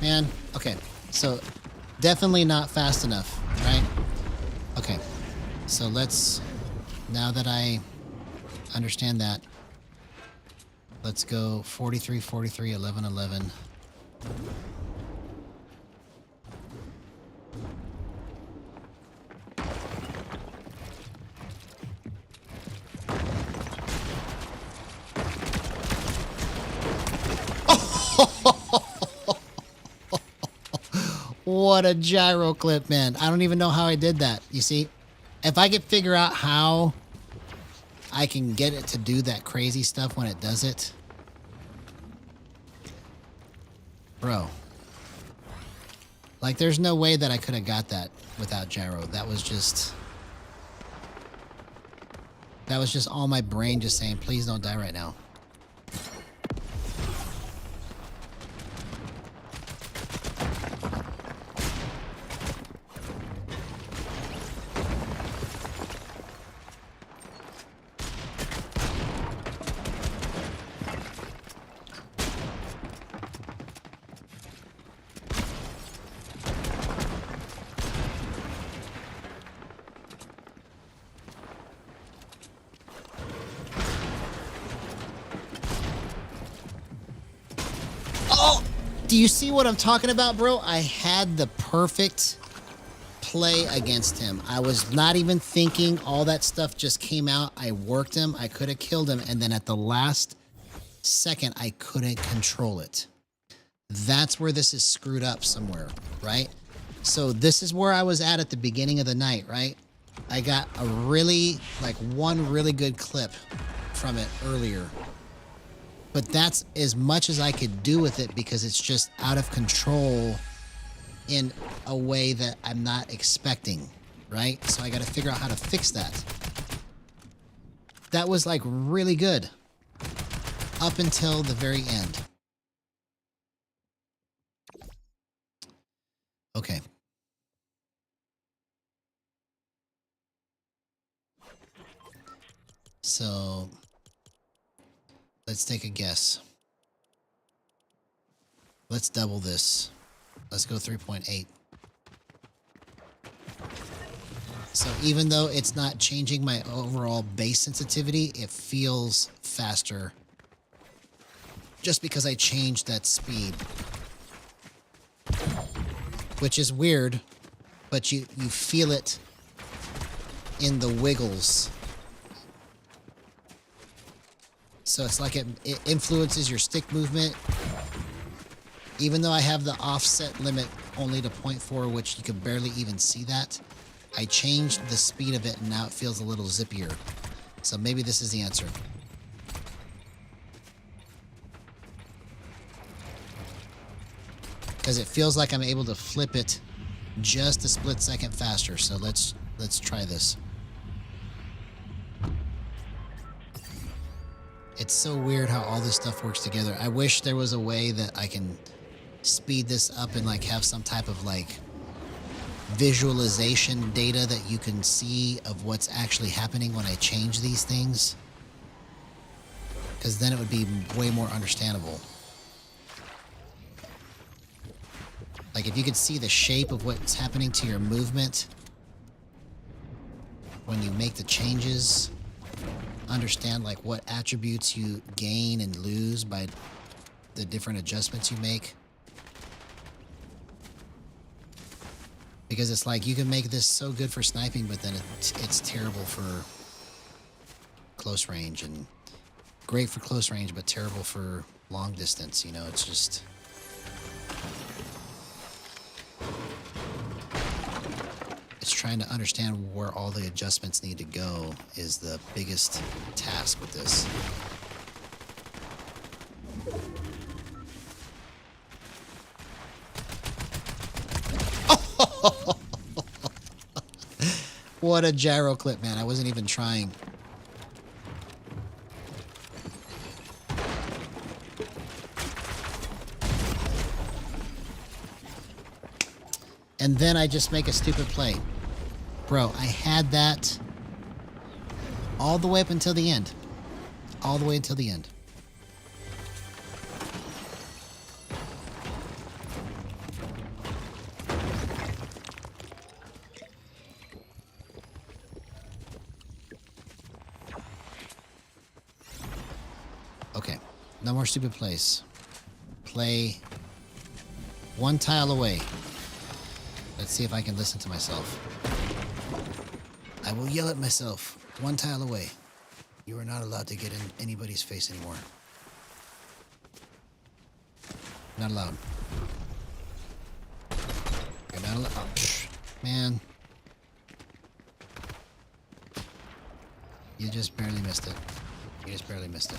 Man, okay. So, definitely not fast enough, right? Okay. So let's, now that I understand that, let's go 43, 43, 11, 11. What a gyro clip, man. I don't even know how I did that. You see, if I could figure out how I can get it to do that crazy stuff when it does it. Bro. Like, there's no way that I could have got that without gyro. That was just all my brain just saying, please don't die right now. Oh, do you see what I'm talking about, bro? I had the perfect play against him. I was not even thinking. All that stuff just came out. I worked him. I could have killed him. And then at the last second, I couldn't control it. That's where this is screwed up somewhere, right? So this is where I was at the beginning of the night, right? I got a really, like, one really good clip from it earlier. But that's as much as I could do with it because it's just out of control in a way that I'm not expecting, right? So I got to figure out how to fix that. That was like really good up until the very end. Okay. So let's take a guess. Let's double this. Let's go 3.8. So even though it's not changing my overall base sensitivity, it feels faster just because I changed that speed. Which is weird, but you feel it in the wiggles. So it's like it influences your stick movement. Even though I have the offset limit only to 0.4, which you can barely even see that, I changed the speed of it and now it feels a little zippier. So maybe this is the answer. Because it feels like I'm able to flip it just a split second faster. So let's try this. It's so weird how all this stuff works together. I wish there was a way that I can speed this up and like have some type of like visualization data that you can see of what's actually happening when I change these things. Because then it would be way more understandable. Like if you could see the shape of what's happening to your movement when you make the changes. understand like what attributes you gain and lose by the different adjustments you make. Because it's like you can make this so good for sniping, but then it's terrible for close range, and great for close range, but terrible for long distance. You know, it's just... It's trying to understand where all the adjustments need to go is the biggest task with this. What a gyro clip, man. I wasn't even trying. And then I just make a stupid play. Bro, I had that all the way up until the end. All the way until the end. Okay, no more stupid plays. Play one tile away. Let's see if I can listen to myself. I will yell at myself. One tile away. You are not allowed to get in anybody's face anymore. Not allowed. You're not allowed. Oh, man. You just barely missed it. You just barely missed it.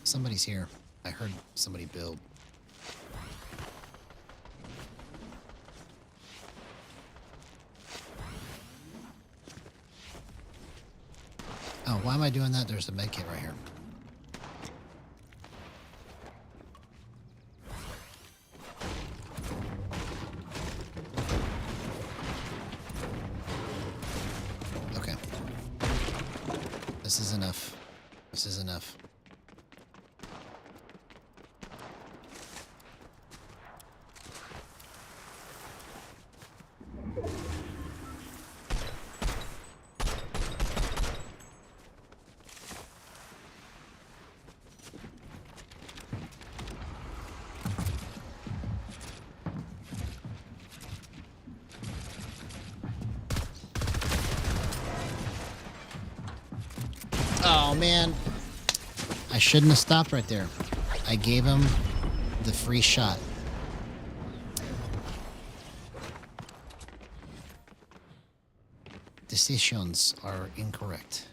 Somebody's here. I heard somebody build. Oh, why am I doing that? There's a med kit right here. Okay. This is enough. This is enough. Oh, man. I shouldn't have stopped right there. I gave him the free shot. Decisions are incorrect.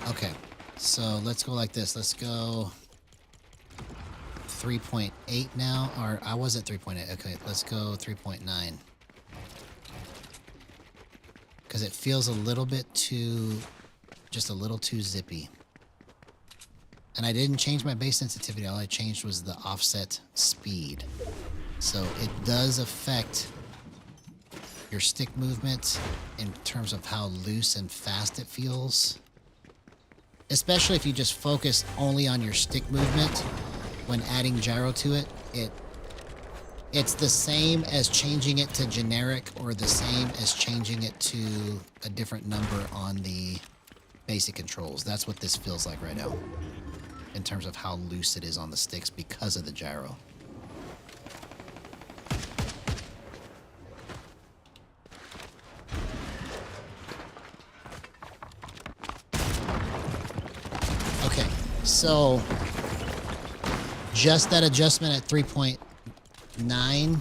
Okay. So let's go like this. Let's go 3.8 now. Or I was at 3.8. Okay, let's go 3.9. Because it feels a little bit too, just a little too zippy. And I didn't change my base sensitivity. All I changed was the offset speed. So it does affect your stick movement in terms of how loose and fast it feels. Especially if you just focus only on your stick movement when adding gyro to it. It's the same as changing it to generic or the same as changing it to a different number on the basic controls. That's what this feels like right now in terms of how loose it is on the sticks because of the gyro. Okay, so just that adjustment at 3.9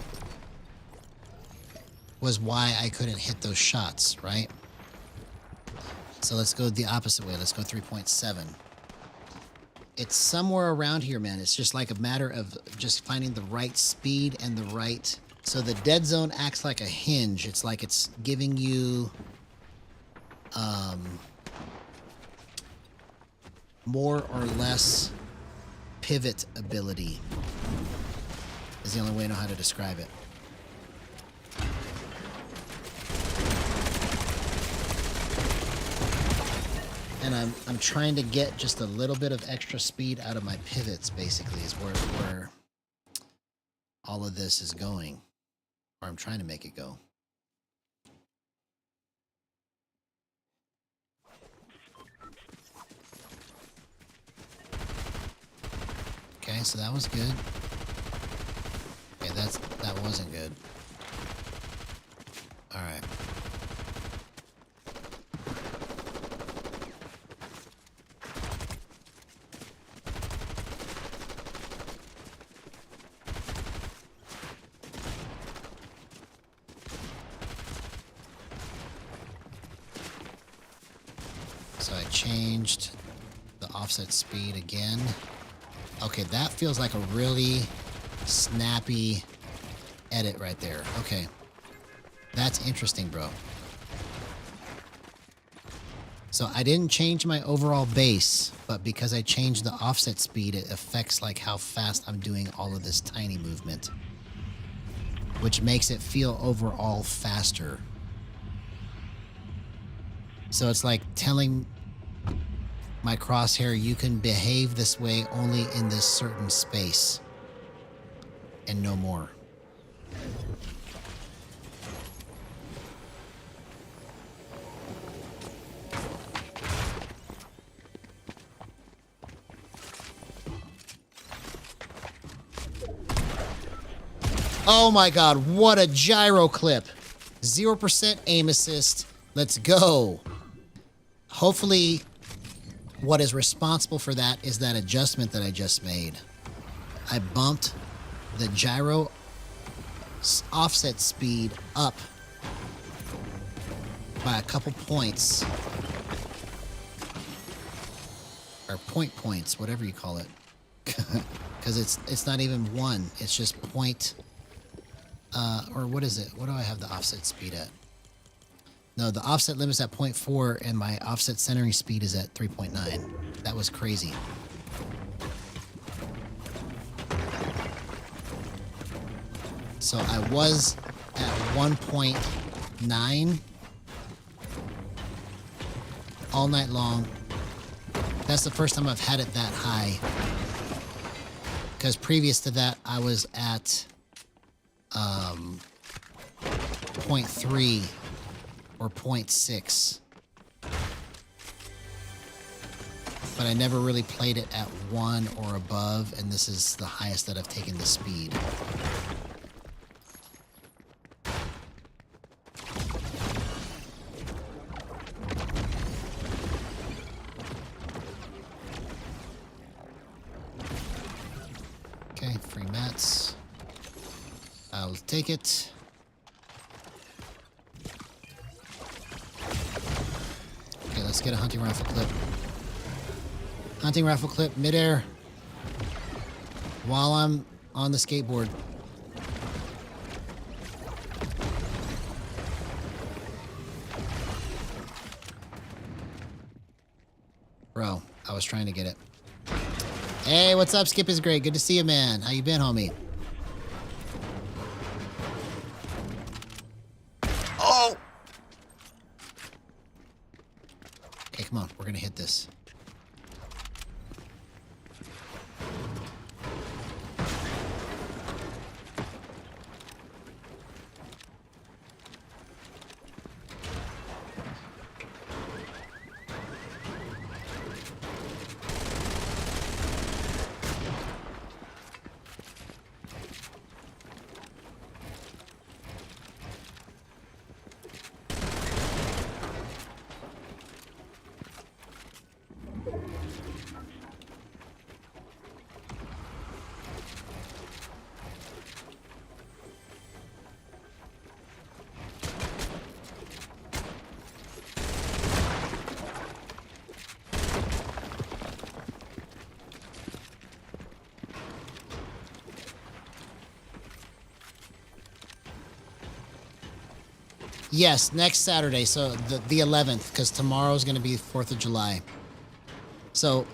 was why I couldn't hit those shots, right? So let's go the opposite way. Let's go 3.7. It's somewhere around here, man. It's just like a matter of just finding the right speed and the right... So the dead zone acts like a hinge. It's like it's giving you more or less pivot ability is the only way I know how to describe it. And I'm trying to get just a little bit of extra speed out of my pivots, basically, is where all of this is going. Or I'm trying to make it go. Okay, so that was good. Okay, that wasn't good. All right. So I changed the offset speed again. Okay, that feels like a really snappy edit right there. Okay. That's interesting, bro. So I didn't change my overall base, but because I changed the offset speed, it affects like how fast I'm doing all of this tiny movement, which makes it feel overall faster. So it's like telling my crosshair, you can behave this way only in this certain space and no more. Oh my God, what a gyro clip. 0% aim assist. Let's go. Hopefully, what is responsible for that is that adjustment that I just made. I bumped the gyro offset speed up by a couple points. Or points, whatever you call it. Because it's not even one. It's just point... or what is it? What do I have the offset speed at? No, the offset limit's at 0.4 and my offset centering speed is at 3.9. That was crazy. So I was at 1.9 all night long. That's the first time I've had it that high. Because previous to that, I was at 0.3 or 0.6. But I never really played it at 1 or above, and this is the highest that I've taken the speed. Okay, free mats. I'll take it. Okay, let's get a hunting rifle clip. Hunting rifle clip midair while I'm on the skateboard. Bro, I was trying to get it. Hey, what's up? Skip is great. Good to see you, man. How you been, homie? Oh! Okay, come on. We're gonna hit this. Yes, next Saturday, so the 11th, because tomorrow's going to be 4th of July. So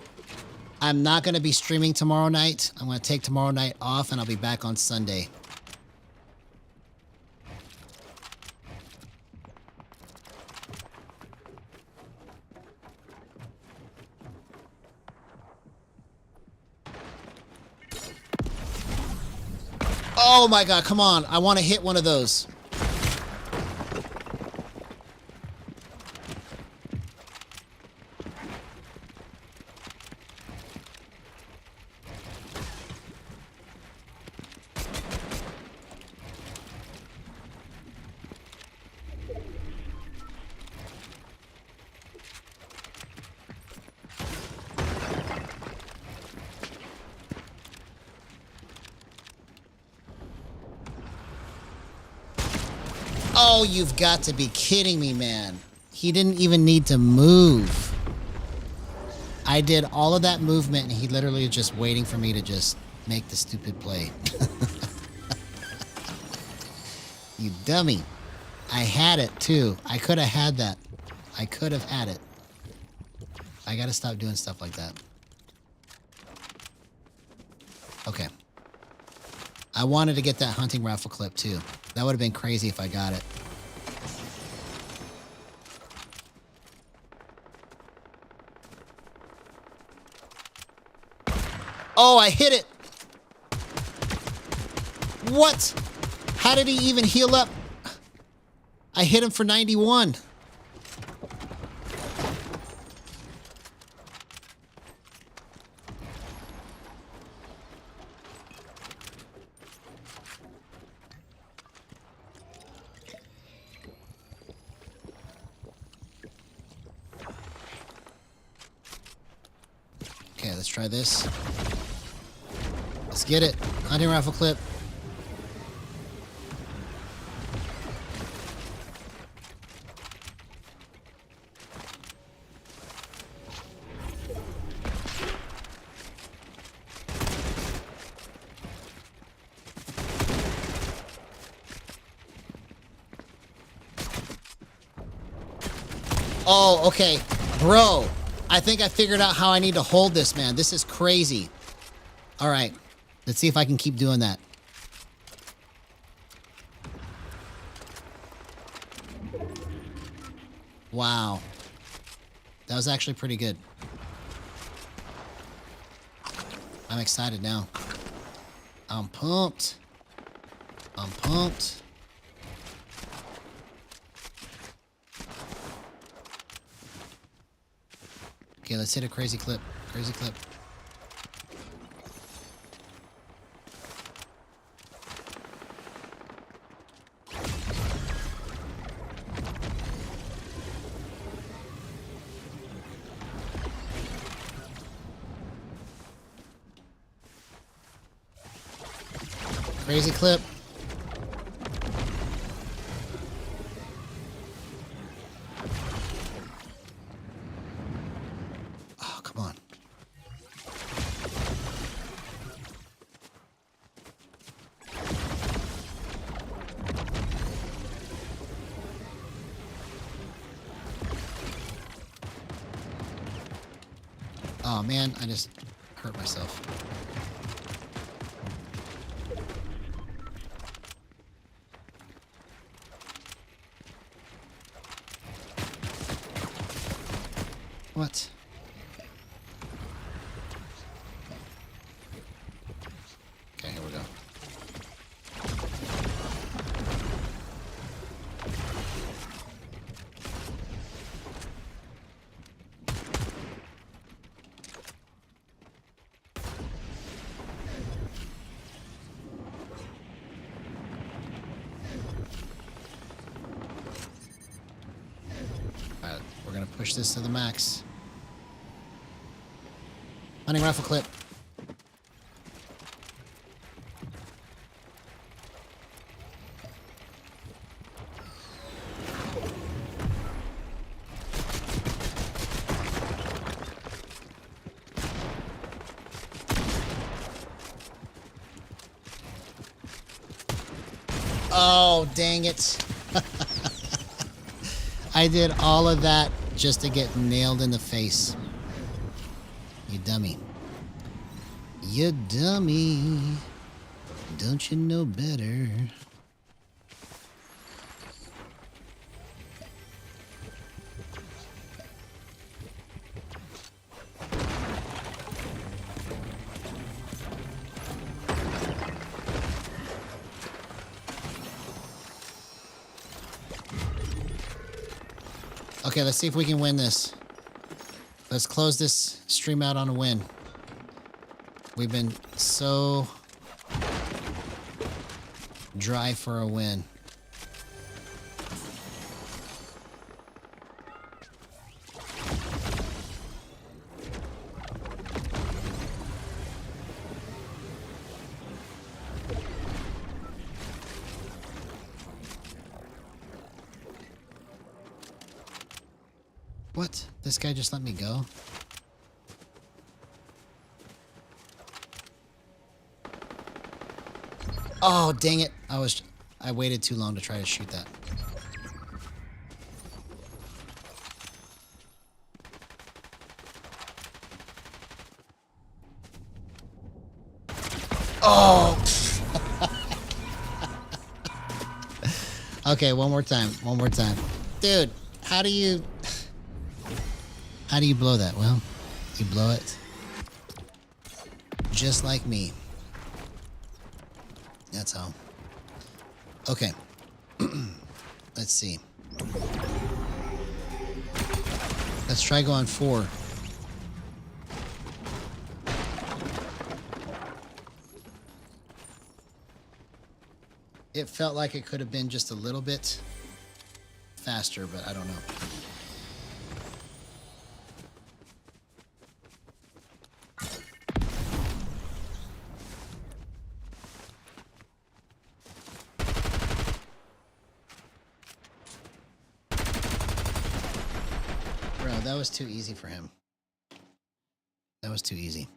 I'm not going to be streaming tomorrow night. I'm going to take tomorrow night off, and I'll be back on Sunday. Oh my god, come on. I want to hit one of those. Oh, you've got to be kidding me, man. He didn't even need to move. I did all of that movement, and he literally is just waiting for me to just make the stupid play. You dummy. I had it, too. I could have had that. I could have had it. I gotta stop doing stuff like that. Okay. I wanted to get that hunting rifle clip, too. That would have been crazy if I got it. Oh, I hit it! What? How did he even heal up? I hit him for 91. Okay, let's try this. Let's get it. Hunting rifle clip. Oh, okay. Bro, I think I figured out how I need to hold this, man. This is crazy. All right. Let's see if I can keep doing that. Wow. That was actually pretty good. I'm excited now. I'm pumped. I'm pumped. Okay, let's hit a crazy clip. Crazy clip. Crazy clip. Oh, come on. Oh man, I just hurt myself. What? Okay, here we go. All right, we're gonna push this to the max. Hunting rifle clip. Oh, dang it. I did all of that just to get nailed in the face. You dummy. You dummy. Don't you know better? Okay, let's see if we can win this. Let's close this stream out on a win. We've been so dry for a win. What? This guy just let me go? Oh, dang it. I waited too long to try to shoot that. Oh! Okay, one more time. One more time. Dude, how do you blow that? Well, you blow it just like me. That's how. Okay. Let's see. Let's try going 4. It felt like it could have been just a little bit faster, but I don't know. That was too easy for him. That was too easy.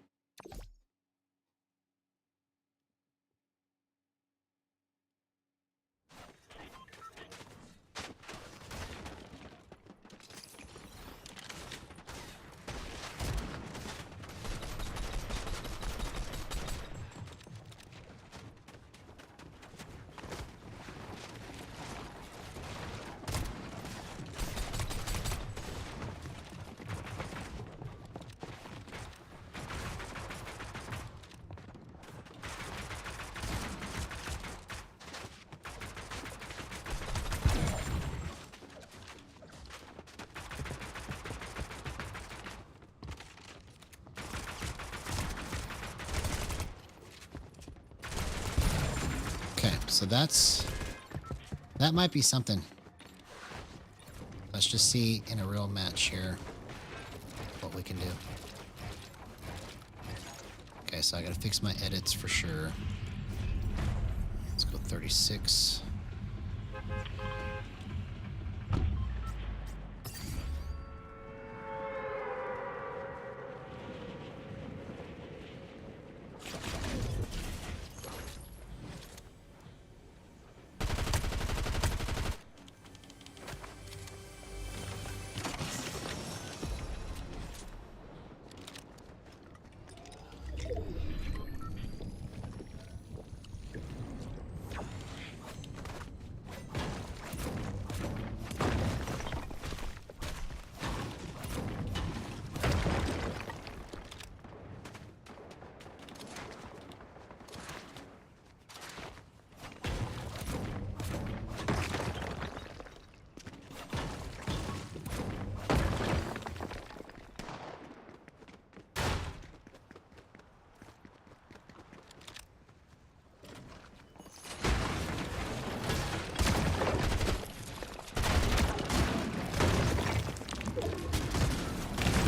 So that might be something. Let's just see in a real match here what we can do. Okay, so I gotta fix my edits for sure. Let's go 36.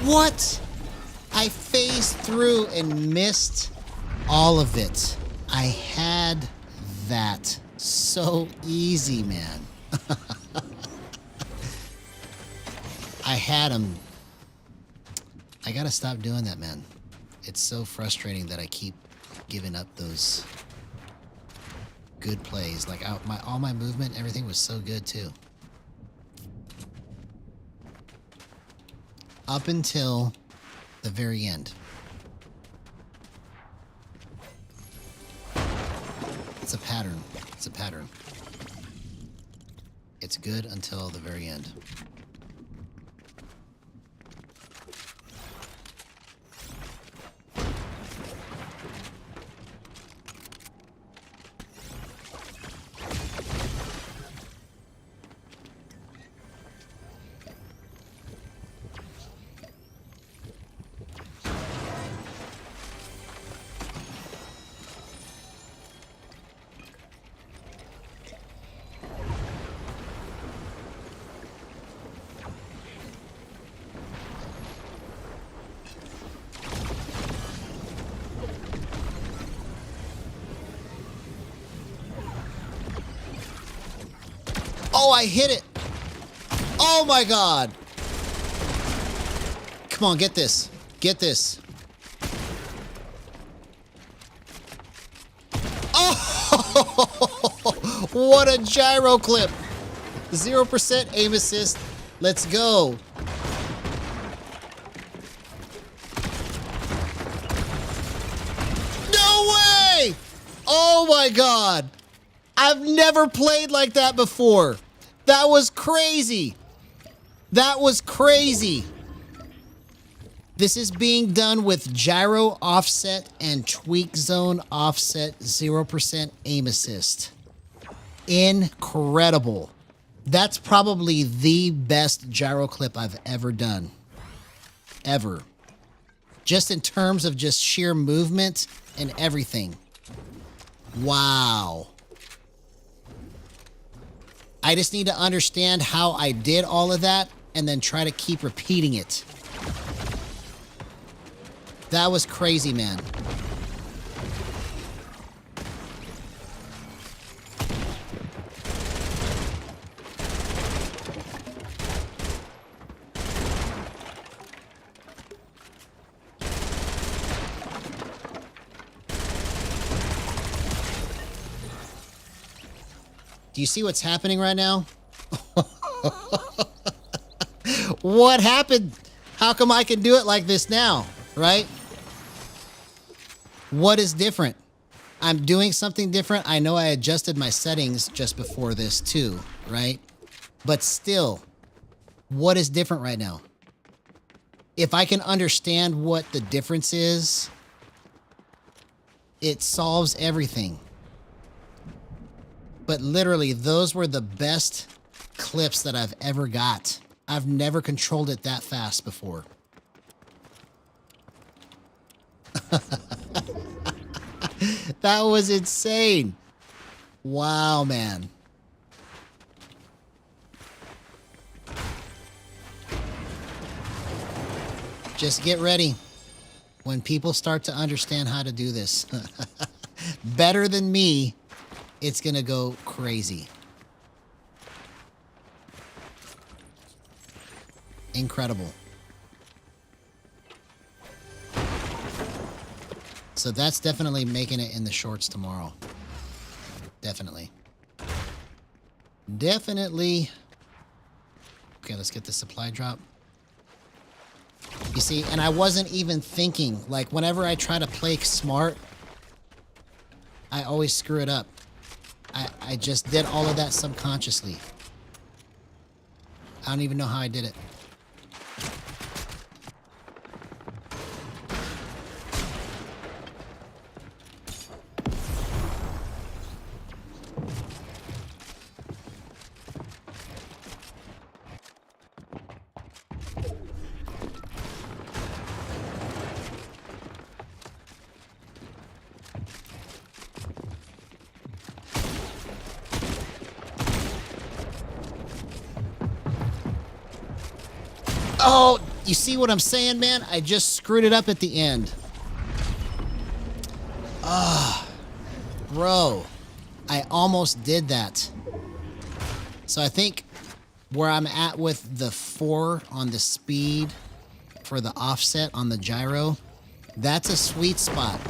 What? I phased through and missed all of it. I had that so easy, man. I had him. I gotta stop doing that, man. It's so frustrating that I keep giving up those good plays. Like all my movement, everything was so good too. Up until the very end. It's a pattern. It's a pattern. It's good until the very end. Oh, I hit it. Oh my God. Come on, get this. Get this. Oh, what a gyro clip. 0% aim assist. Let's go. No way. Oh my God. I've never played like that before. That was crazy. That was crazy. This is being done with gyro offset and tweak zone offset 0% aim assist. Incredible. That's probably the best gyro clip I've ever done. Ever. Just in terms of just sheer movement and everything. Wow. I just need to understand how I did all of that and then try to keep repeating it. That was crazy, man. Do you see what's happening right now? What happened? How come I can do it like this now, right? What is different? I'm doing something different. I know I adjusted my settings just before this too, right? But still, what is different right now? If I can understand what the difference is, it solves everything. But literally, those were the best clips that I've ever got. I've never controlled it that fast before. That was insane. Wow, man. Just get ready when people start to understand how to do this. Better than me, it's gonna go crazy. Incredible. So that's definitely making it in the shorts tomorrow. Definitely. Definitely. Okay, let's get the supply drop. You see, and I wasn't even thinking. Like, whenever I try to play smart, I always screw it up. I just did all of that subconsciously. I don't even know how I did it. Oh, you see what I'm saying, man? I just screwed it up at the end. Ah, bro, I almost did that. So I think where I'm at with the 4 on the speed for the offset on the gyro, that's a sweet spot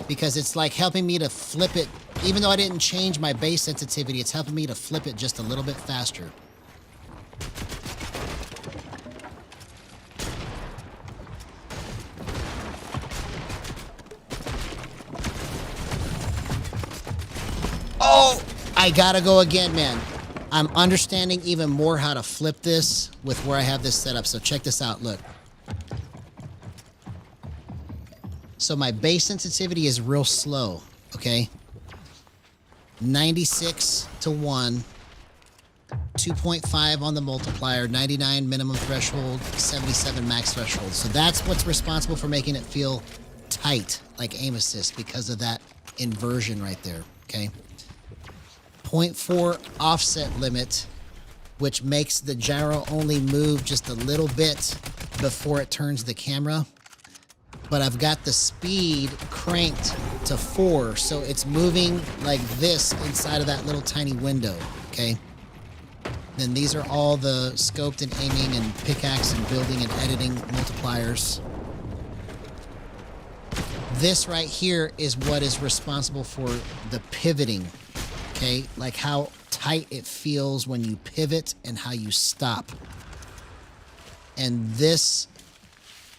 because it's like helping me to flip it. Even though I didn't change my base sensitivity, it's helping me to flip it just a little bit faster. Oh, I gotta go again, man. I'm understanding even more how to flip this with where I have this set up. So check this out, look. So my base sensitivity is real slow, okay? 96 to 1, 2.5 on the multiplier, 99 minimum threshold, 77 max threshold. So that's what's responsible for making it feel tight, like aim assist, because of that inversion right there, okay? 0.4 offset limit, which makes the gyro only move just a little bit before it turns the camera. But I've got the speed cranked to 4, so it's moving like this inside of that little tiny window, okay? Then these are all the scoped and aiming and pickaxe and building and editing multipliers. This right here is what is responsible for the pivoting, okay? Like how tight it feels when you pivot and how you stop. And this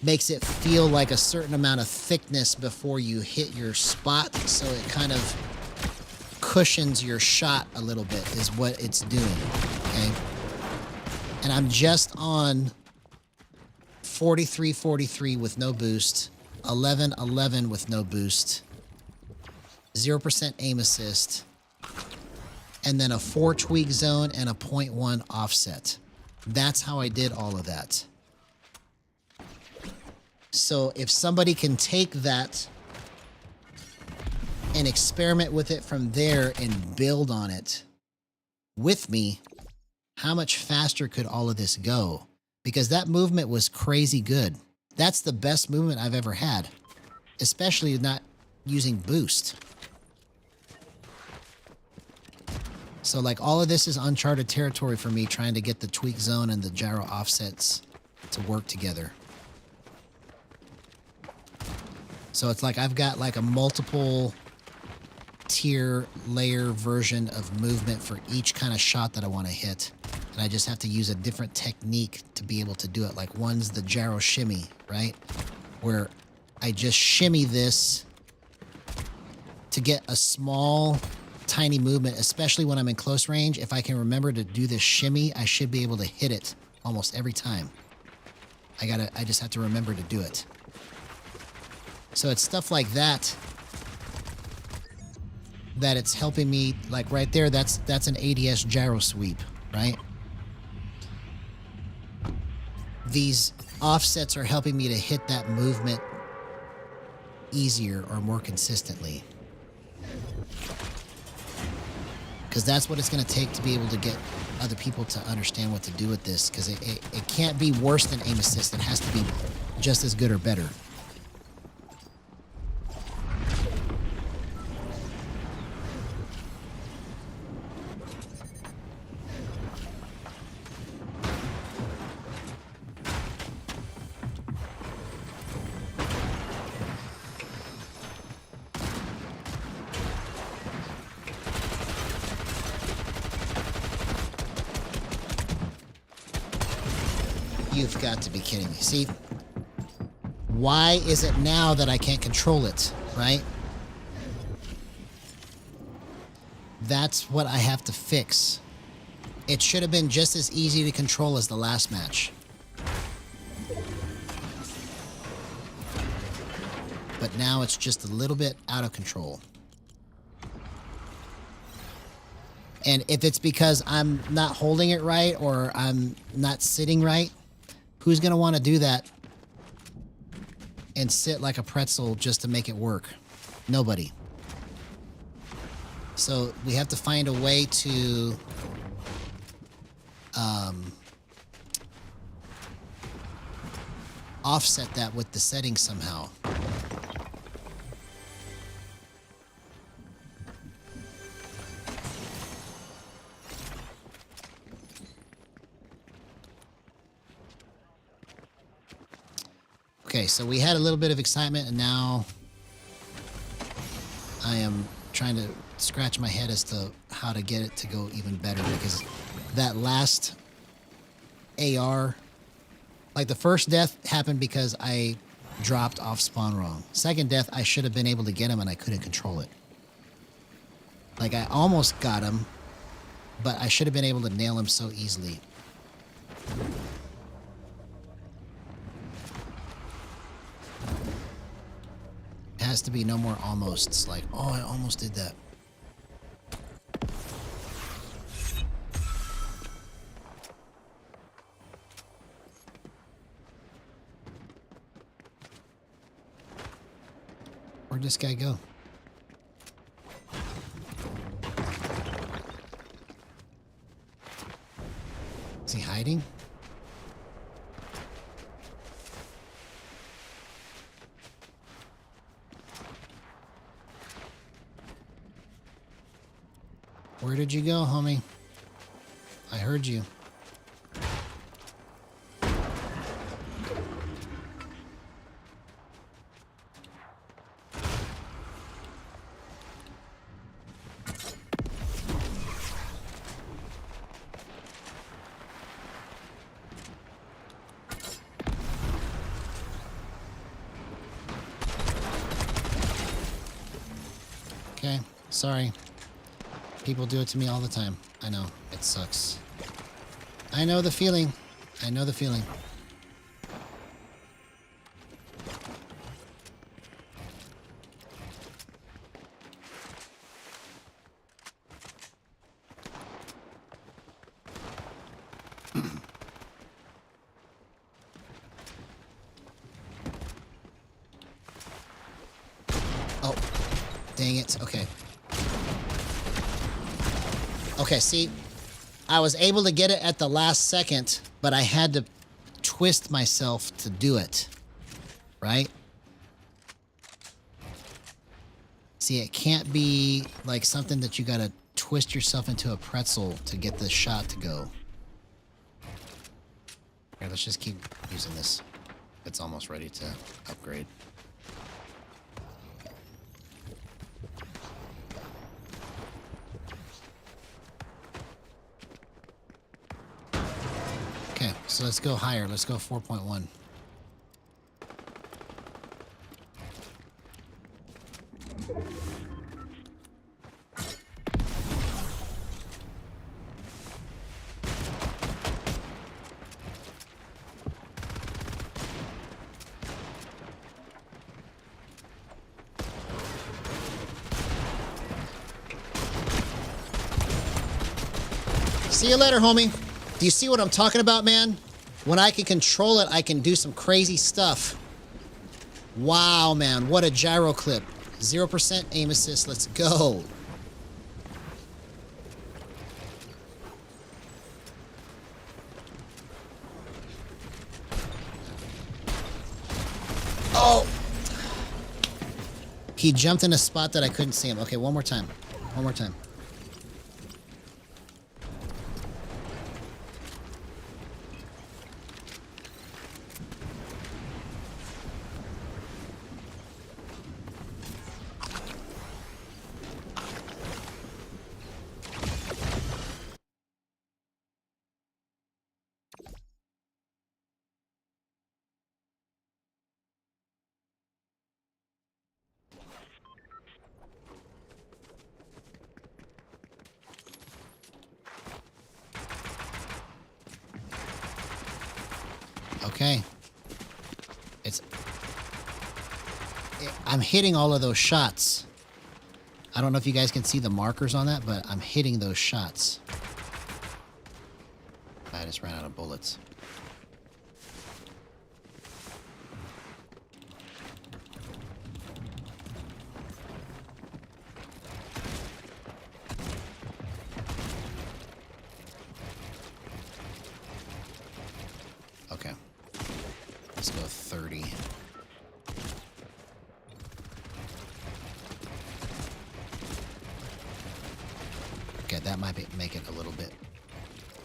makes it feel like a certain amount of thickness before you hit your spot, so it kind of cushions your shot a little bit is what it's doing, okay? And I'm just on 43-43 with no boost, 11-11 with no boost, 0% aim assist, and then a 4 tweak zone and a 0.1 offset. That's how I did all of that. So if somebody can take that and experiment with it from there and build on it with me, how much faster could all of this go? Because that movement was crazy good. That's the best movement I've ever had, especially not using boost. So like all of this is uncharted territory for me, trying to get the tweak zone and the gyro offsets to work together. So it's like I've got like a multiple tier layer version of movement for each kind of shot that I want to hit. And I just have to use a different technique to be able to do it. Like one's the gyro shimmy, right? Where I just shimmy this to get a small, tiny movement, especially when I'm in close range. If I can remember to do this shimmy, I should be able to hit it almost every time. I just have to remember to do it. So it's stuff like that that it's helping me. Like right there, that's an ADS gyro sweep, right? These offsets are helping me to hit that movement easier or more consistently. Because that's what it's going to take to be able to get other people to understand what to do with this. Because it can't be worse than aim assist. It has to be just as good or better. You've got to be kidding me. See, why is it now that I can't control it, right? That's what I have to fix. It should have been just as easy to control as the last match. But now it's just a little bit out of control. And if it's because I'm not holding it right or I'm not sitting right, who's going to want to do that and sit like a pretzel just to make it work? Nobody. So we have to find a way to offset that with the settings somehow. Okay, so we had a little bit of excitement, and now I am trying to scratch my head as to how to get it to go even better, because that last AR, like the first death happened because I dropped off spawn wrong. Second death, I should have been able to get him and I couldn't control it. Like I almost got him, but I should have been able to nail him so easily. Has to be no more almosts. Like, oh, I almost did that. Where'd this guy go? Is he hiding? Where did you go, homie? I heard you. Okay, sorry. People do it to me all the time. I know, it sucks. I know the feeling. I know the feeling. Oh, dang it. Okay. Okay, see, I was able to get it at the last second, but I had to twist myself to do it, right? See, it can't be like something that you gotta twist yourself into a pretzel to get the shot to go. Here, let's just keep using this. It's almost ready to upgrade. Okay, so let's go higher. Let's go 4.1. See you later, homie. Do you see what I'm talking about, man? When I can control it, I can do some crazy stuff. Wow, man. What a gyro clip. 0% aim assist. Let's go. Oh! He jumped in a spot that I couldn't see him. Okay, one more time. One more time. Okay. I'm hitting all of those shots. I don't know if you guys can see the markers on that, but I'm hitting those shots. I just ran out of bullets. Okay. Let's go 30. Okay, that might make it a little bit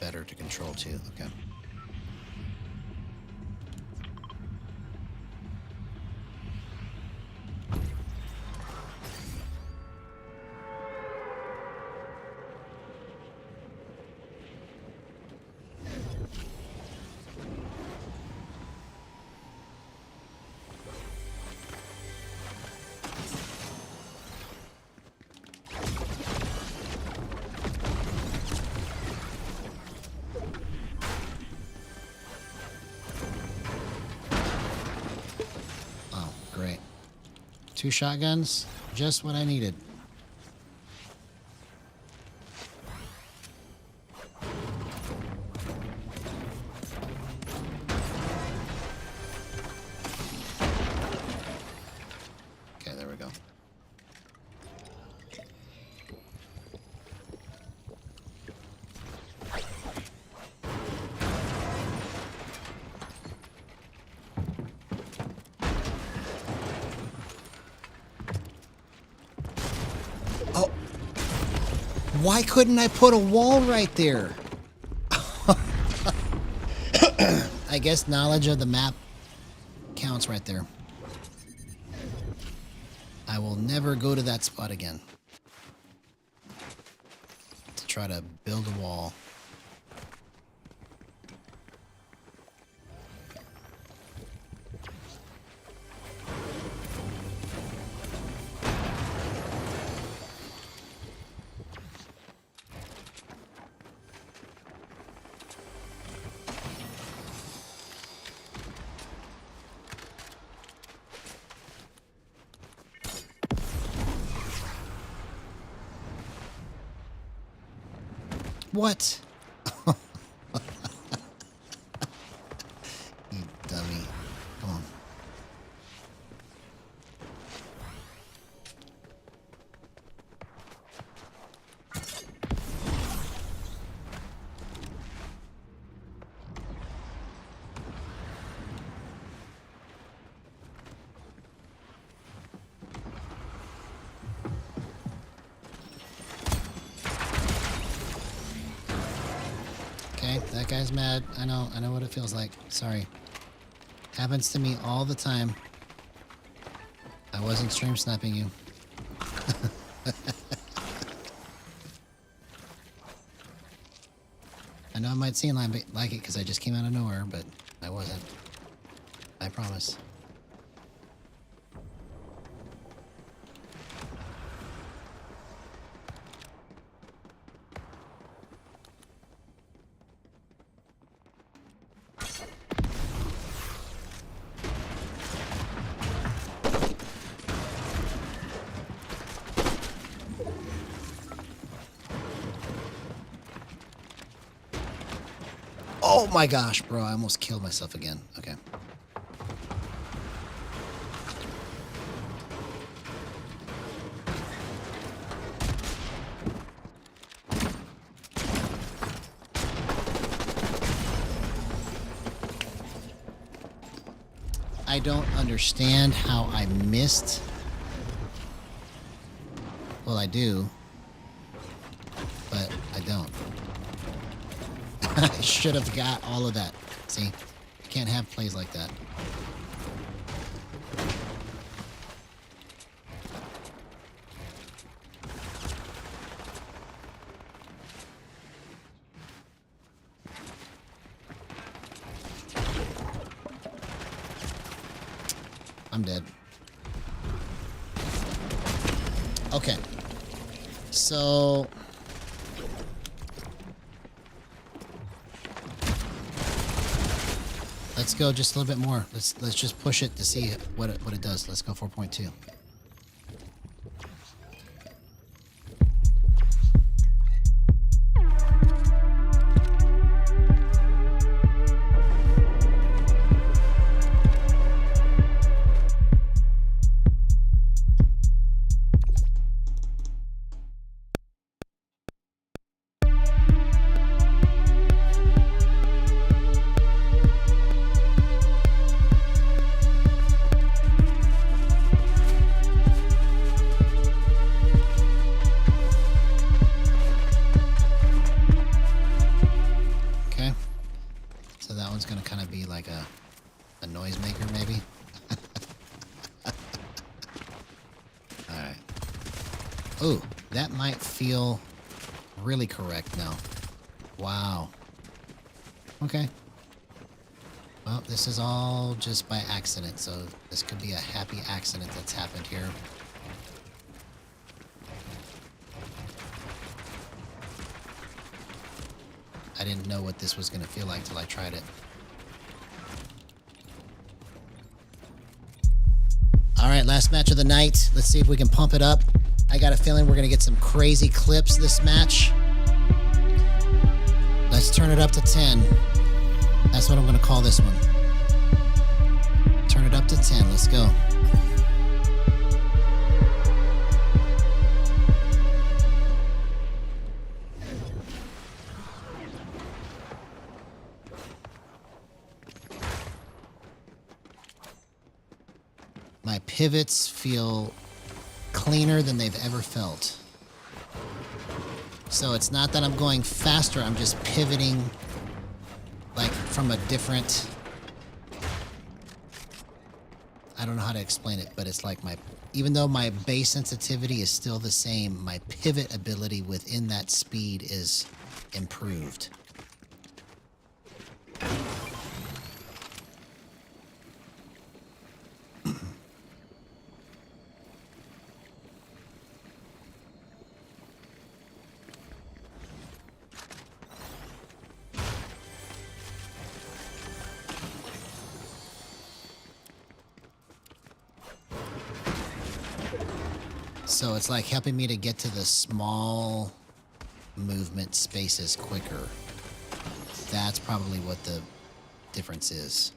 better to control too. Okay. Great. 2 shotguns, just what I needed. Okay, there we go. Why couldn't I put a wall right there? I guess knowledge of the map counts right there. I will never go to that spot again to try to build a wall. What? You dummy. Come on. Okay, that guy's mad. I know what it feels like. Sorry. Happens to me all the time. I wasn't stream sniping you. I know it might seem like it because I just came out of nowhere, but I wasn't. I promise. Oh my gosh, bro, I almost killed myself again. Okay. I don't understand how I missed. Well, I do, but I don't. I should have got all of that. See? You can't have plays like that. I'm dead. Okay. So... let's go just a little bit more. Let's just push it to see what it does. Let's go 4.2. Gonna kind of be like a noisemaker, maybe. All right. Ooh, that might feel really correct now. Wow. Okay. Well, this is all just by accident, so this could be a happy accident that's happened here. I didn't know what this was gonna feel like till I tried it. Alright, last match of the night. Let's see if we can pump it up. I got a feeling we're going to get some crazy clips this match. Let's turn it up to 10. That's what I'm going to call this one. Turn it up to 10. Let's go. My pivots feel cleaner than they've ever felt. So it's not that I'm going faster, I'm just pivoting like from a different, I don't know how to explain it, but it's like even though my base sensitivity is still the same, my pivot ability within that speed is improved. So it's like helping me to get to the small movement spaces quicker. That's probably what the difference is.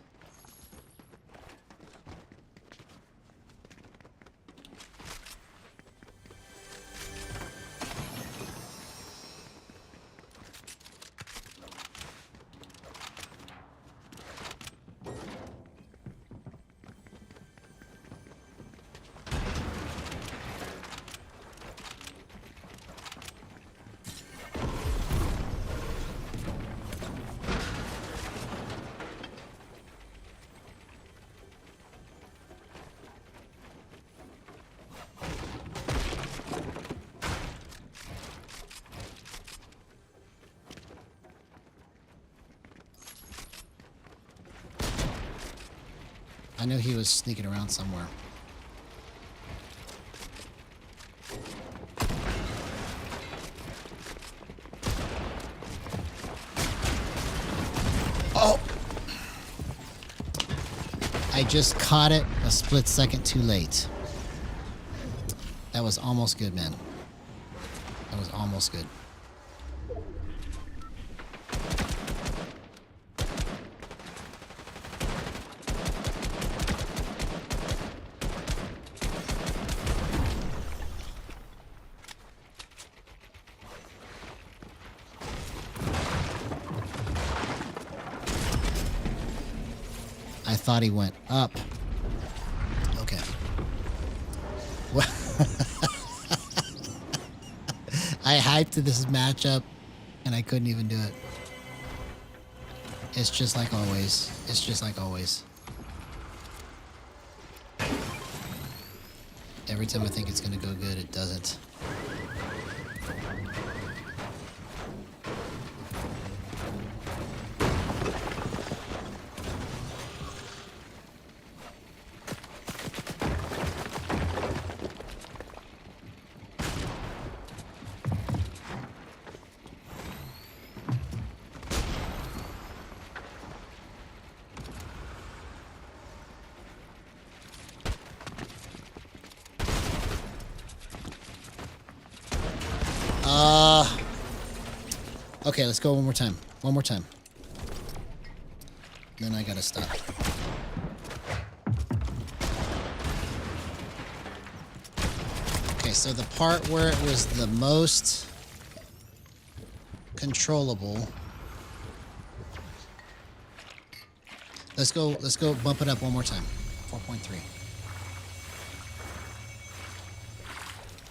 I knew he was sneaking around somewhere. Oh! I just caught it a split second too late. That was almost good, man. That was almost good. I thought he went up. Okay. Well, I hyped this matchup and I couldn't even do it. It's just like always. It's just like always. Every time I think it's going to go good, it doesn't. Okay, let's go one more time. One more time. Then I gotta stop. Okay, so the part where it was the most controllable. Let's go bump it up one more time. 4.3.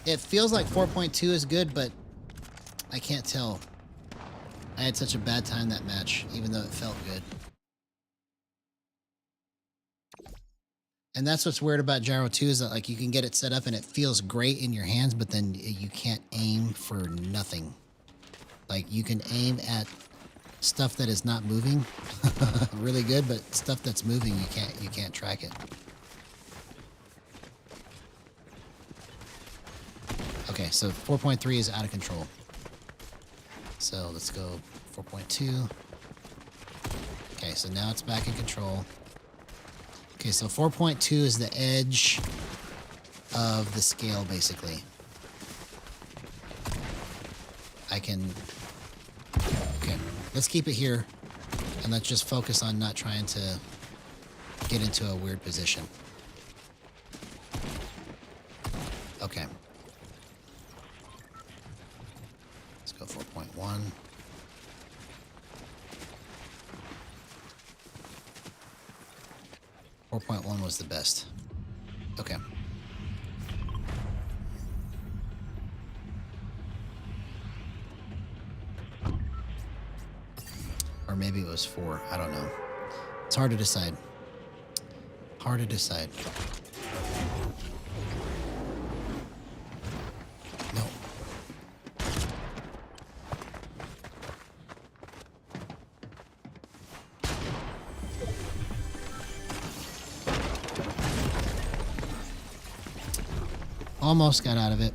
It feels like 4.2 is good, but I can't tell. I had such a bad time that match, even though it felt good. And that's what's weird about Gyro 2 is that like you can get it set up and it feels great in your hands, but then you can't aim for nothing. Like you can aim at stuff that is not moving really good, but stuff that's moving you can't track it. Okay, so 4.3 is out of control. So let's go 4.2. Okay, so now it's back in control. Okay, so 4.2 is the edge of the scale, basically. I can... Okay, let's keep it here, and let's just focus on not trying to get into a weird position. Okay. Let's go 4.1. .1 was the best. Okay. All Or maybe it was 4. I don't know. It's hard to decide. Hard to decide. No. Almost got out of it.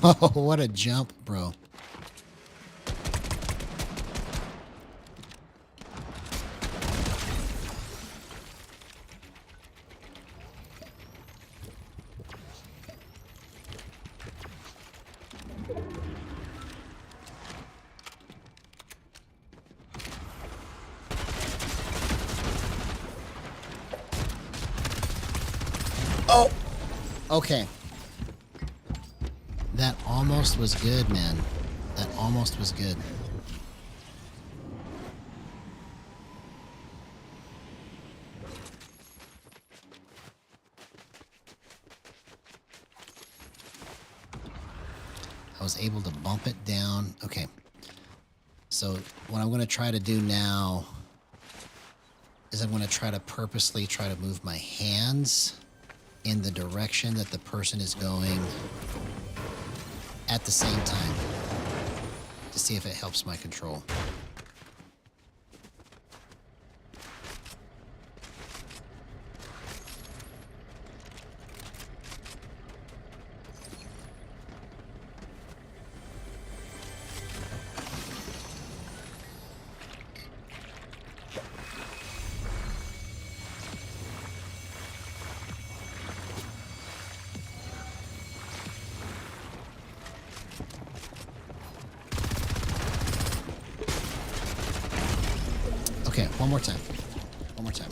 Oh, what a jump, bro. Oh, okay. That almost was good, man. That almost was good. I was able to bump it down. Okay. So what I'm going to try to do now is I'm going to try to purposely try to move my hands in the direction that the person is going at the same time to see if it helps my control. Okay, one more time. One more time.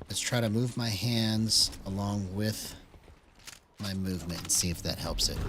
Let's try to move my hands along with my movement and see if that helps it.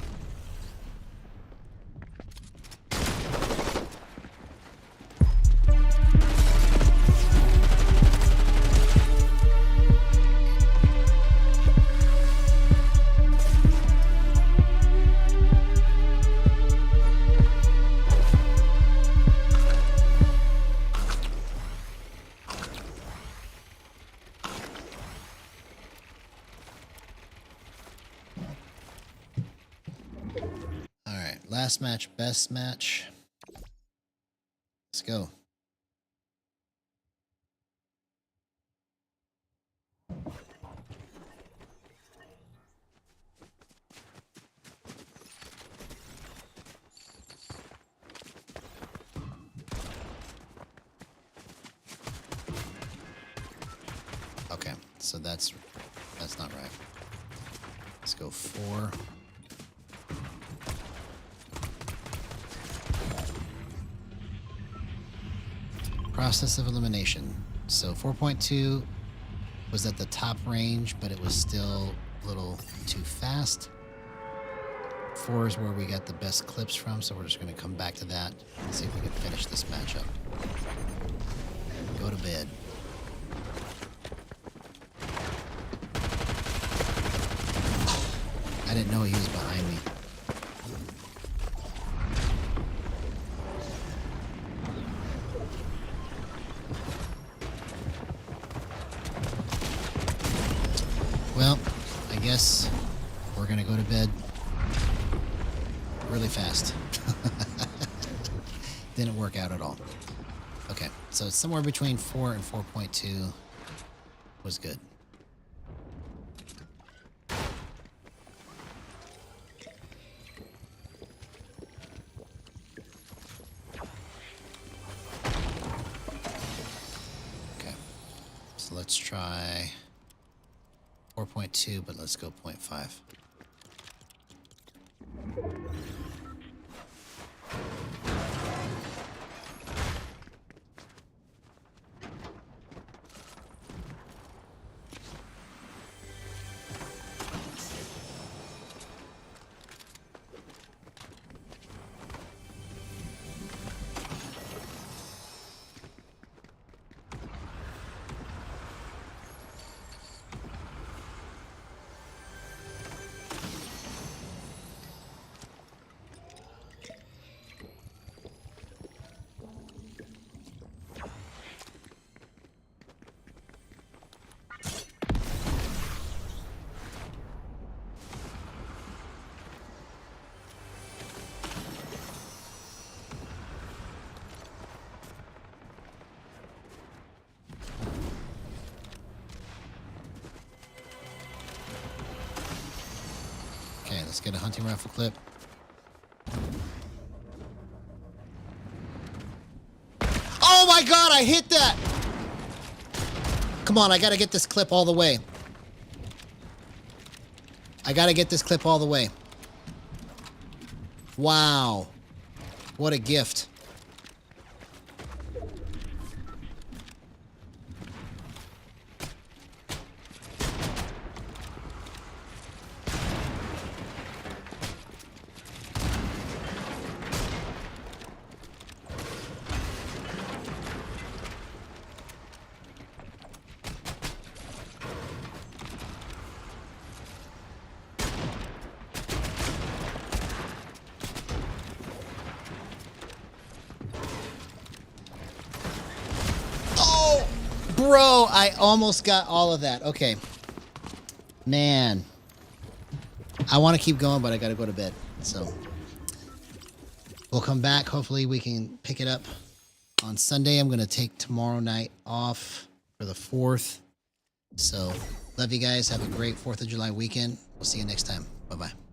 Last match, best match. Let's go. Okay, so that's not right. Let's go 4. Process of elimination. So 4.2 was at the top range, but it was still a little too fast. 4 is where we got the best clips from, so we're just going to come back to that and see if we can finish this matchup. Go to bed. I didn't know he was behind me. Well, I guess we're gonna go to bed really fast. Didn't work out at all. Okay, so it's somewhere between 4 and 4.2 was good. Okay, so let's try 4.2, but let's go 0.5. let's get a hunting rifle clip. Oh my God, I hit that! Come on, I gotta get this clip all the way. I gotta get this clip all the way. Wow. What a gift. Bro, I almost got all of that. Okay. Man. I want to keep going, but I got to go to bed. So we'll come back. Hopefully we can pick it up on Sunday. I'm going to take tomorrow night off for the 4th. So love you guys. Have a great 4th of July weekend. We'll see you next time. Bye-bye.